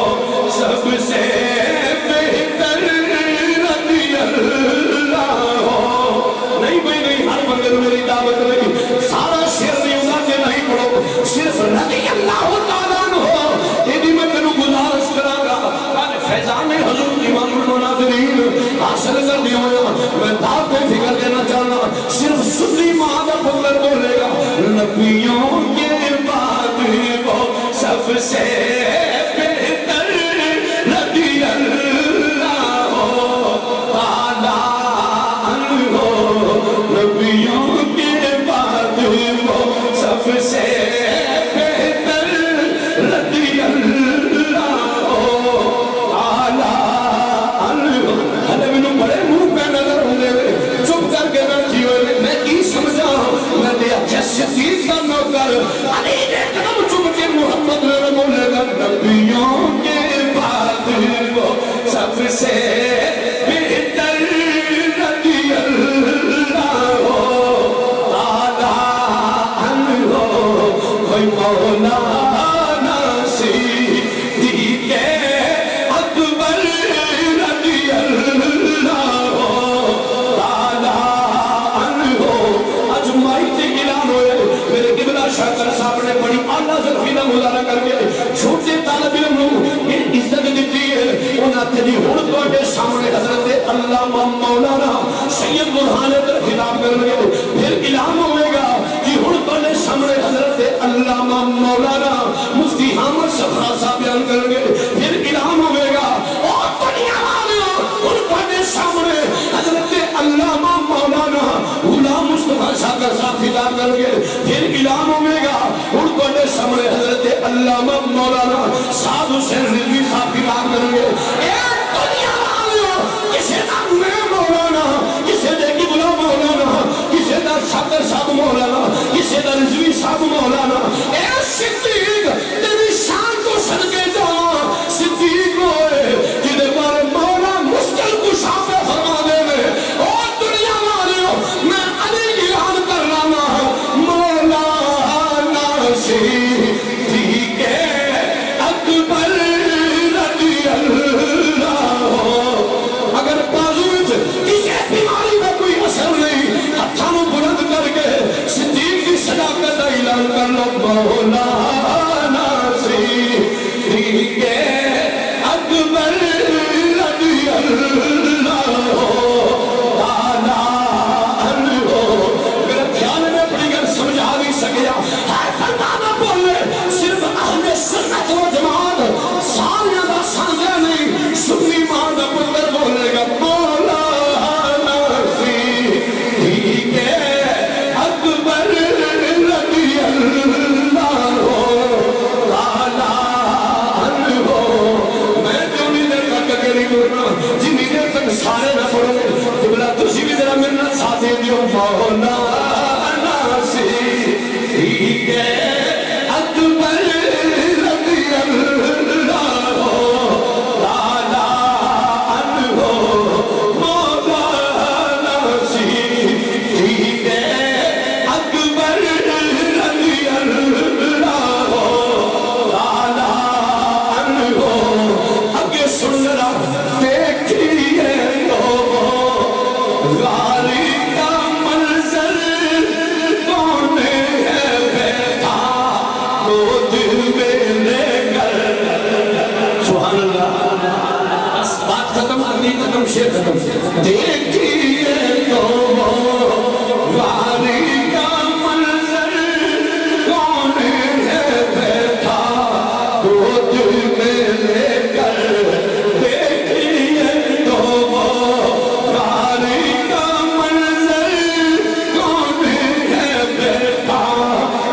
سب سے بہتر نبی اللہ ہو نہیں بھائی نہیں ہر بندے میری دعوت نہیں سارا شعر نہیں ہوگا کہ نہیں پڑھو صرف نبی اللہ تعالیٰ ہو یہ بھی میں تینوں گزارش کرا گا فیضان حضور امام المناظرین حاصل کر دیا ہوا میں بات کو فکر دینا چاہنا صرف سنی ماں کا پتر بولے گا نبیوں کے بعد وہ سب سے بہتر نبی اللہ ہو تعالیٰ ہو نبیوں کے بعد وہ سب سے بہتر نبی اللہ ہو تعالیٰ ہلے میں بڑے منہ پہ نظر ہوں گے چپ کر کے بیٹھی ہوئے میں کی سمجھا میں دیا صدیق کا نوکر علی نے قدم چپ کے محمد نے بولے گا نبیوں کے بعد وہ سب سے بہتر نبی اللہ ہو تعالیٰ ہو کوئی مولانا صدیق اکبر نبی اللہ ہو تعالیٰ ہو اجمائی سے اعلان ہوئے میرے قبلہ شاکر صاحب نے بڑی اعلیٰ ذرفیدہ مظاہرہ کر کے چھوٹے طالب علم یہ عزت دیتی ہے انہاں تیری ہون کوئے سامنے حضرت اللہ مولانا سید برحان در خطاب کر لگے پھر اعلان ہوئے گا کہ ہون کوئے سامنے حضرت اللہ مولانا مفتی حامد اعلان ہوئے گا ہن تواڈے سامنے حضرت علامہ مولانا صاحب حسین رضوی صاحب کی بات کریں گے اے دنیا والو کسے دا میں مولانا کسے دے قبلہ مولانا کسے دا شاکر صاحب مولانا کسے دا رضوی صاحب مولانا اے صدیق تیری شان کو صدقے جا صدیق ہوئے جدے بارے مولا مشکل کشا پہ فرما دے میں او دنیا والو میں علی اعلان کر رہا ہوں مولانا صدیق اکبر رضی اللہ اگر بازو کسی بیماری میں کوئی اثر نہیں ہتھانوں بلند کر کے صدیق کی صداقت کا اعلان کر لو مولانا صدیق اکبر رضی اللہ تعالیٰ عنہ میرے خیال میں اپنی گھر سمجھا نہیں سکیا ہر بندہ نہ بولے صرف اہل سنت و جماعت سالیاں دا سانجا نہیں سنی ماں دا پتر بولے گا مولانا صدیق اکبر رضی اللہ تعالیٰ عنہ میں جو نہیں دیر کا کری کرنا جنہی دیر تک سارے نہ پڑھو قبلہ تسی بھی ذرا میرے نہ ساتھ دیو مولانا صدیق اکبر رضی اللہ تعالیٰ عنہ مولانا صدیق اکبر رضی اللہ تعالیٰ عنہ اگے سن رہا دیکھیے غاری کا منظر کون ہے بیٹھا تو دل میں لے کر سبحان اللہ بس بات ختم کرنی ختم شیر ختم دیکھیے تو غاری کا منظر کون ہے بیٹھا تو دل میں لے کر دیکھیے تو غاری کا منظر کون ہے بیٹھا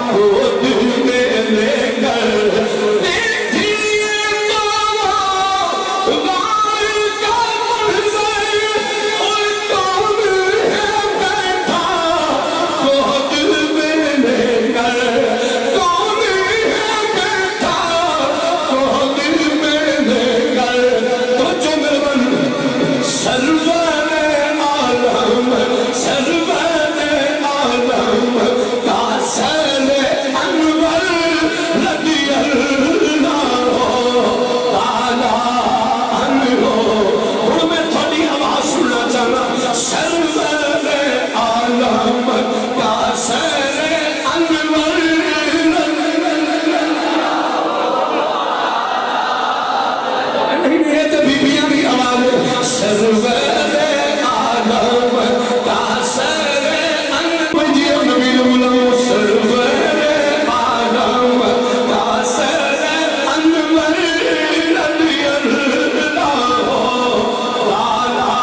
تو دل میں لے کر دیکھیے تو غاری کا منظر کون ہے بیٹھا تو دل میں لے کر کون ہے بیٹھا تو دل میں لے کر تو جو میرے من سرور عالم کا سر انور رضی اللہ تعالیٰ عنہ ہوں میں تھوڑی آواز سننا چاہنا سرور عالم کا سر انور نہیں ہے تو بیبیاں بھی آواز سرور عالم کا سر انور جیو نبی علم سرور عالم کا سر انور رضی اللہ تعالیٰ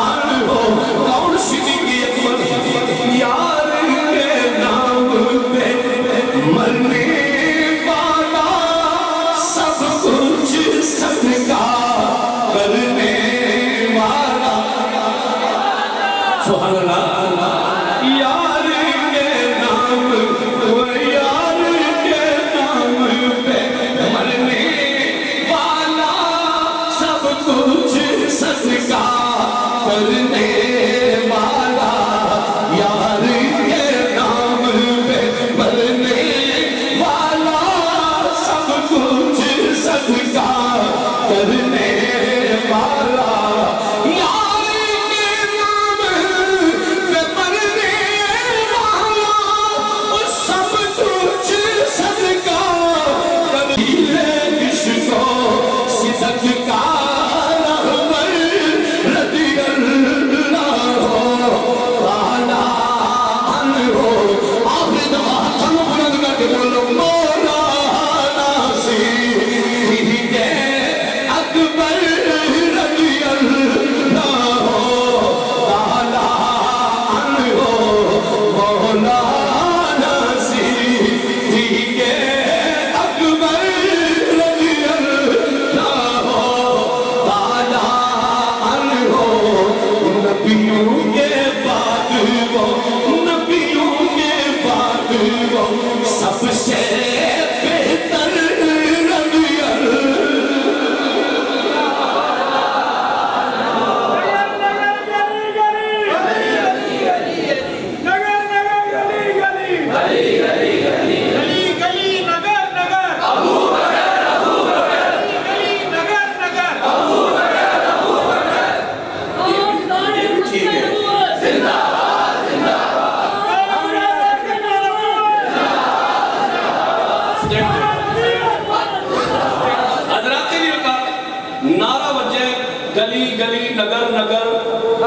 عنہ کون صدیق اکبر یار کے نام پہ مرنے والا سب کچھ صدقہ کرنے والا سبحان اللہ یار کے نام وہ یار کے نام پہ مرنے والا سب کچھ صدقہ کرنے والا یار کے نام پہ مرنے والا سب کچھ صدقہ کرنے والا یار کے نام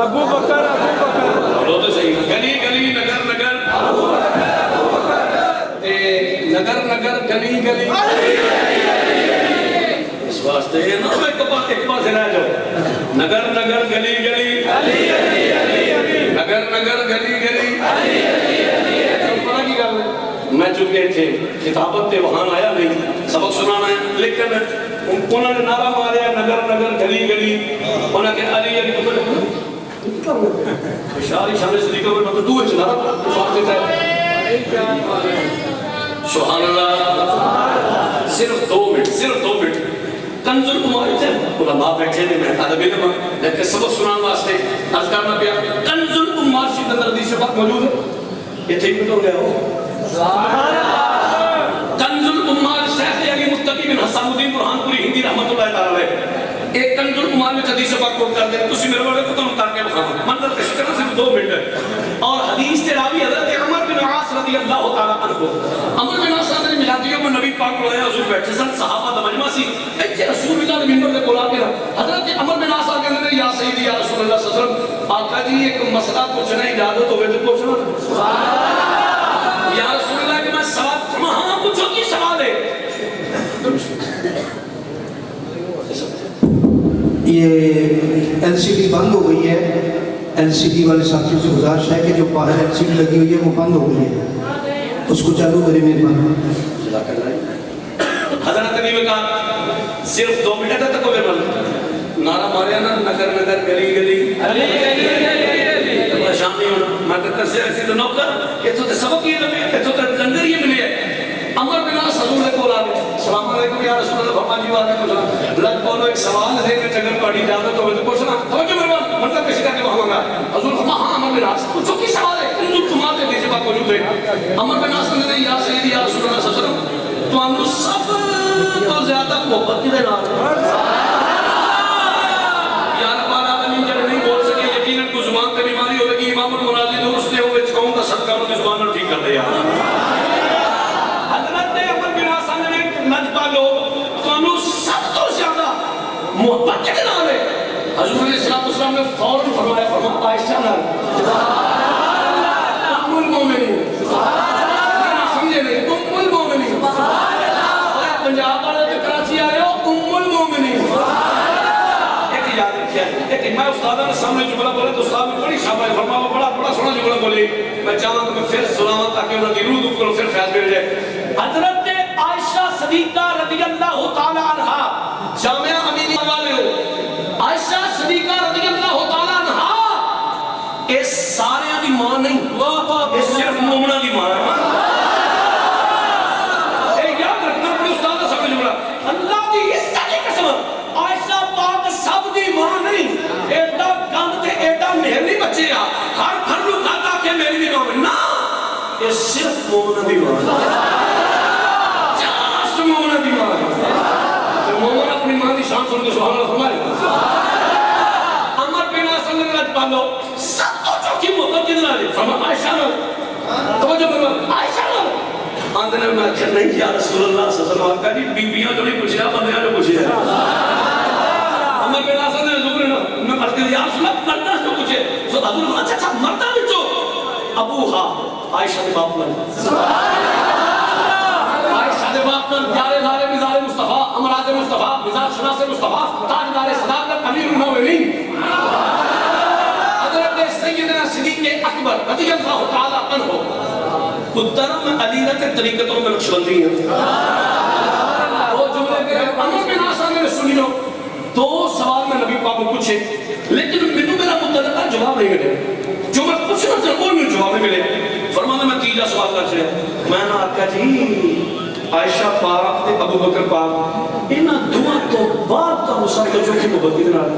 ابو بکر بولو تو صحیح گلی گلی نگر نگر نگر نگر گلی گلی اس واسطے یہ نہ ایک بار سے رہ جاؤ نگر نگر گلی گلی نگر نگر گلی گلی پڑھا کی گل میں چکے تھے کتابت پہ وہاں آیا نہیں سبق سنانا ہے لیکن انہوں نے نعرہ ماریا نگر نگر گلی گلی انہوں نے کہا علی علی شاہی شامل صدیقہ میں مطلب دو اچھنا سبحان اللہ صرف 2 منٹ کنز العمال تھے علماء بیٹھے نے میں ادب علم لیکن سبق سنان واسطے عرض کرنا پیا کنز العمال شیخ اندر حدیث پاک موجود ہے یہ ٹھیک تو گیا ہو کنز العمال شیخ علی متقی بن حسن الدین برہان پوری ہندی رحمت اللہ تعالی علیہ ایک کنز العمال میں حدیث پاک کوٹ کر دیں تسی میرے والے کو تم کر کے بخاؤ منظر کش کرنا صرف 2 منٹ اور حدیث کے راوی حضرت عمر بن عاص رضی اللہ تعالی عنہ عمر بن عاص نے ملادیوں میں نبی پاک کو آیا حضور بیٹھے سن صحابہ دا مجمع سی ایتھے رسول اللہ نے منبر تے بلا کے حضرت عمر بن عاص کہندے نے یا سیدی یا رسول اللہ صلی اللہ علیہ وسلم آقا جی ایک مسئلہ پوچھنا اجازت ہوے تو پوچھنا سبحان اللہ یا رسول اللہ کہ میں سوال فرما ہاں پوچھو کی سوال ہے یہ ایل سی ڈی بند ہو گئی ہے ایل سی ڈی والے ساتھیوں سے گزارش ہے کہ جو باہر ایل سی ڈی لگی ہوئی ہے وہ بند ہو گئی ہے اس کو چالو کرے مہربانی حضرت علی نے کہا صرف 2 منٹ تک کو بل نعرہ ماریا نا نگر نگر گلی گلی پریشان نہیں ہونا میں کہتا سے ایسی تو نوکر یہ تو سبق یہ لگے یہ تو لنگر یہ ملے عمر بن عاص حضور نے بولا السلام علیکم یا رسول اللہ فرما جی وعلیکم السلام لگ بولو ایک سوال ہے کہ اگر پڑھی اجازت ہو تو پوچھنا توجہ میرے مطلب کسی کا کہ وہاں گا حضور فرما ہاں عمر بن عاص پوچھو کی سوال ہے ان جو تمہارے دیجے بات موجود ہے عمر بن عاص نے یا سیدی یا رسول اللہ صلی اللہ علیہ وسلم تو ہم سب تو زیادہ محبت کی دینا یا رب العالمین جب نہیں بول سکے یقیناً کو زبان پہ بیماری ہوئے گی امام المنازل درست ہے ہوئے قوم کا صدقہ انہوں نے زبان میں ٹھیک کر دیا حضرت عمر بن عاص نے نجبہ لوگ تو ہم سب تو زیادہ محبت کے دینا ہے حضور علیہ السلام نے فوراً فرمایا فرما عائشہ نہ ام المومنین سمجھے نہیں ام المومنین پنجاب والے تو کراچی آئے ہو ام المومنین ایک یاد رکھیا لیکن میں استادہ نے سامنے جملہ بولے تو استاد نے بڑی شاباش فرمایا بڑا سونا جملہ بولی میں چاہوں کہ میں پھر سناؤں تاکہ انہوں نے روح دکھ کرو پھر فیض مل جائے حضرت عائشہ صدیقہ رضی اللہ تعالی عنہا جامعہ امینی والے ہو عائشہ صدیقہ رضی اللہ تعالی عنہا اس سارے دی ماں نہیں اس صرف مومنہ دی ماں ہے اللہ دی عزت کی قسم عائشہ پاک سب دی ماں نہیں ایڈا گند تے ایڈا مہربانی بچے آ ہر گھر نو کہتا کہ میری بھی ماں نا یہ صرف مومنہ دی ماں جس مومنہ دی ماں تو مومنہ اپنی ماں دی شان سن کے سبحان اللہ فرمائے عمر بن عاص نے رج پالو سب تو چوکی محبت کی دلالی فرما عائشہ نو توجہ فرما عائشہ نو آندھنے میں اچھا نہیں یا رسول اللہ صلی اللہ علیہ وسلم بی بیاں جو نہیں پوچھے بندیاں جو پوچھے عمر بن عاص نے حضور نے میں پڑھتے ہیں یا رسول اللہ مردہ جو پوچھے تو حضور نے اچھا مردہ بچو ابوہا عائشہ دے باپ من عائشہ دے باپ من پیارے دارے مزار مصطفیٰ امراض مصطفیٰ مزار شناس مصطفیٰ تاج دار صداقت امیر المومنین حضرت سیدنا صدیق اکبر رضی اللہ تعالی عنہ قدرم علیہ کے طریقتوں میں نقشبندی ہیں وہ جملے کے عمر بن عاص نے سنی ہو 2 سوال میں نبی پاک کو پوچھے لیکن منو میرا متعلقہ جواب نہیں ملے جو میں پوچھنا چاہتا ہوں میں جواب نہیں ملے فرمانا میں 3 سوال کر چاہے میں نے آقا جی عائشہ پاک تے ابو بکر پاک انہاں دعا تو بعد کا مسئلہ جو کہ محبت کی دنال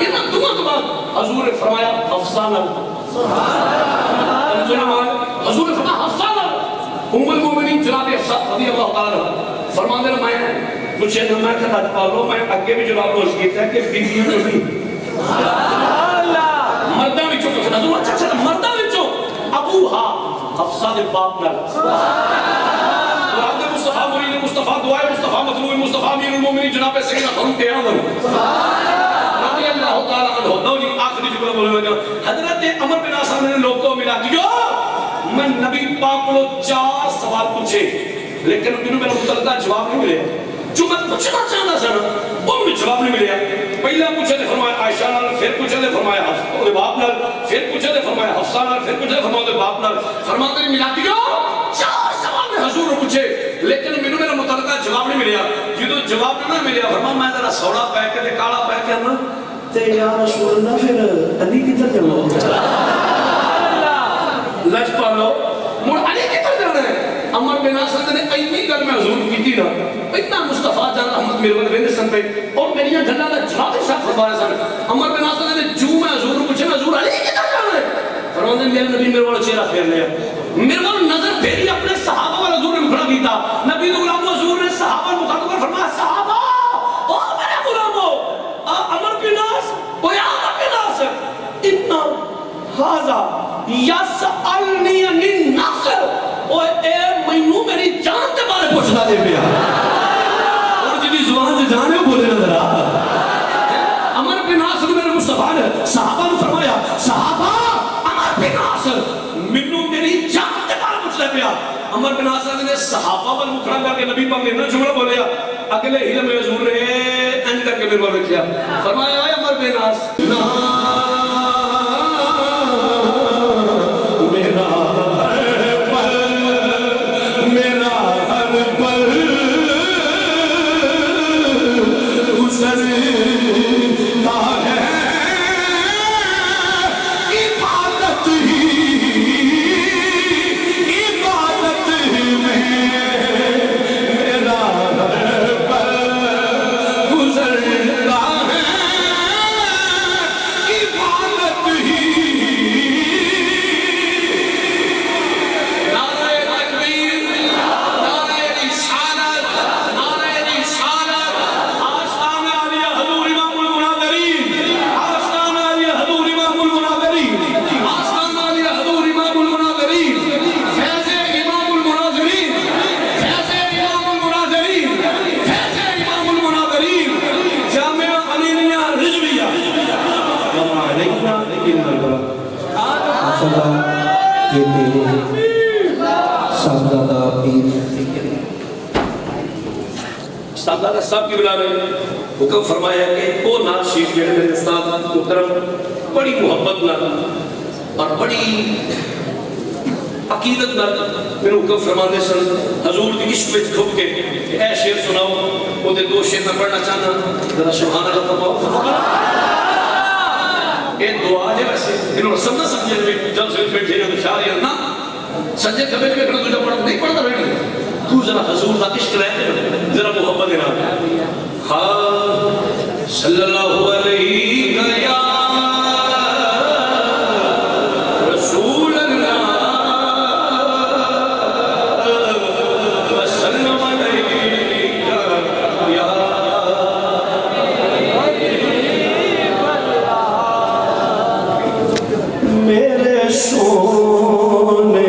انہاں دعا تو بعد حضور نے فرمایا افسانہ حضور نے فرمایا افسانہ ام المومنین جناب حفصہ رضی اللہ تعالیٰ فرمان دے میں مجھے نمائے کا حد پالو میں اگے بھی جناب روز کیتا ہے کہ بیویوں جو نہیں مردہ بھی چو کچھ حضور اچھا مردہ بھی چو ابوہا حفصہ دے باپ نال مراد مصطفیٰ مرید مصطفیٰ دعائے مصطفیٰ مطلوب مصطفیٰ امیر المومنین جناب سیدنا خانم پیغمبر رضی اللہ تعالیٰ ہوتا ہوں جی آخری جملہ بولنے لگا حضرت عمر بن عاص نے لوگ کو ملا دیا میں نبی پاک کو 4 سوال پوچھے لیکن انہوں میرا متعلقہ جواب نہیں ملے جو میں پوچھنا چاہتا سا وہ مجھے جواب نہیں ملیا پہلا پوچھے تھے فرمایا عائشہ نال پھر پوچھے تھے فرمایا حفصہ باپ نال پھر پوچھے تھے فرمایا حفصہ نال پھر پوچھے تھے فرمایا باپ نال فرماتے ہیں ملا دیا 4 سوال میں حضور کو پوچھے لیکن میں میرا متعلقہ جواب نہیں ملیا جدو جواب نہ ملیا فرمایا میں ذرا سوڑا پہ کے کالا پہ کے نا تے یا رسول اللہ پھر علی کدھر جاؤ لج پالو مڑ علی کدھر جانا ہے عمر بن عاص نے ایمی گل میں حضور کی تھی نا اتنا مصطفیٰ جان رحمت میرے ود ویندے سن پہ اور میری گھنٹا دا جواب صاحب فرمایا سن عمر بن عاص نے جو میں حضور کو پوچھا حضور علی کدھر جانا ہے فرماتے ہیں میرے نبی میرے والا چہرہ پھیر لیا میرے والا نظر پھیری اپنے صحابہ والا حضور نے کھڑا کیتا نبی تو غلام حضور نے صحابہ مخاطب کر فرمایا صحابہ او میرے غلامو عمر بن عاص او یا عمر بن عاص اتنا حاضا یسألنی عن النفس اوہ اے مینوں میری جان دے بارے پوچھنا دے پیا اور جنی زبان سے جانے بولے نظر عمر بن عاص نے میرے مصطفیٰ نے صحابہ نے فرمایا صحابہ عمر بن عاص مینوں میری جان دے بارے پوچھنا پیا عمر بن عاص نے صحابہ پر مکھڑا کر کے نبی پاک نے اتنا جملہ بولیا اگلے ہی میں حضور نے اینڈ کر کے میرے بارے کیا فرمایا اے عمر بن عاص صاحبزادہ صاحب کی بلا رہے حکم فرمایا کہ وہ نعت شریف جڑے میرے استاد محترم بڑی محبت نال اور بڑی عقیدت نال میرے حکم فرماندے سن حضور دی عشق وچ کھپ کے اے شعر سناؤ وہ دے 2 شعر میں پڑھنا چاہنا ذرا سبحان اللہ فرماؤ اے دعا ہے ویسے انہوں نے سب نہ سمجھے جب سے بیٹھے ہیں شاعر یا نہ سجدے کبھی بھی کرنا تجھے پڑھنا نہیں پڑھتا بیٹھے تو ذرا حضور کا عشق رہتے ذرا محبت دینا خواہ صلی اللہ علیہ یا رسول اللہ وسلم علیہ یا میرے سونے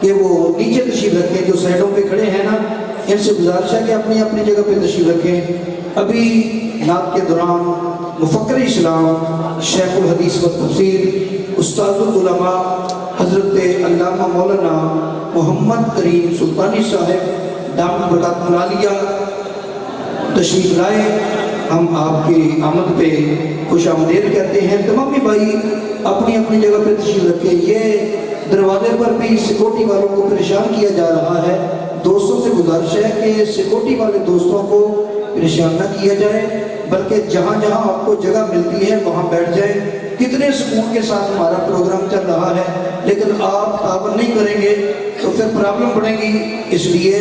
کہ وہ نیچے تشریف رکھیں، جو سائڈوں پہ کھڑے ہیں نا ان سے گزارش ہے کہ اپنی اپنی جگہ پہ تشریف رکھیں۔ ابھی نعت کے دوران مفکر اسلام شیخ الحدیث و تفسیر استاد العلماء حضرت علامہ مولانا محمد کریم سلطانی صاحب دامت برکاتہ العالیہ تشریف لائے، ہم آپ کی آمد پہ خوش آمدید کہتے ہیں۔ تمام بھائی اپنی اپنی جگہ پہ تشریف رکھیں۔ یہ دروازے پر بھی سیکورٹی والوں کو پریشان کیا جا رہا ہے، دوستوں سے گزارش ہے کہ سیکورٹی والے دوستوں کو پریشان نہ کیا جائے، بلکہ جہاں جہاں آپ کو جگہ ملتی ہے وہاں بیٹھ جائیں۔ کتنے سکون کے ساتھ ہمارا پروگرام چل رہا ہے، لیکن آپ تعاون نہیں کریں گے تو پھر پرابلم بڑھے گی۔ اس لیے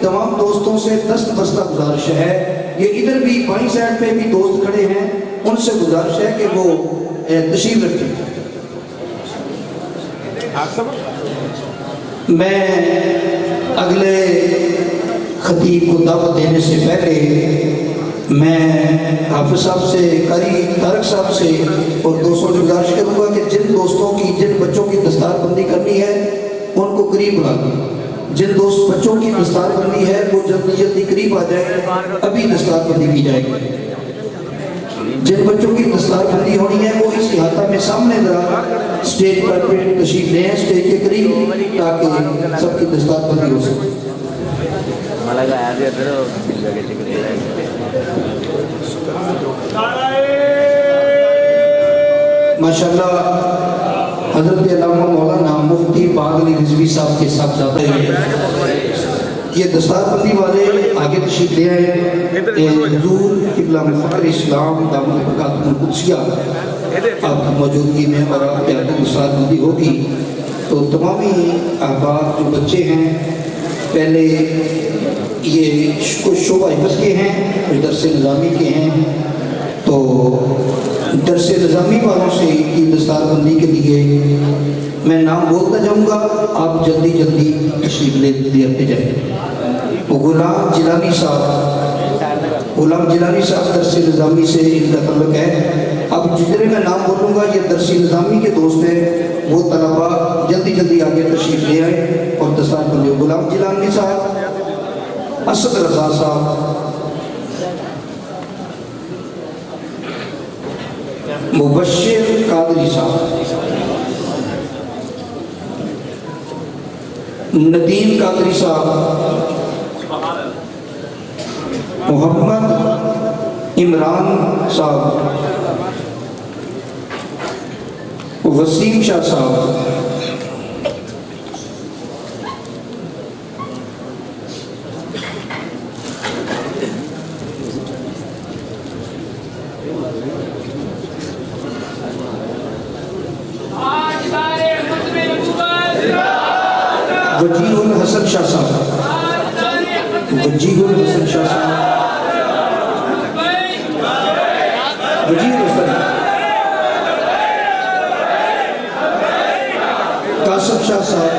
تمام دوستوں سے دست بستہ گزارش ہے، یہ ادھر بھی بائیں سائڈ پہ بھی دوست کھڑے ہیں، ان سے گزارش ہے کہ وہ تشریف رکھیں۔ میں اگلے خطیب کو دعوت دینے سے پہلے میں حافظ صاحب سے، قاری طارق صاحب سے اور دوستوں سے گزارش کروں گا کہ جن دوستوں کی، جن بچوں کی دستار بندی کرنی ہے ان کو قریب بلا دیں۔ جن دوست بچوں کی دستار بندی ہے وہ جلدی جلدی قریب آ جائے، ابھی دستار بندی کی جائے گی۔ جن بچوں کی دستار بندی ہونی ہے وہ اس احاطہ میں سامنے ذرا اسٹیج پر تشریف لیں اسٹیج کے قریب تاکہ سب کی دستار بندی ہو سکے. ماشاءاللہ حضرت علامہ مولانا مفتی باغلی رضوی صاحب کے ساتھ زیادہ ہی یہ دستار بندی والے آگے تشریف لے آئے. حضور قبلہ فخر اسلام دامت برکاتہ القدسیہ آپ کی موجودگی میں اور آپ کے آگے دستار بندی ہوگی تو تمامی احباب جو بچے ہیں پہلے یہ کچھ شعبہ حفظ کے ہیں کچھ درس نظامی کے ہیں تو درس نظامی والوں سے کی دستار بندی کے لیے میں نام بولتا جاؤں گا آپ جلدی جلدی تشریف لے جائیں. غلام جیلانی صاحب درس نظامی سے ان کا تعلق ہے. اب جتنے میں نام بولوں گا یہ درس نظامی کے دوست ہیں وہ طلباء جلدی جلدی آگے تشریف لے آئیں اور دستار بندی. غلام جیلانی صاحب، اسد رضا صاحب، مبشر قادری صاحب، ندیم قادری صاحب، محمد عمران صاحب، وسیم شاہ صاحب، وجیہ الحسن شاہ صاحب، وجیہ الحسن شاہ صاحب، وجیہ الحسن، قاسم شاہ صاحب،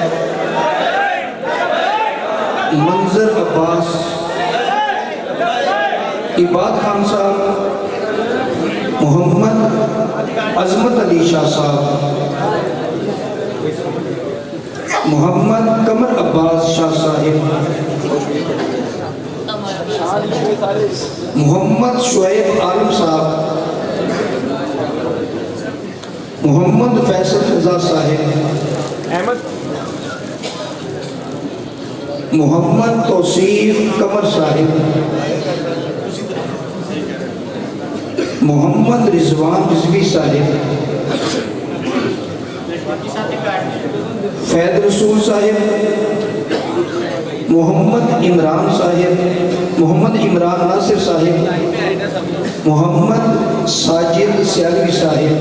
منظر عباس، عباد خان صاحب، محمد عظمت علی شاہ صاحب، محمد قمر عباس شاہ صاحب، محمد شعیب عالم صاحب، محمد فیصل رضا صاحب، محمد توصیف قمر صاحب، محمد رضوان رضوی صاحب، فید رسول صاحب، محمد عمران صاحب، محمد عمران ناصر صاحب، محمد ساجد سیالوی صاحب،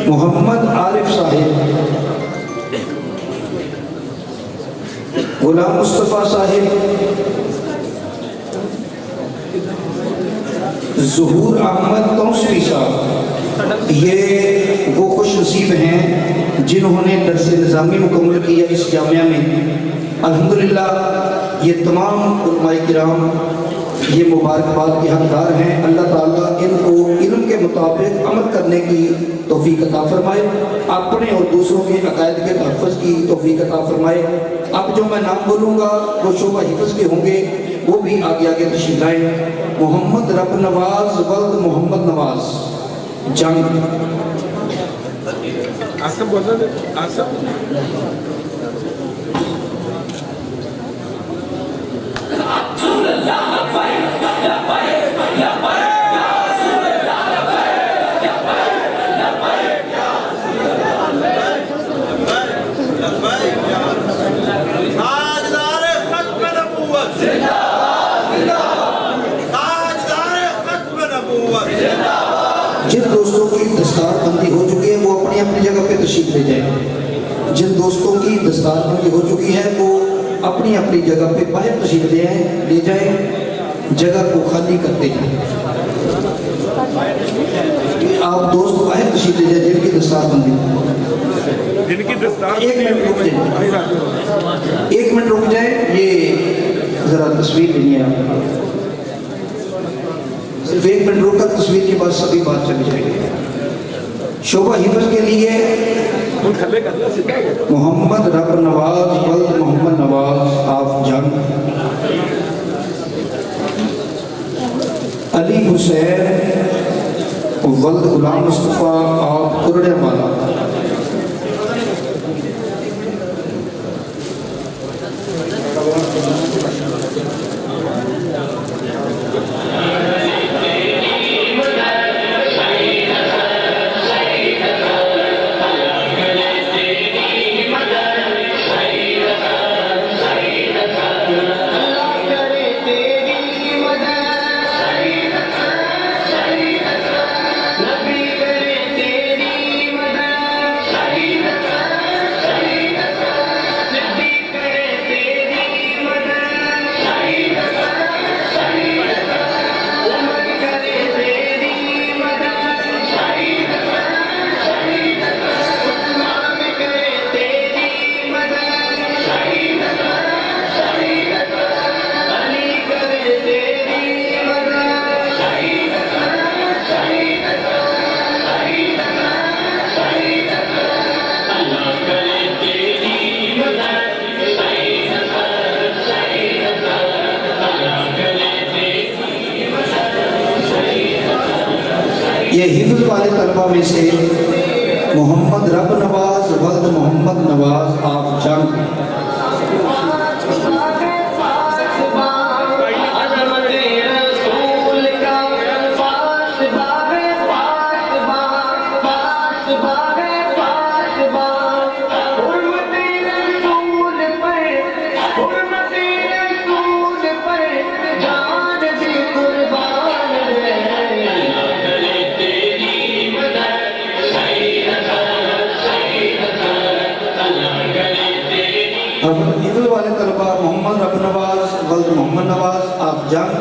محمد عارف صاحب، غلام مصطفیٰ صاحب، ظہور احمد توسوی صاحب. یہ وہ خوش نصیب ہیں جنہوں نے درس نظامی مکمل کیا اس جامعہ میں. الحمدللہ یہ تمام علماء کرام یہ مبارکباد کے حقدار ہیں. اللہ تعالیٰ ان کو علم کے مطابق عمل کرنے کی توفیق عطا فرمائے، اپنے اور دوسروں کے عقائد کے تحفظ کی توفیق عطا فرمائے. اب جو میں نام بولوں گا وہ شعبہ حفظ کے ہوں گے، وہ بھی آگے آگے تشریف لائیں. محمد رب نواز ولد محمد نواز جنگ، آسم بولنا دے آسم جن دوستوں کی دستار بندی ہو چکی ہے وہ اپنی اپنی جگہ پہ تشریف لے جائیں. جن دوستوں کی دستار بندی ہو چکی ہے وہ اپنی اپنی جگہ پہ باہر تشریف لے جائیں، جگہ کو خالی کرتے ہیں. آپ دوست باہر تشریف لے جائیں جن کی دستار بندی. ایک منٹ رک جائیں، یہ ذرا تصویر لینی ہے آپ. صرف ایک منٹ روک کر تصویر کے بعد سبھی بات چلی جائے گی. شعبہ حفظ کے لیے محمد رب نواز ولد محمد نواز آف جنگ، علی حسین حسین ولد غلام مصطفیٰ آپ کرڑے والا. یہ حفظ والے طلبہ میں سے محمد رب نواز ولد محمد نواز آپ جنگ. حفظ والے طلبہ محمد رب نواز ولد محمد نواز آپ جنگ.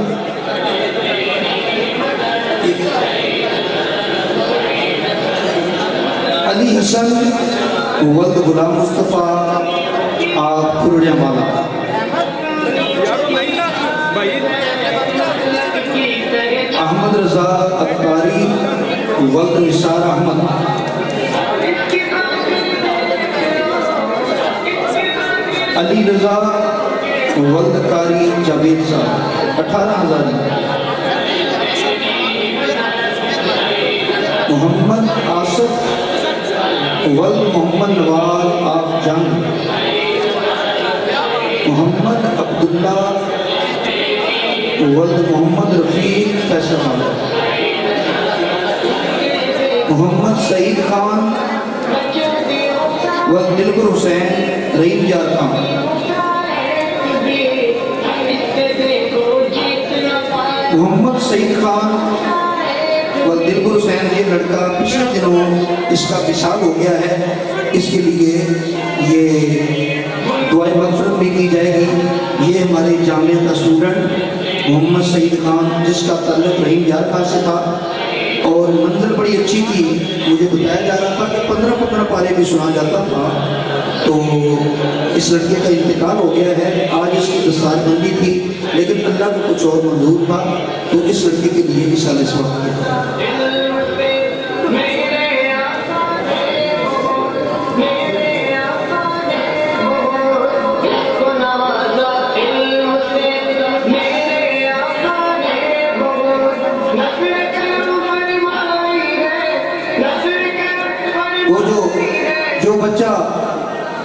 علی حسن ولد غلام مصطفیٰ آپ کرڑے والا. احمد رضا اکاری ولد نثار احمد. علی رضا ولد کاری جاوید صاحب 18,000. محمد آصف ولد محمد نواز آپ جنگ. محمد عبداللہ ولد محمد رفیق فیصل آباد. محمد سعید خان ولد دلبر حسین رحیم یار خان. محمد سعید خان ولد دلبر حسین یہ لڑکا پچھلے دنوں اس کا وصال ہو گیا ہے، اس کے لیے یہ دعائے مغفرت بھی کی جائے گی. یہ ہمارے جامعہ کا اسٹوڈنٹ محمد سعید خان جس کا تعلق رحیم یار خان سے تھا، اور منظر بڑی اچھی تھی. مجھے بتایا جا رہا تھا کہ 15 پارے بھی سنا جاتا تھا. تو اس لڑکے کا انتقال ہو گیا ہے. آج اس کی دستار بندی تھی، لیکن اللہ کو کچھ اور منظور تھا، تو اس لڑکے کے لیے بھی سال اس وقت کیا. وہ جو بچہ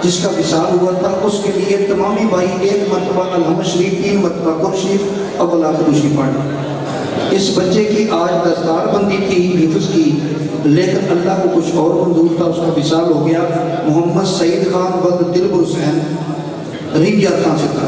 جس کا وصال ہوا تھا اس کے لیے تمامی بھائی 1 مرتبہ الحمد شریف 3 مرتبہ قرآن شریف اول آخر شریف پڑھیں. اس بچے کی آج دستار بندی تھی حفظ کی، لیکن اللہ کو کچھ اور منظور تھا، اس کا وصال ہو گیا. محمد سعید خان ولد دلبر حسین رحیم یار خان سے تھا.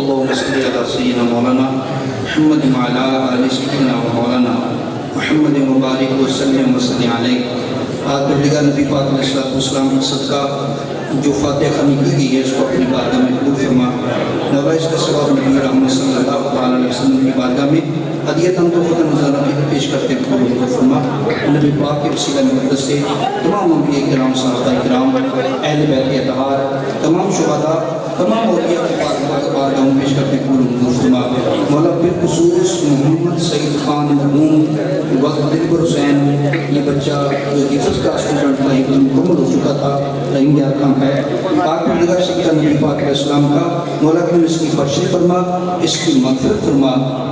اللهم صل على سيدنا مولانا محمد وعلى آل سيدنا مولانا محمد مبارک وسلم وسلم علیہ. پروردگار نبی پاک علیہ السلام کا صدقہ جو فاتحہ خانی کی گئی ہے اس کو اپنی بارگاہ میں قبول فرما. مولا اس کا ثواب نبی رحمت صلی اللہ علیہ وسلم کی بارگاہ میں ہدیۃً تحفۃً مزارہ پیش کرتے ہیں قبول فرما. نبی پاک کے وسیلہ مقدس سے تمام انبیاء کرام صحابہ کرام اہل بیت اطہار تمام شہداء تمام اولیاء کی بارگاہ میں پیش کرتے ہیں قبول فرما. مولا بالخصوص محمد بچہ جو حفظ کا اسٹوڈنٹ تھا، حفظ مکمل ہو چکا تھا، رحیم یار خان ہے، پاک نگاہ سکتا نبی پاک علیہ السلام کا، مولا کریم اس کی بخشش فرما، اس کی مغفرت فرما،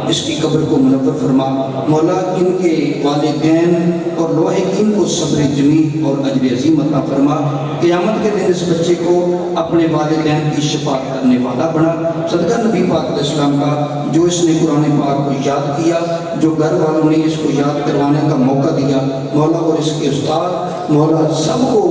اس کی قبر کو منور فرما، مولا ان کے والدین اور لاحقین کو صبر جمیل اور اجر عظیم عطا فرما، قیامت کے دن اس بچے کو اپنے والدین کی شفاعت کرنے والا بنا، صدقہ نبی پاک علیہ السلام کا، جو اس نے قرآن پاک کو یاد کیا، جو گھر والوں نے اس کو یاد کروانے کا موقع دیا، مولا اور اس کے استاد، مولا سب کو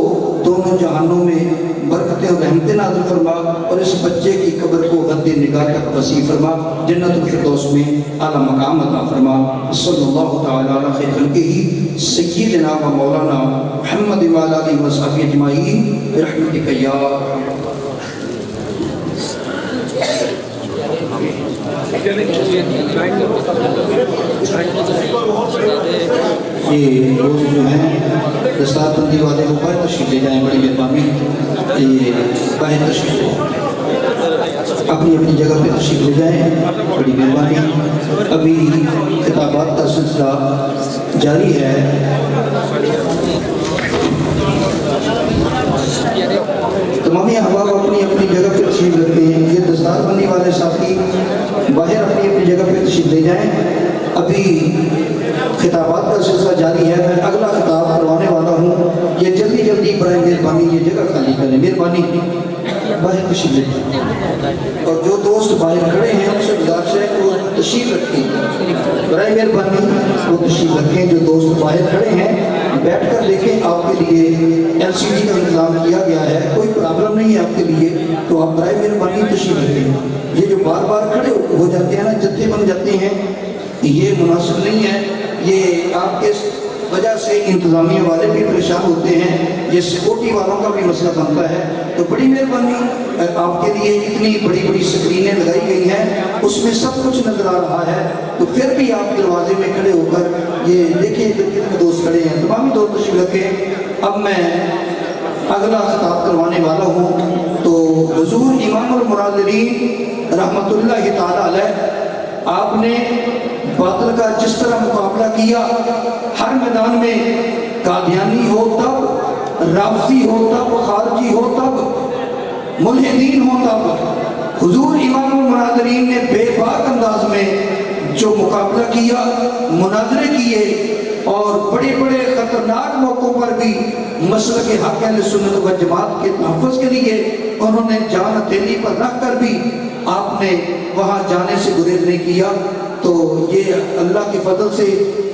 دونوں جہانوں میں برکتیں اور رحمتیں نازل فرما، اور اس بچے کی قبر کو حد نگاہ تک وسیع فرما، جنت الفردوس میں اعلیٰ مقام عطا فرما، صلی اللہ تعالی علی خیر خلقہ سیدنا و مولانا محمد وعلی آلہ و صحبہ اجمعین برحمتک یا ارحم یہ دوست جو ہیں دستار بندی والے کو باہر تشریف لے جائیں، بڑی مہربانی، یہ باہر تشریف اپنی اپنی جگہ پہ تشریف لے جائیں، بڑی مہربانی۔ ابھی خطابات کا سلسلہ جاری ہے، تمامی احباب اپنی اپنی جگہ پہ تشریف رکھتے ہیں، یہ دستار بندی والے ساتھی باہر اپنی اپنی جگہ پہ تشریف لے جائیں۔ ابھی خطابات کا سلسلہ جاری ہے، میں اگلا خطاب کروانے والا ہوں، یہ جلدی جلدی برائے مہربانی یہ جگہ خالی کریں، مہربانی باہر تشریف لے جائیں، اور جو دوست باہر کھڑے ہیں ان سے گزارش ہے کہ وہ تشریف رکھیں، برائے مہربانی وہ تشریف رکھیں، جو دوست باہر کھڑے ہیں بیٹھ کر دیکھیں، آپ کے لیے ایل سی ڈی کا انتظام کیا گیا ہے، کوئی پرابلم نہیں ہے آپ کے لیے، تو آپ برائے مہربانی تشریف رکھیں۔ یہ جو بار بار کھڑے ہو جاتے ہیں نا، جتھے بن جاتے ہیں، یہ مناسب نہیں ہے، یہ آپ کے وجہ سے انتظامیہ والے بھی پریشان ہوتے ہیں، یہ سیکورٹی والوں کا بھی مسئلہ بنتا ہے، تو بڑی مہربانی آپ کے لیے اتنی بڑی بڑی سکرینیں لگائی گئی ہیں، اس میں سب کچھ نظر آ رہا ہے، تو پھر بھی آپ دروازے میں کھڑے ہو کر یہ دیکھیں کتنے دوست کھڑے ہیں، تمامی دوست تشریف رکھیں۔ اب میں اگلا خطاب کروانے والا ہوں، تو حضور امام المناظرین رحمۃ اللہ تعالی علیہ، آپ نے باطل کا جس طرح مقابلہ کیا، ہر میدان میں قادیانی ہو تب، رافضی ہو تب، خارجی ہو تب، ملحدین ہو تب، حضور امام المناظرین نے بے باک انداز میں جو مقابلہ کیا، مناظرے کیے، اور بڑے بڑے خطرناک موقعوں پر بھی مسلک حق اہل سنت و جماعت کے تحفظ کے لیے انہوں نے جان ہتھیلی پر رکھ کر بھی آپ نے وہاں جانے سے گریز نہیں کیا۔ تو یہ اللہ کے فضل سے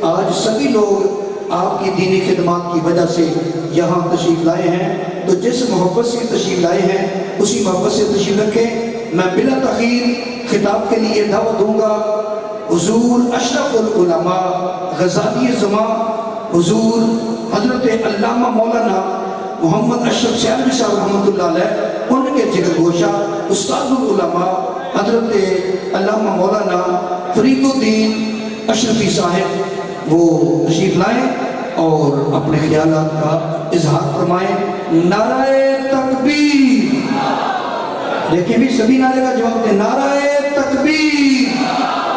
آج سبھی لوگ آپ کی دینی خدمات کی وجہ سے یہاں تشریف لائے ہیں، تو جس محبت سے تشریف لائے ہیں اسی محبت سے تشریف رکھیں۔ میں بلا تاخیر خطاب کے لیے دعوت دوں گا حضور اشرف العلماء غزالی زمان، حضور حضرت علامہ مولانا محمد اشرف سیالوی صاحب رحمۃ اللہ علیہ، ان کے جگر گوشہ استاد العلماء حضرت علامہ مولانا فرید الدین اشرفی صاحب وہ تشریف لائیں اور اپنے خیالات کا اظہار فرمائیں۔ نعرہ تکبیر، دیکھیں بھی سبھی نعرے کا جواب دیں، نعرہ تکبیر۔